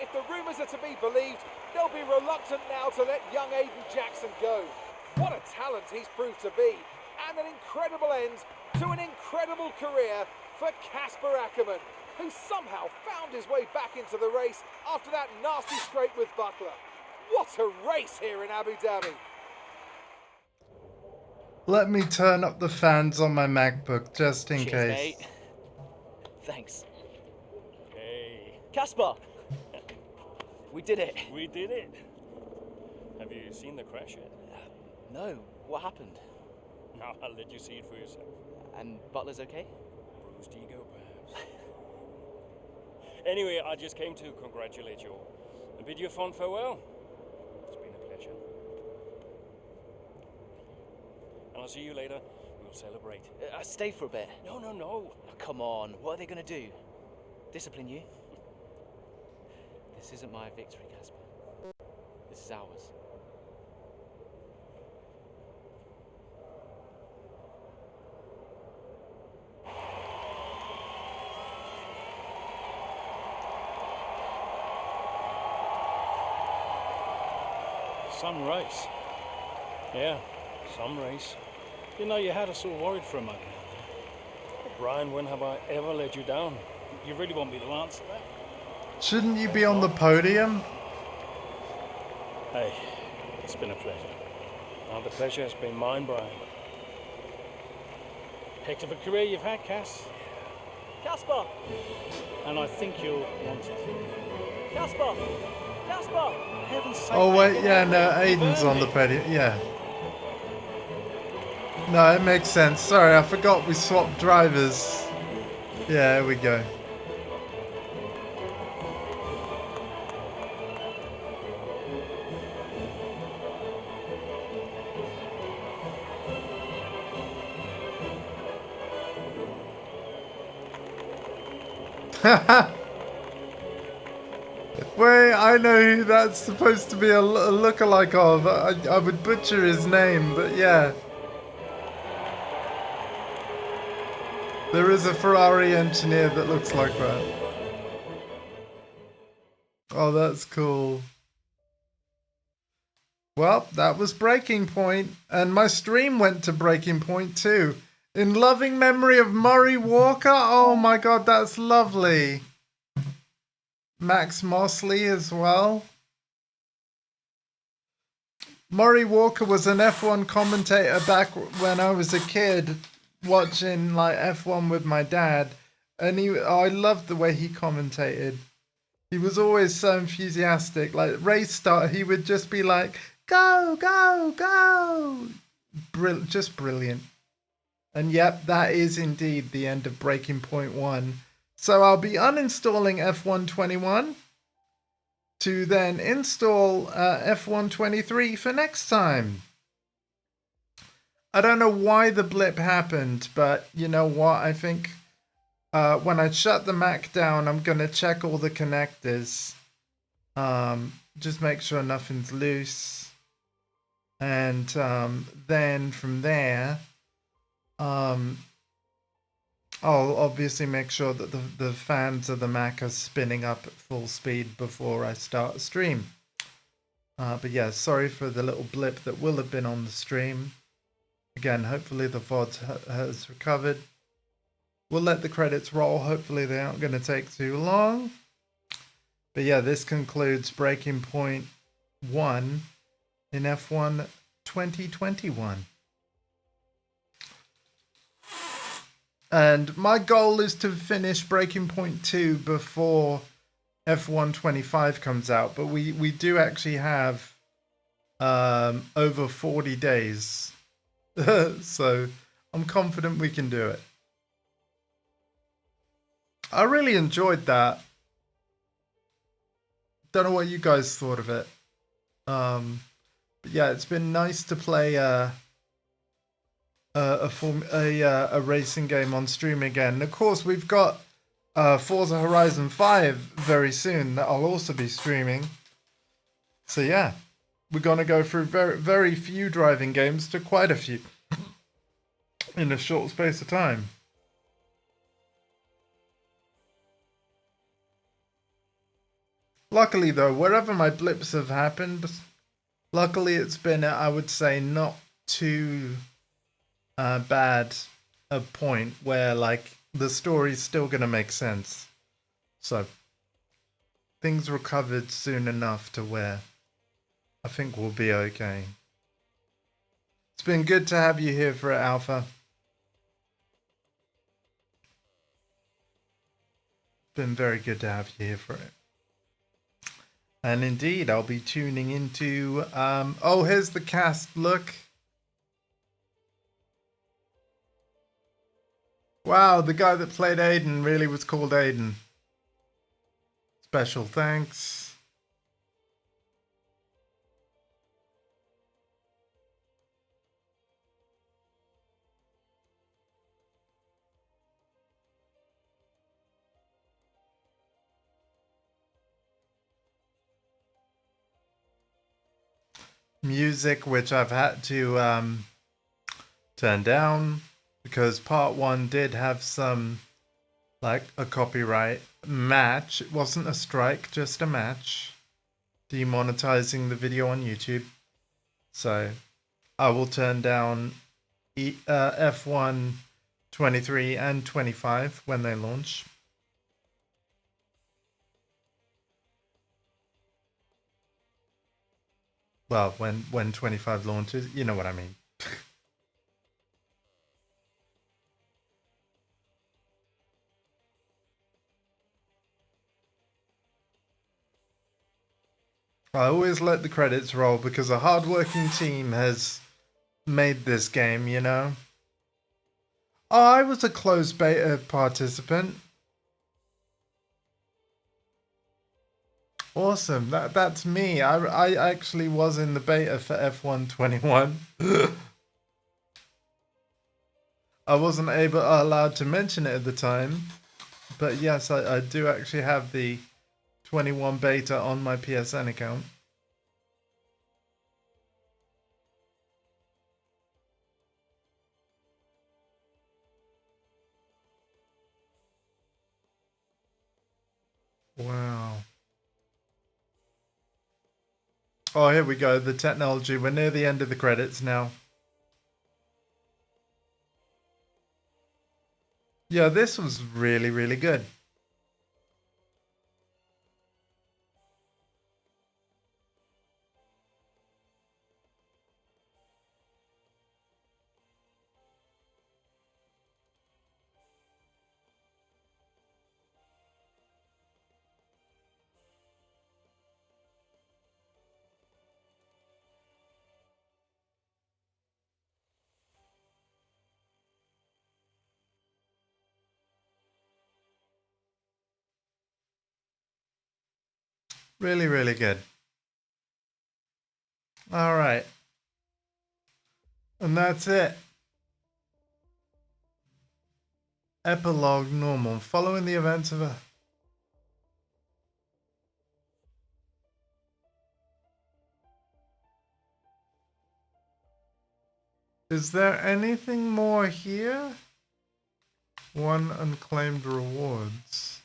If the rumours are to be believed, they'll be reluctant now to let young Aiden Jackson go. What a talent he's proved to be, and an incredible end to an incredible career for Casper Ackerman, who somehow found his way back into the race after that nasty scrape with Butler. What a race here in Abu Dhabi. Let me turn up the fans on my MacBook just in Cheers, case. mate. Thanks. Hey, Casper! We did it. we did it. Have you seen the crash yet? No, what happened? No, I'll let you see it for yourself. And Butler's okay? Bruised ego, perhaps. Anyway, I just came to congratulate you all and bid you a fond farewell. It's been a pleasure. And I'll see you later. We'll celebrate. Stay for a bit. No. Oh, come on, what are they going to do? Discipline you? This isn't my victory, Casper. This is ours. Some race. Yeah, some race. You know, you had us all worried for a moment. Brian, when have I ever let you down? You really want me to answer that? Shouldn't you be on the podium? Hey, it's been a pleasure. Now the pleasure has been mine, Brian. Heck of a career you've had, Cass. Casper! And I think you'll want it. Casper! Casper! For heaven's sake, Oh wait, mate, yeah, no, you've Aiden's earned on the it. podium, yeah. No, it makes sense. Sorry, I forgot we swapped drivers. Yeah, here we go. Wait, I know who that's supposed to be a lookalike of. I would butcher his name, but yeah. There is a Ferrari engineer that looks like that. Oh, that's cool. Well, that was Breaking Point, and my stream went to Breaking Point too. In loving memory of Murray Walker. Oh my god, that's lovely. Max Mosley as well. Murray Walker was an F1 commentator back when I was a kid watching like F1 with my dad, and I loved the way he commentated. He was always so enthusiastic. Like race start, he would just be like, "Go, go, go!" just brilliant. And yep, that is indeed the end of Breaking Point 1. So I'll be uninstalling F121 to then install F123 for next time. I don't know why the blip happened, but you know what? I think when I shut the Mac down, I'm going to check all the connectors. Just make sure nothing's loose. And then from there, I'll obviously make sure that the fans of the Mac are spinning up at full speed before I start a stream. But yeah, sorry for the little blip that will have been on the stream. Again, hopefully the VOD has recovered. We'll let the credits roll. Hopefully they aren't going to take too long. But yeah, this concludes Breaking Point 1 in F1 2021. And my goal is to finish Breaking Point 2 before F1 25 comes out. But we do actually have over 40 days. So I'm confident we can do it. I really enjoyed that. Don't know what you guys thought of it. But yeah, it's been nice to play a racing game on stream again. And of course, we've got Forza Horizon 5 very soon that I'll also be streaming. So yeah, we're gonna go through very few driving games to quite a few in a short space of time. Luckily though, wherever my blips have happened, luckily it's been, I would say, not too bad a point where like the story's still gonna make sense. So things recovered soon enough to where I think we'll be okay. It's been good to have you here for it, Alpha. It's been very good to have you here for it. And indeed, I'll be tuning into, oh, here's the cast look. Wow, the guy that played Aiden really was called Aiden. Special thanks. Music, which I've had to turn down because part 1 did have some, like, a copyright match. It wasn't a strike, just a match, demonetizing the video on YouTube. So I will turn down F1 23 and 25 when they launch. Well, when 25 launches, you know what I mean. I always let the credits roll because a hardworking team has made this game, you know? Oh, I was a closed beta participant. Awesome. That's me. I actually was in the beta for F1 21. I wasn't allowed to mention it at the time, but yes, I do actually have the 21 beta on my PSN account. Wow. Oh, here we go. The technology. We're near the end of the credits now. Yeah, this was really, really good. Really, really good. All right. And that's it. Epilogue normal. Following the events of a... Is there anything more here? 1 unclaimed rewards.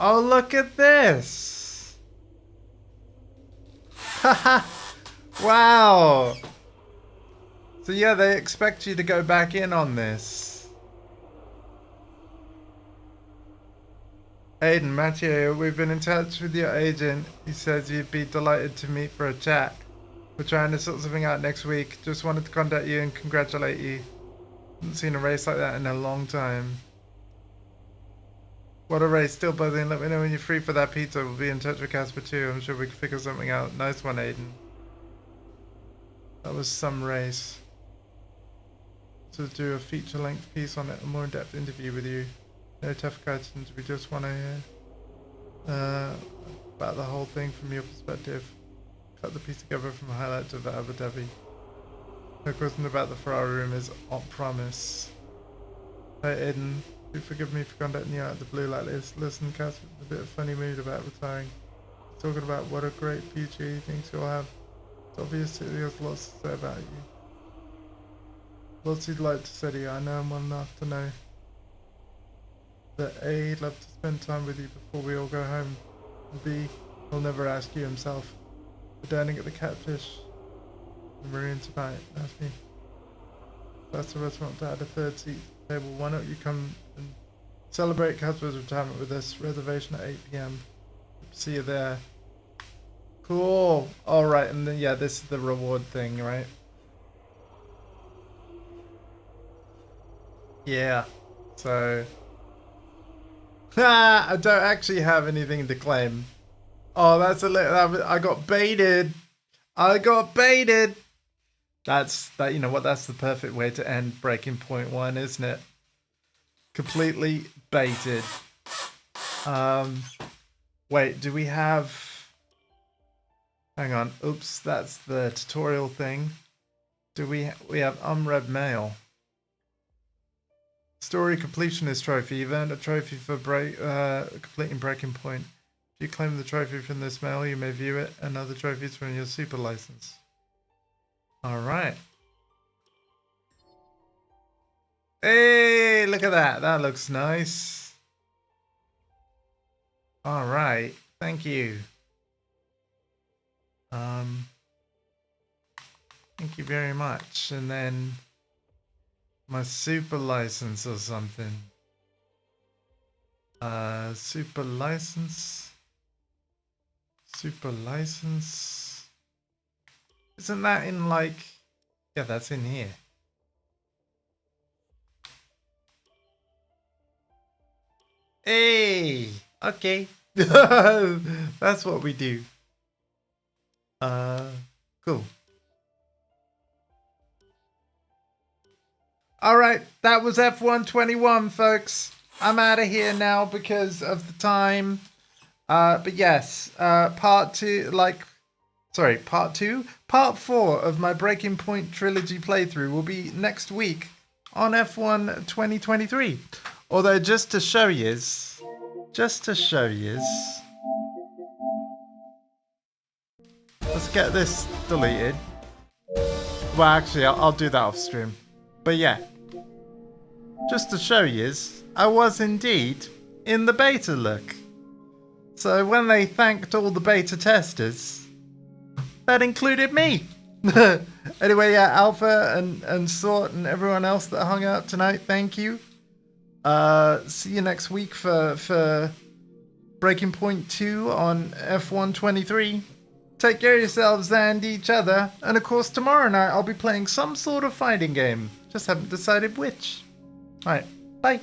Oh, look at this! Haha! Wow! So yeah, they expect you to go back in on this. Aiden, Mathieu, we've been in touch with your agent. He says you'd be delighted to meet for a chat. We're trying to sort something out next week. Just wanted to contact you and congratulate you. Haven't seen a race like that in a long time. What a race, still buzzing. Let me know when you're free for that pizza. We'll be in touch with Casper too. I'm sure we can figure something out. Nice one, Aiden. That was some race. To do a feature-length piece on it, a more in-depth interview with you. No tough questions, we just want to hear about the whole thing from your perspective. Cut the piece together from highlights of Abu Dhabi. No question about the Ferrari rumors, on promise. Hey Aiden, do forgive me for contacting you out of the blue like this. Listen, Cass, a bit of funny mood about retiring. He's talking about what a great future he thinks you'll have. It's obvious that he has lots to say about you. Lots he'd like to say to you. I know him well enough to know that A, he'd love to spend time with you before we all go home. And B, he'll never ask you himself. We're dining at the Catfish in Marine tonight. That's me. That's the restaurant to add a third seat to the table. Why don't you come and celebrate Casper's retirement with us? Reservation at 8 p.m. See you there. Cool. Alright, and then yeah, this is the reward thing, right? Yeah. So... I don't actually have anything to claim. Oh, that's a little... I got baited. I got baited. That's... that. You know what? That's the perfect way to end Breaking Point 1, isn't it? Completely baited. Wait, do we have... Hang on. Oops, that's the tutorial thing. Do we have unread mail. Story completionist trophy. You've earned a trophy for completing Breaking Point. If you claim the trophy from this mail, you may view it and other trophies from your super license. Alright. Hey, look at that. That looks nice. Alright. Thank you. Thank you very much. And then my super license or something. Super license. Super license. Isn't that in like... Yeah, that's in here. Hey! Okay. That's what we do. Cool. Alright, that was F121, folks. I'm out of here now because of the time. But yes, part 2, part 4 of my Breaking Point Trilogy playthrough will be next week on F1 2023. Although, just to show yous, let's get this deleted. Well, actually, I'll do that off stream. But yeah, just to show yous, I was indeed in the beta look. So when they thanked all the beta testers, that included me. Anyway, yeah, Alpha and Sort and everyone else that hung out tonight, thank you. See you next week for Breaking Point 2 on F1 23. Take care of yourselves and each other. And of course, tomorrow night I'll be playing some sort of fighting game. Just haven't decided which. Alright, bye.